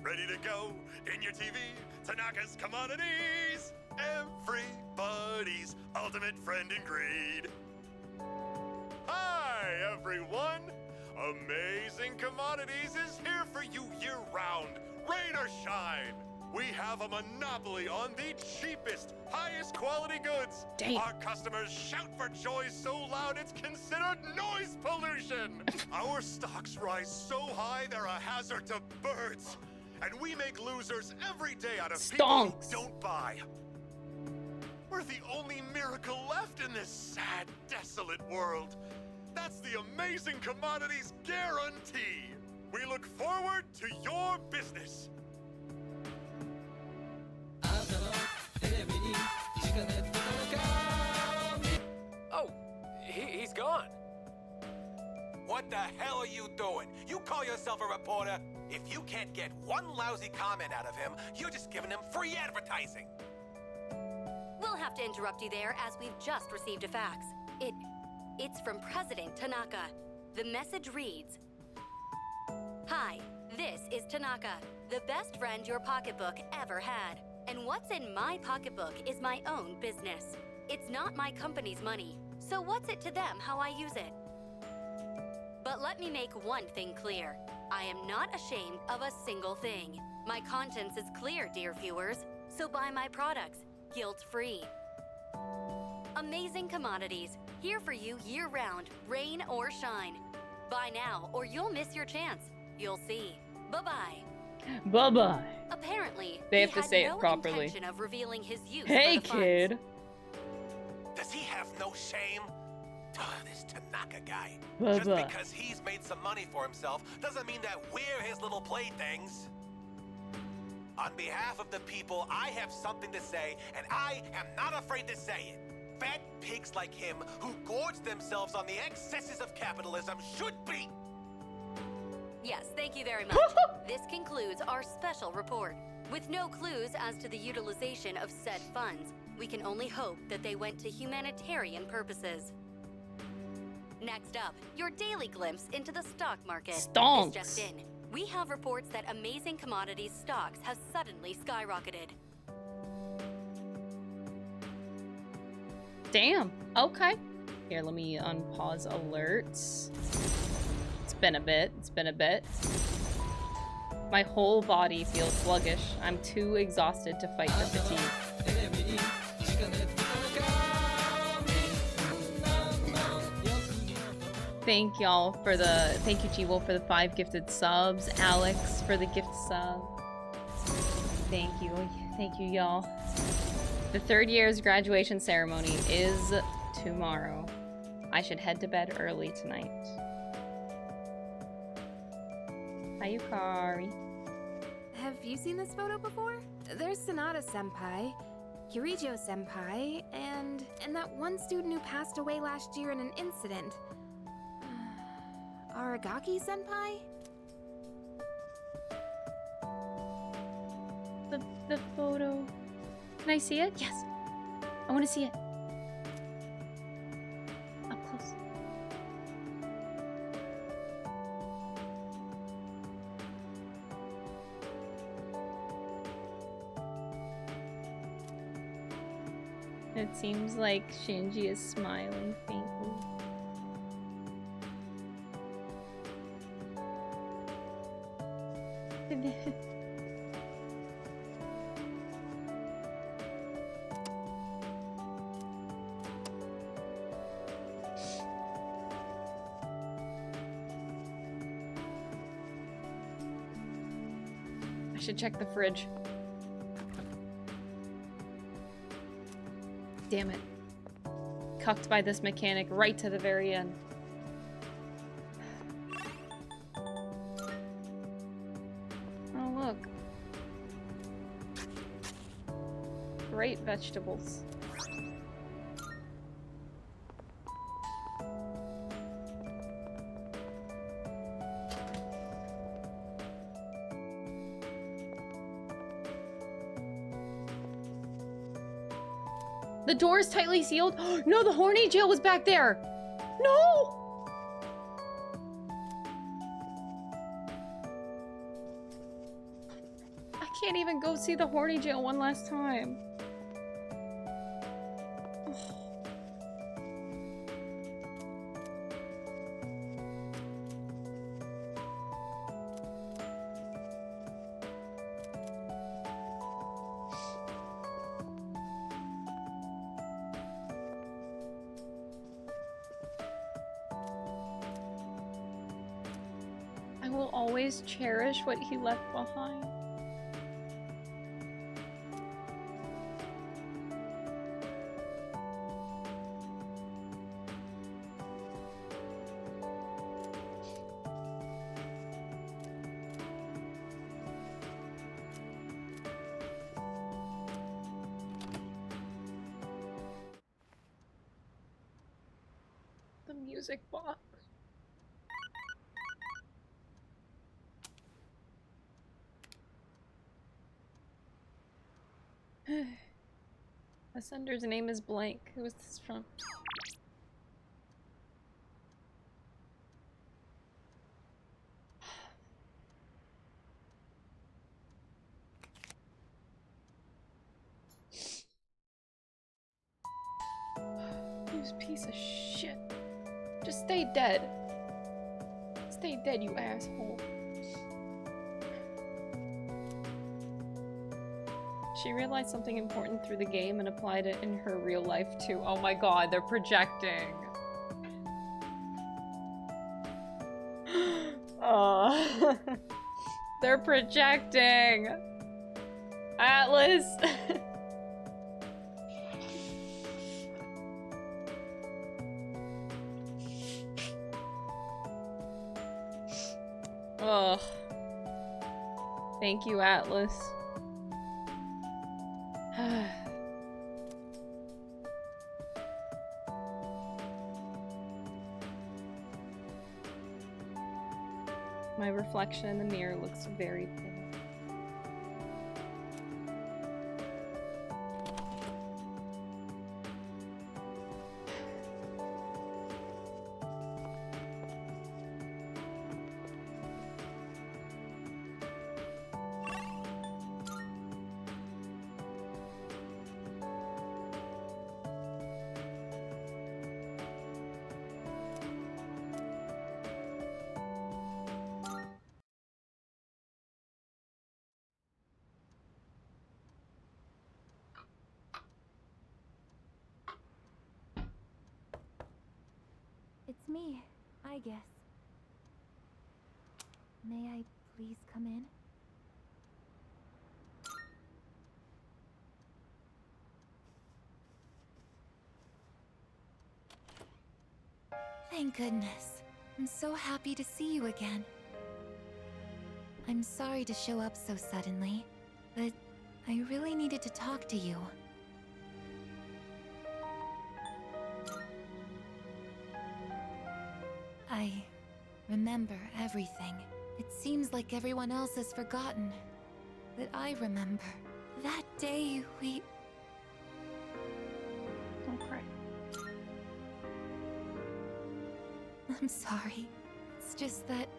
Ready to go in your TV? Tanaka's Commodities! Everybody's ultimate friend in greed. Hi, everyone! Amazing Commodities is here for you year-round, rain or shine. We have a monopoly on the cheapest, highest quality goods. Damn. Our customers shout for joy so loud it's considered noise pollution. Our stocks rise so high they're a hazard to birds. And we make losers every day out of people who don't buy. We're the only miracle left in this sad, desolate world. That's the Amazing Commodities guarantee. We look forward to your business. Oh, he's gone. What the hell are you doing? You call yourself a reporter? If you can't get one lousy comment out of him, you're just giving him free advertising. We'll have to interrupt you there as we've just received a fax. It's from President Tanaka. The message reads, "Hi, this is Tanaka, the best friend your pocketbook ever had. And what's in my pocketbook is my own business. It's not my company's money, so what's it to them how I use it? But let me make one thing clear. I am not ashamed of a single thing. My conscience is clear, dear viewers, so buy my products, guilt-free. Amazing Commodities, here for you year-round, rain or shine. Buy now, or you'll miss your chance. You'll see. Bye-bye." Bye-bye. Apparently, They have he to had say it no properly. intention of revealing his use Hey, for the funds. kid. Does he have no shame? This Tanaka guy. Bye-bye. Just because he's made some money for himself doesn't mean that we're his little playthings. On behalf of the people, I have something to say, and I am not afraid to say it. Fat pigs like him who gorge themselves on the excesses of capitalism should be. Yes, thank you very much. This concludes our special report. With no clues as to the utilization of said funds, we can only hope that they went to humanitarian purposes. Next up, your daily glimpse into the stock market. Stonks. This just in. We have reports that Amazing Commodities stocks have suddenly skyrocketed. Damn. Okay. Here, let me unpause alerts. It's been a bit. It's been a bit. My whole body feels sluggish. I'm too exhausted to fight the fatigue. Thank y'all for the, thank you Chivo for the 5 gifted subs. Alex for the gift sub. Thank you y'all. The 3rd year's graduation ceremony is tomorrow. I should head to bed early tonight. Hi, Yukari. Have you seen this photo before? There's Sanada-senpai, Kirijo-senpai, and that one student who passed away last year in an incident. Aragaki-senpai? The photo. Can I see it? Yes. I want to see it. Up close. It seems like Shinji is smiling faintly. should check the fridge. Damn it. Cucked by this mechanic right to the very end. Oh, look. Great vegetables. The door is tightly sealed. No, the horny jail was back there. No! I can't even go see the horny jail one last time. I will always cherish what he left behind. The music box. The sender's name is blank. Who is this from? You piece of shit. Just stay dead. Stay dead, you asshole. She realized something important through the game and applied it in her real life too. Oh my god, they're projecting. Oh. They're projecting. Atlas. Ugh. Thank you, Atlas. My reflection in the mirror looks very pale. It's me, I guess. May I please come in? Thank goodness. I'm so happy to see you again. I'm sorry to show up so suddenly, but I really needed to talk to you. I remember everything. It seems like everyone else has forgotten. But I remember. That day we... Don't cry. I'm sorry. It's just that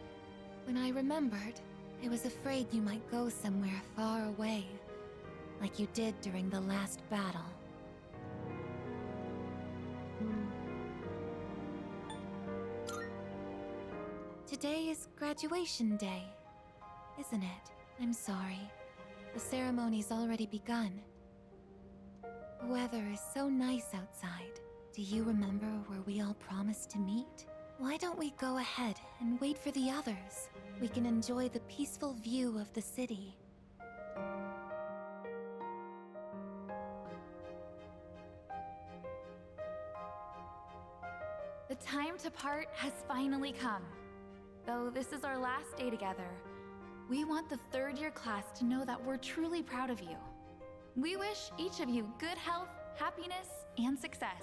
when I remembered, I was afraid you might go somewhere far away, like you did during the last battle. Today is graduation day, isn't it? I'm sorry. The ceremony's already begun. The weather is so nice outside. Do you remember where we all promised to meet? Why don't we go ahead and wait for the others? We can enjoy the peaceful view of the city. time to part has finally come. Though this is our last day together, we want the third-year class to know that we're truly proud of you. We wish each of you good health, happiness, and success.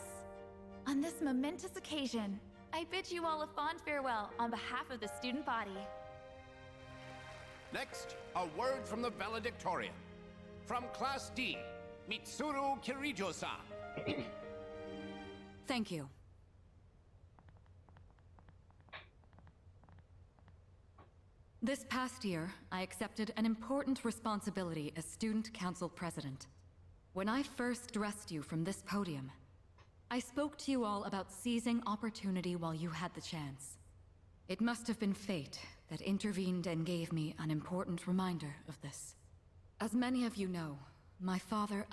On this momentous occasion, I bid you all a fond farewell on behalf of the student body. Next, a word from the valedictorian. From Class D, Mitsuru Kirijo-san. Thank you. This past year, I accepted an important responsibility as Student Council President. When I first addressed you from this podium, I spoke to you all about seizing opportunity while you had the chance. It must have been fate that intervened and gave me an important reminder of this. As many of you know, my father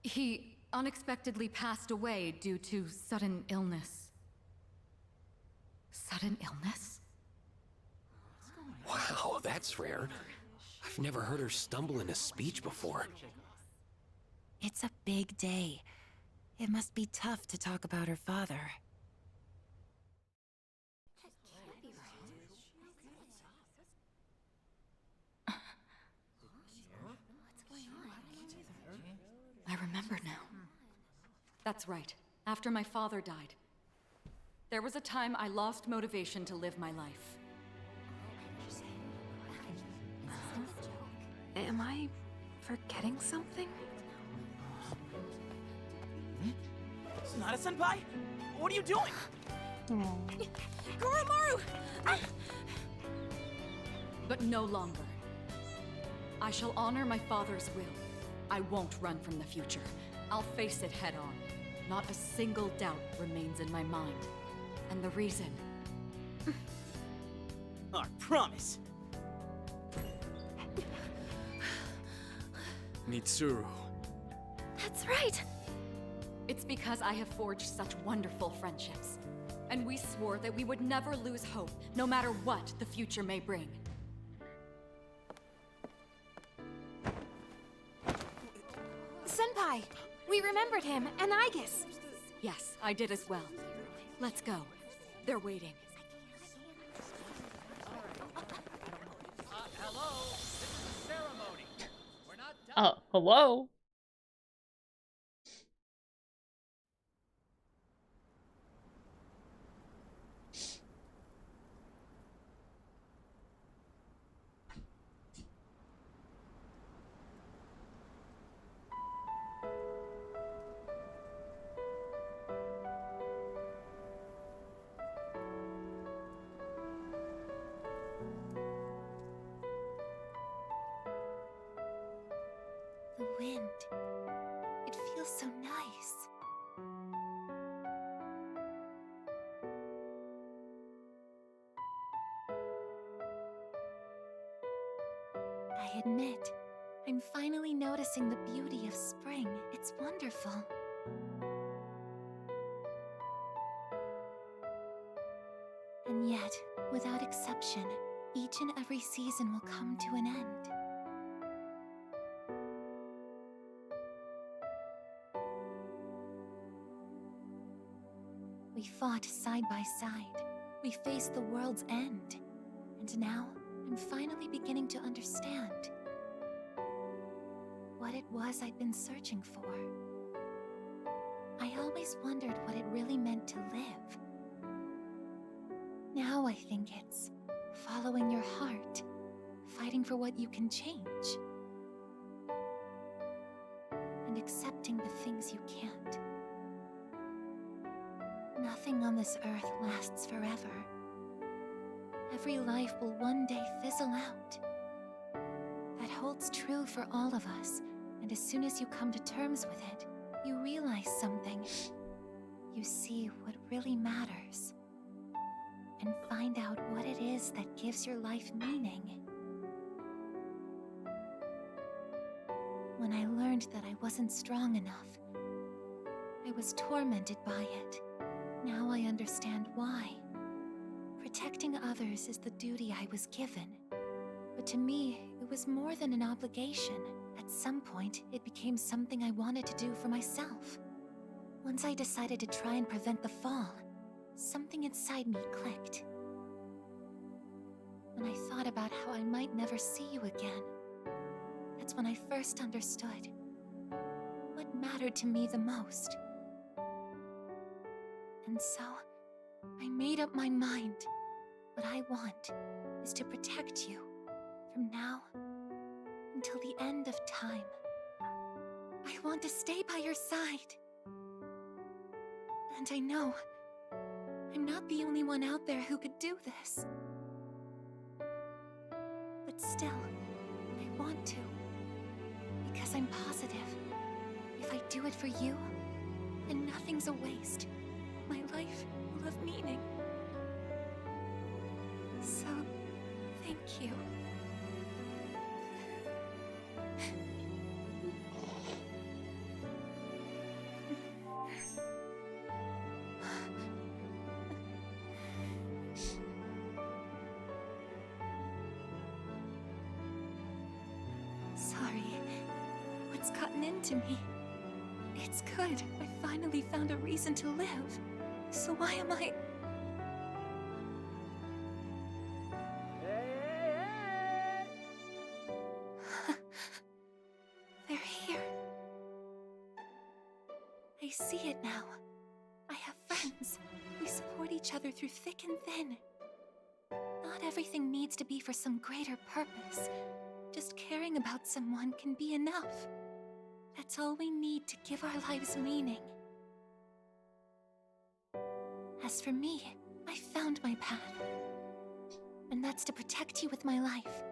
He unexpectedly passed away due to sudden illness. Sudden illness? Wow, that's rare. I've never heard her stumble in a speech before. It's a big day. It must be tough to talk about her father. I remember now. That's right. After my father died, there was a time I lost motivation to live my life. Am I forgetting something? Sonata-senpai? What are you doing? Goromaru! But no longer. I shall honor my father's will. I won't run from the future. I'll face it head on. Not a single doubt remains in my mind. And the reason... I promise. Mitsuru. That's right! It's because I have forged such wonderful friendships. And we swore that we would never lose hope, no matter what the future may bring. Senpai, we remembered him, and Aigis. Yes, I did as well. Let's go. They're waiting. Hello, this is a ceremony. We're not done. Oh, hello? The wind. It feels so nice. I admit, I'm finally noticing the beauty of spring. It's wonderful. And yet, without exception, each and every season will come to an end. We fought side by side. We faced the world's end. And now, I'm finally beginning to understand what it was I'd been searching for. I always wondered what it really meant to live. Now I think it's following your heart, fighting for what you can change, and accepting the things you can't. Nothing on this earth lasts forever. Every life will one day fizzle out. That holds true for all of us, and as soon as you come to terms with it, you realize something. You see what really matters, and find out what it is that gives your life meaning. When I learned that I wasn't strong enough, I was tormented by it. Now I understand why. Protecting others is the duty I was given. But to me, it was more than an obligation. At some point, it became something I wanted to do for myself. Once I decided to try and prevent the fall, something inside me clicked. When I thought about how I might never see you again, that's when I first understood what mattered to me the most. And so, I made up my mind. What I want is to protect you from now until the end of time. I want to stay by your side. And I know I'm not the only one out there who could do this. But still, I want to. Because I'm positive, if I do it for you, then nothing's a waste. My life will have meaning. So, thank you. Sorry. What's gotten into me? It's good. I finally found a reason to live. So why am I... They're here. I see it now. I have friends. We support each other through thick and thin. Not everything needs to be for some greater purpose. Just caring about someone can be enough. That's all we need to give our lives meaning. As for me, I found my path. And that's to protect you with my life.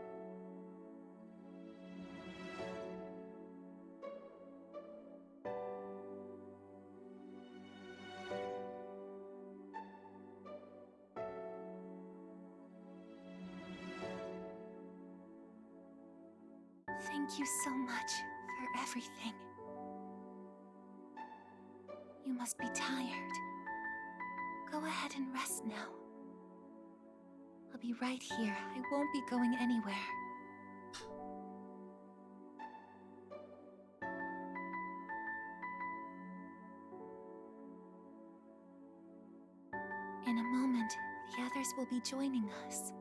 Thank you so much for everything. You must be tired. Go ahead and rest now. I'll be right here. I won't be going anywhere. In a moment, the others will be joining us.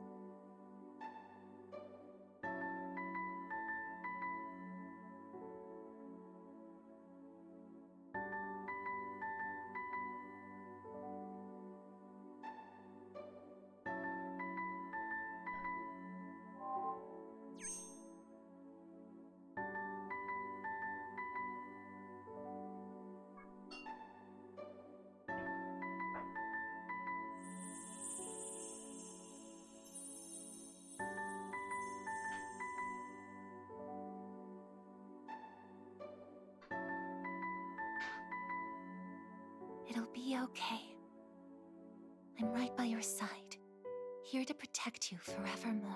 It'll be okay. I'm right by your side, here to protect you forevermore.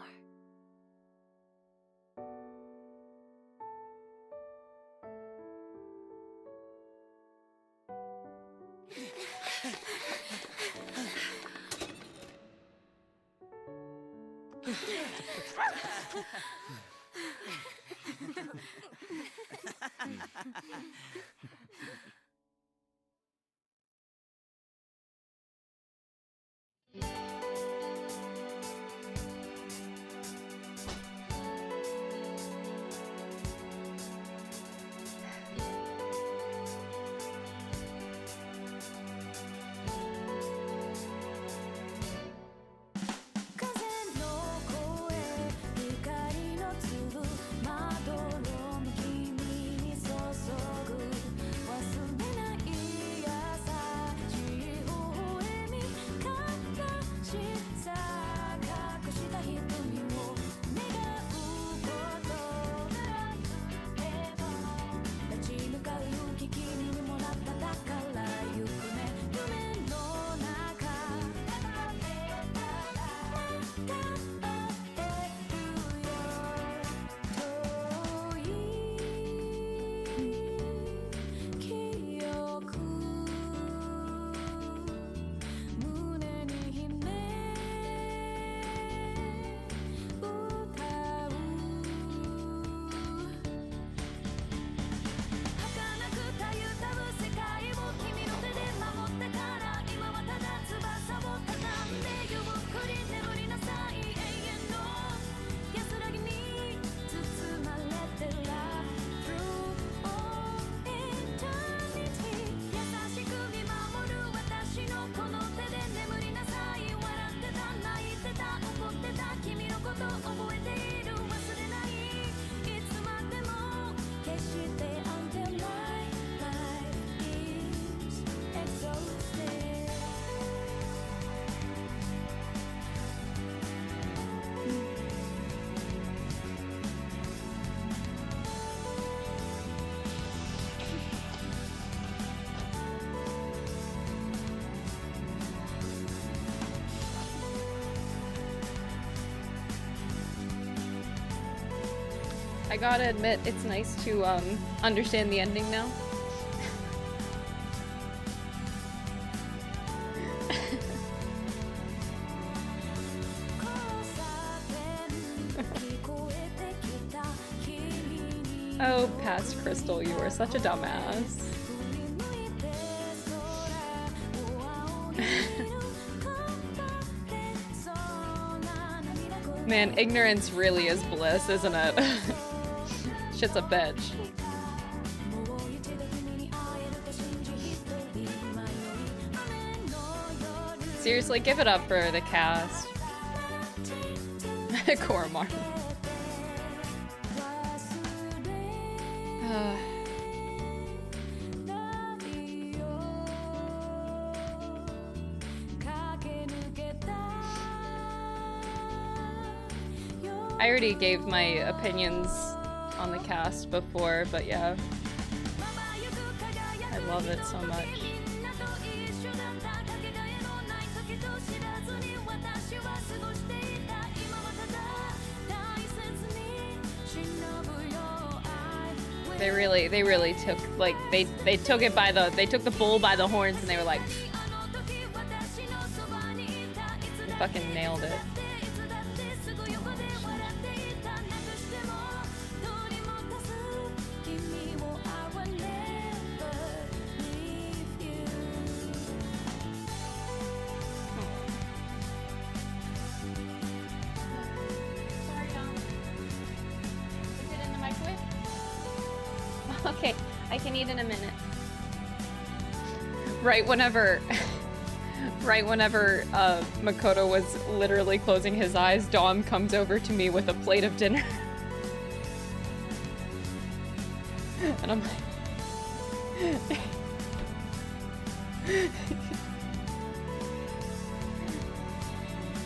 I gotta admit, it's nice to understand the ending now. Oh, past Crystal, you are such a dumbass. Man, ignorance really is bliss, isn't it? Shit's a bitch. Seriously, give it up for the cast. Koromar. I already gave my opinions on the cast before, but yeah. I love it so much. They really took, like, they took it by they took the bull by the horns and they were like, they fucking nailed it. Okay, I can eat in a minute. Right whenever Makoto was literally closing his eyes, Dom comes over to me with a plate of dinner. And I'm like...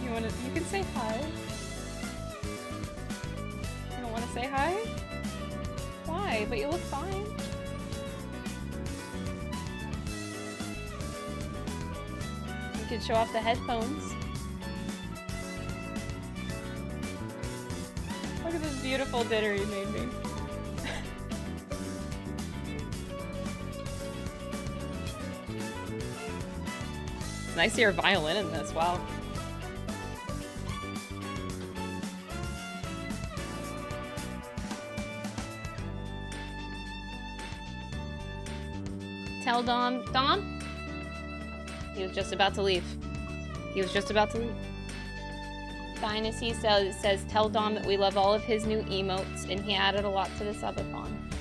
You can say hi. You don't wanna say hi? Why? But you look fine. You could show off the headphones. Look at this beautiful dinner you made me. It's nice to hear violin in this, wow. Tell Dom. Dom? He was just about to leave. He was just about to leave. Dynasty says tell Dom that we love all of his new emotes and he added a lot to the subathon.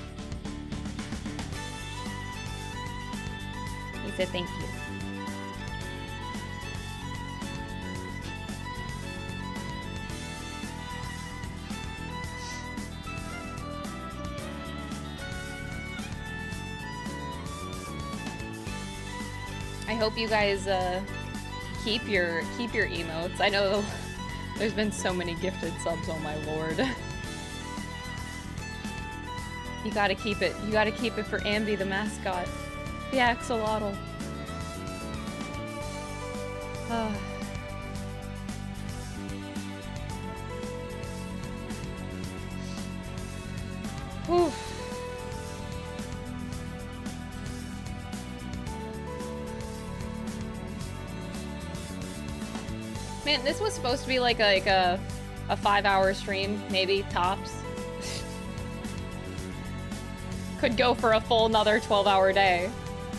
He said thank you. I hope you guys keep your emotes. I know there's been so many gifted subs, oh my lord. You gotta keep it. You gotta keep it for Ambi the mascot. The axolotl. Whew. Man, this was supposed to be like a 5-hour stream, maybe, tops. Could go for a full another 12-hour day.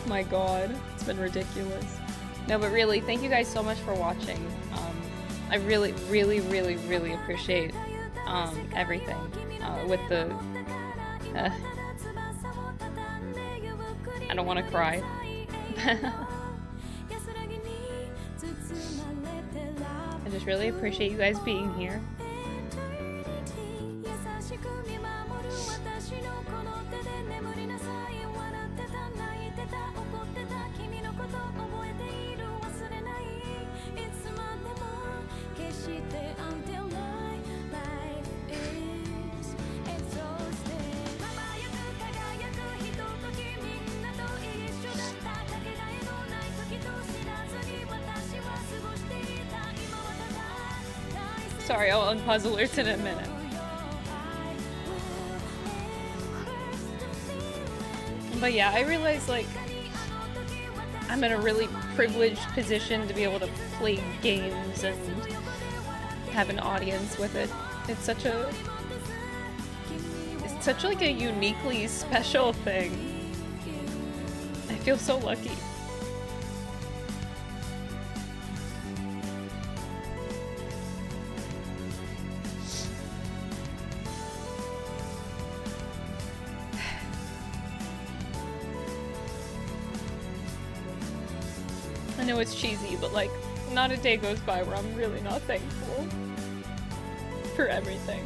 My god, it's been ridiculous. No, but really, thank you guys so much for watching. I really, really, really, really appreciate everything with the... I don't want to cry. I just really appreciate you guys being here. Sorry, I'll unpause alerts in a minute. But yeah, I realize, like, I'm in a really privileged position to be able to play games and have an audience with it. It's such like a uniquely special thing. I feel so lucky. I know it's cheesy, but like, not a day goes by where I'm really not thankful for everything.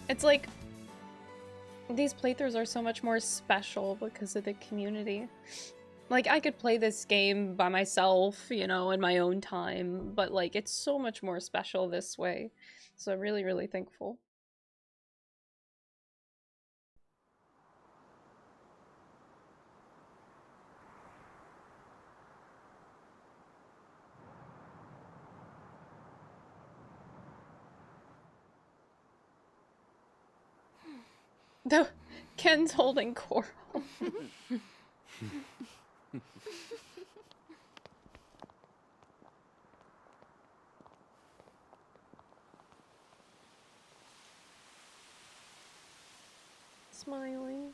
It's like these playthroughs are so much more special because of the community. Like, I could play this game by myself, you know, in my own time, but like it's so much more special this way. So I'm really, really thankful. Though Ken's holding Coral. Smiling.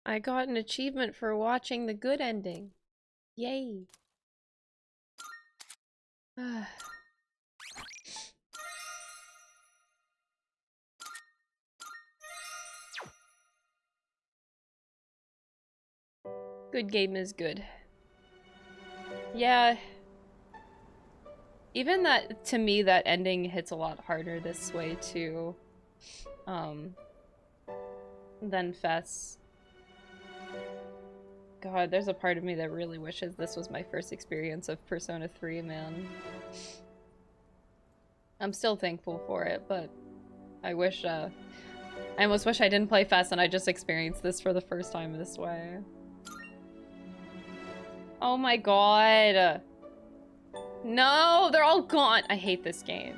I got an achievement for watching the good ending. Yay. Good game is good. Yeah. Even that, to me, that ending hits a lot harder this way too. Than Fess. God, there's a part of me that really wishes this was my first experience of Persona 3, man. I'm still thankful for it, but I wish, I almost wish I didn't play Fess and I just experienced this for the first time this way. Oh my god. No, they're all gone. I hate this game.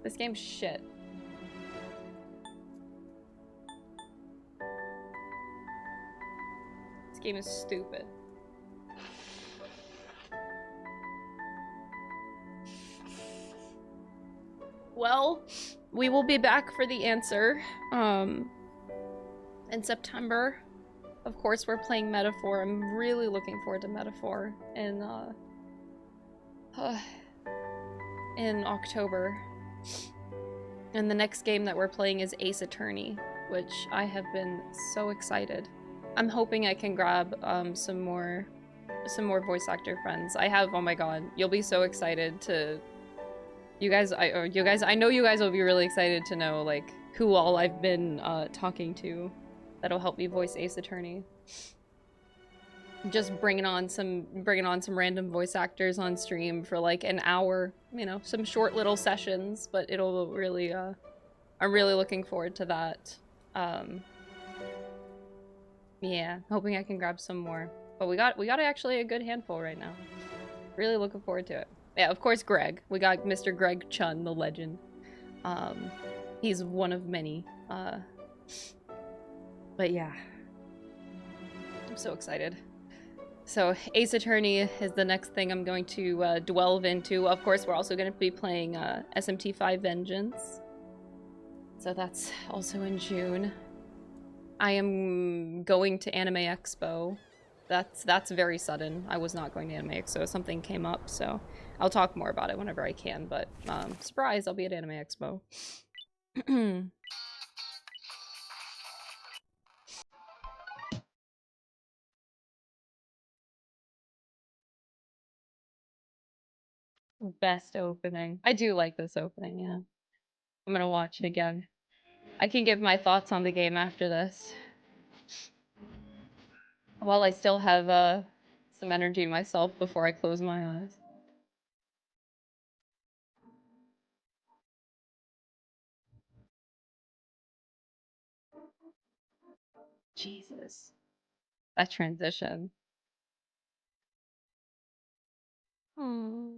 This game's shit. This game is stupid. Well, we will be back for the answer, in September. Of course, we're playing Metaphor. I'm really looking forward to Metaphor in October. And the next game that we're playing is Ace Attorney, which I have been so excited. I'm hoping I can grab some more voice actor friends. I have, oh my god, you'll be so excited to... I know you guys will be really excited to know, like, who all I've been talking to that'll help me voice Ace Attorney. Just bringing on some random voice actors on stream for like an hour, you know, some short little sessions, but it'll really I'm really looking forward to that. Yeah, hoping I can grab some more. But we got actually a good handful right now. Really looking forward to it. Yeah, of course Greg. We got Mr. Greg Chun, the legend. He's one of many. But yeah. I'm so excited. So Ace Attorney is the next thing I'm going to delve into. Of course, we're also going to be playing SMT5 Vengeance. So that's also in June. I am going to Anime Expo. That's very sudden. I was not going to Anime Expo. Something came up, so I'll talk more about it whenever I can. But surprise, I'll be at Anime Expo. Best opening. I do like this opening, yeah. I'm gonna watch it again. I can give my thoughts on the game after this. While I still have some energy myself before I close my eyes. Jesus. That transition. Hmm.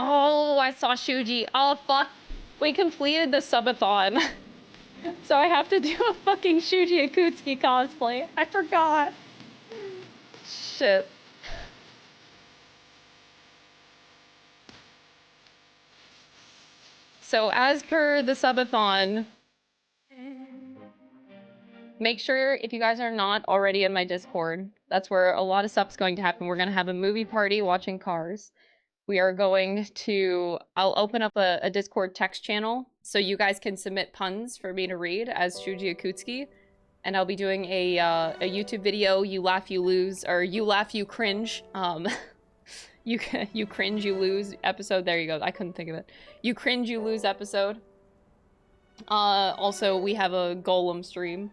Oh, I saw Shuji. Oh, fuck. We completed the subathon. So I have to do a fucking Shuji Akutsuki cosplay. I forgot. Shit. So as per the subathon, make sure if you guys are not already in my Discord, that's where a lot of stuff's going to happen. We're going to have a movie party watching Cars. We are going to, I'll open up a Discord text channel so you guys can submit puns for me to read as Shuji Akutsuki. And I'll be doing a YouTube video, You Laugh, You Lose, or You Laugh, You Cringe. You cringe, you lose episode. There you go. I couldn't think of it. You cringe, you lose episode. Also, we have a Golem stream.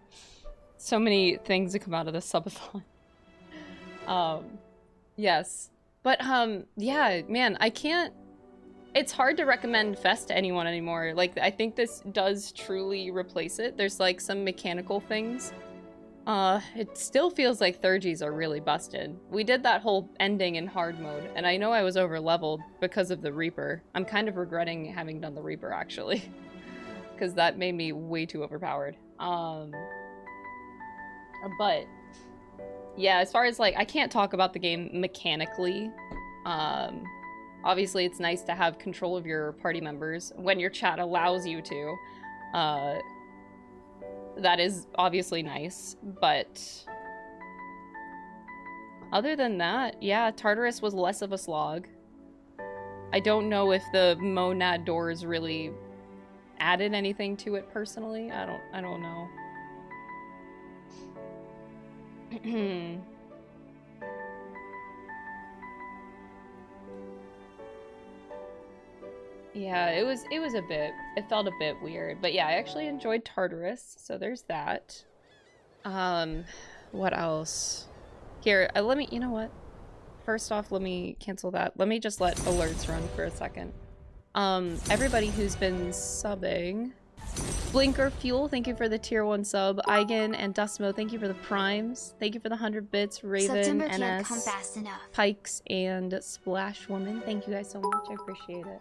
So many things that come out of this subathon. Yes. But, yeah, man, I can't... It's hard to recommend Fest to anyone anymore. Like, I think this does truly replace it. There's, like, some mechanical things. It still feels like Thurgies are really busted. We did that whole ending in hard mode, and I know I was over-leveled because of the Reaper. I'm kind of regretting having done the Reaper, actually. Because that made me way too overpowered. But... yeah, as far as, like, I can't talk about the game mechanically. Obviously, it's nice to have control of your party members when your chat allows you to. That is obviously nice, but... other than that, yeah, Tartarus was less of a slog. I don't know if the monad doors really added anything to it personally. I don't know. Yeah, it was a bit, it felt a bit weird, but yeah, I actually enjoyed Tartarus, so there's that. What else? Here, let me, you know what? First off, let me cancel that. Let me just let alerts run for a second. Everybody who's been subbing. Blinker Fuel, thank you for the tier 1 sub. Eigen and Dustmo, thank you for the primes. Thank you for the 100 bits. Raven, September can't NS, come fast enough. Pikes, and Splash Woman. Thank you guys so much. I appreciate it.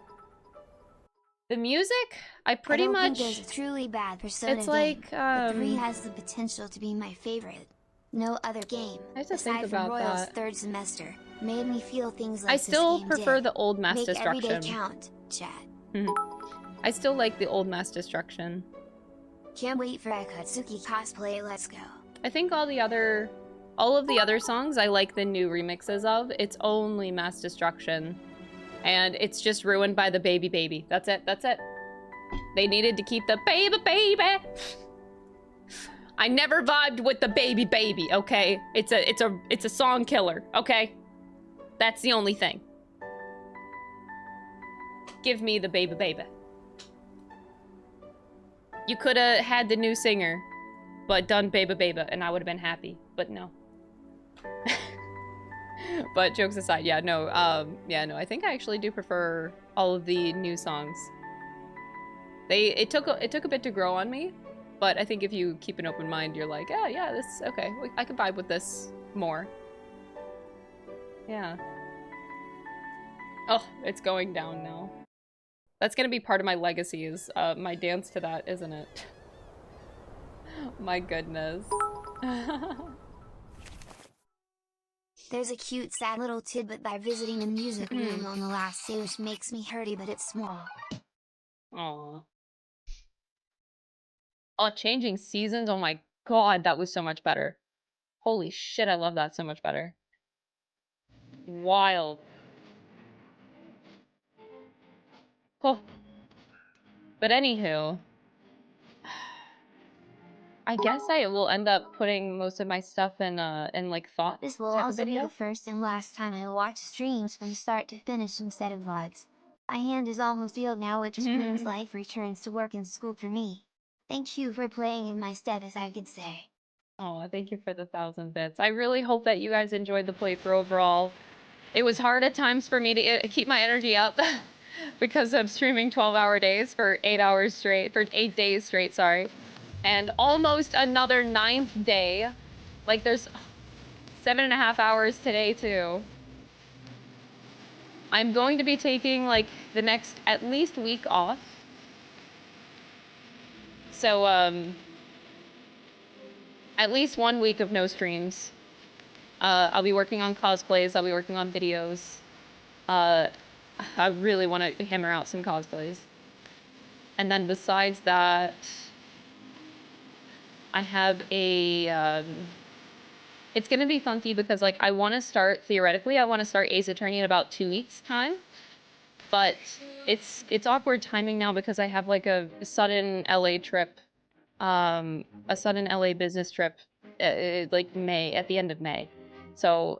The music, I pretty don't much... think there's a truly bad Persona it's like, game, but 3 has the potential to be my favorite. No other game, I have to aside think from about Royal's that. third semester, made me feel things like I this still game prefer did. the old Mass Make every Destruction. day count, chat. I still like the old Mass Destruction. Can't wait for Akatsuki cosplay, let's go. I think all of the other songs I like the new remixes of. It's only Mass Destruction. And it's just ruined by the baby baby. That's it, that's it. They needed to keep the baby baby. I never vibed with the baby baby, okay? It's a song killer, okay? That's the only thing. Give me the baby baby. You could have had the new singer, but done baby baby, and I would have been happy, but no. But jokes aside, yeah, no, I think I actually do prefer all of the new songs. It took a bit to grow on me, but I think if you keep an open mind, you're like, oh yeah, this, okay, I can vibe with this more. Yeah. Oh, it's going down now. That's gonna be part of my legacy is my dance to that, isn't it? My goodness. There's a cute sad little tidbit by visiting a music room on the last day which makes me hurty, but it's small. Aww. Oh, changing seasons, oh my god, that was so much better. Holy shit, I love that so much better. Wild. Oh. But anywho, I guess I will end up putting most of my stuff in like thought This will type of also be video. the first and last time I watch streams from start to finish instead of VODs. My hand is almost healed now, which means life returns to work and school for me. Thank you for playing in my stead, as I could say. Oh, thank you for the 1,000 bits. I really hope that you guys enjoyed the playthrough overall. It was hard at times for me to keep my energy up because I'm streaming 12-hour days for 8 hours straight, for 8 days straight, sorry. And almost another 9th day. Like there's 7.5 hours today too. I'm going to be taking like the next at least week off. So at least 1 week of no streams. I'll be working on cosplays, I'll be working on videos. I really want to hammer out some cosplays. And then besides that, I have a, it's gonna be funky because like I want to start, theoretically, I want to start Ace Attorney in about 2 weeks time. But it's awkward timing now because I have like a sudden LA trip, a sudden LA business trip, like May, at the end of May. So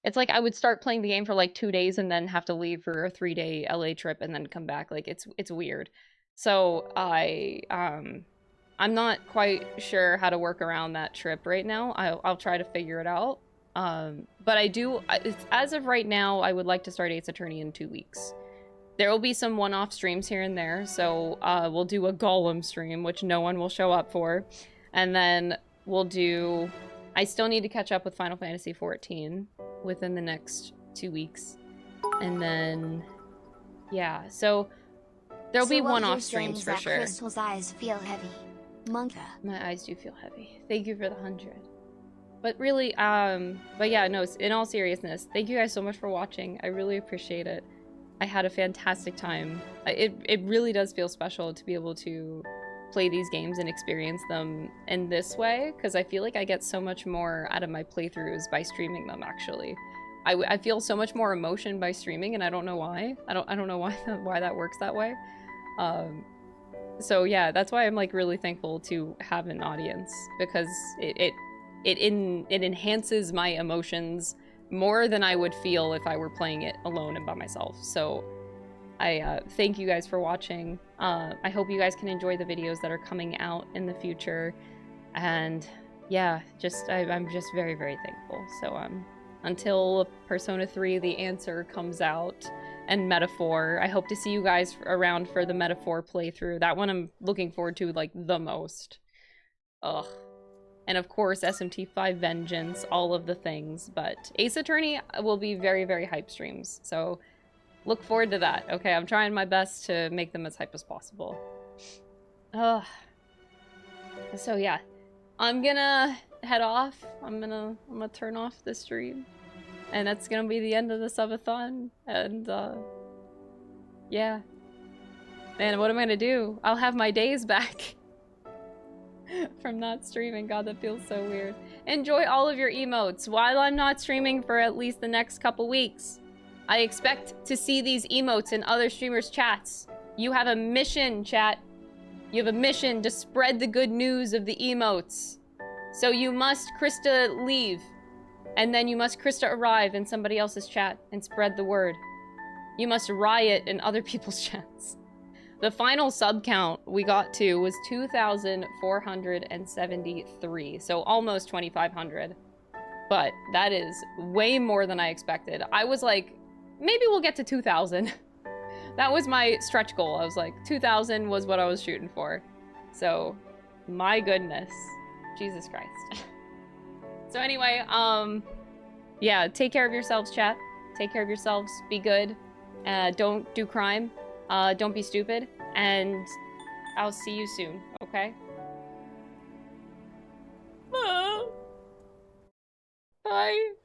it's like I would start playing the game for like 2 days and then have to leave for a 3-day LA trip and then come back. Like it's weird. So I'm not quite sure how to work around that trip right now. I'll try to figure it out. But as of right now, I would like to start Ace Attorney in 2 weeks. There will be some one-off streams here and there, so we'll do a Golem stream, which no one will show up for. And then we'll do... I still need to catch up with Final Fantasy XIV within the next 2 weeks. And then... yeah, so there'll be one-off streams for sure. Crystal's eyes feel heavy. Monka. My eyes do feel heavy. Thank you for the 100. But really, but yeah, no, in all seriousness, thank you guys so much for watching. I really appreciate it. I had a fantastic time. It really does feel special to be able to play these games and experience them in this way, because I feel like I get so much more out of my playthroughs by streaming them, actually. I feel so much more emotion by streaming, and I don't know why. I don't know why that works that way. So yeah, that's why I'm like really thankful to have an audience, because it enhances my emotions more than I would feel if I were playing it alone and by myself. So I thank you guys for watching. I hope you guys can enjoy the videos that are coming out in the future. And yeah, I'm just very, very thankful. So until Persona 3 The Answer comes out and Metaphor, I hope to see you guys around for the Metaphor playthrough. That one I'm looking forward to like the most. Ugh. And of course, SMT5 Vengeance, all of the things. But Ace Attorney will be very, very hype streams. So look forward to that. Okay, I'm trying my best to make them as hype as possible. Ugh. So yeah, I'm gonna head off. I'm gonna turn off the stream. And that's gonna be the end of the subathon. And yeah. Man, what am I gonna do? I'll have my days back. From not streaming. God, that feels so weird. Enjoy all of your emotes while I'm not streaming for at least the next couple weeks. I expect to see these emotes in other streamers' chats. You have a mission, chat. You have a mission to spread the good news of the emotes. So you must Krista leave. And then you must Krista arrive in somebody else's chat and spread the word. You must riot in other people's chats. The final sub count we got to was 2,473, so almost 2,500. But that is way more than I expected. I was like, maybe we'll get to 2,000. That was my stretch goal. I was like, 2,000 was what I was shooting for. So, my goodness. Jesus Christ. So anyway, yeah, take care of yourselves, chat. Take care of yourselves. Be good. Don't do crime. Don't be stupid. And I'll see you soon, okay? Bye.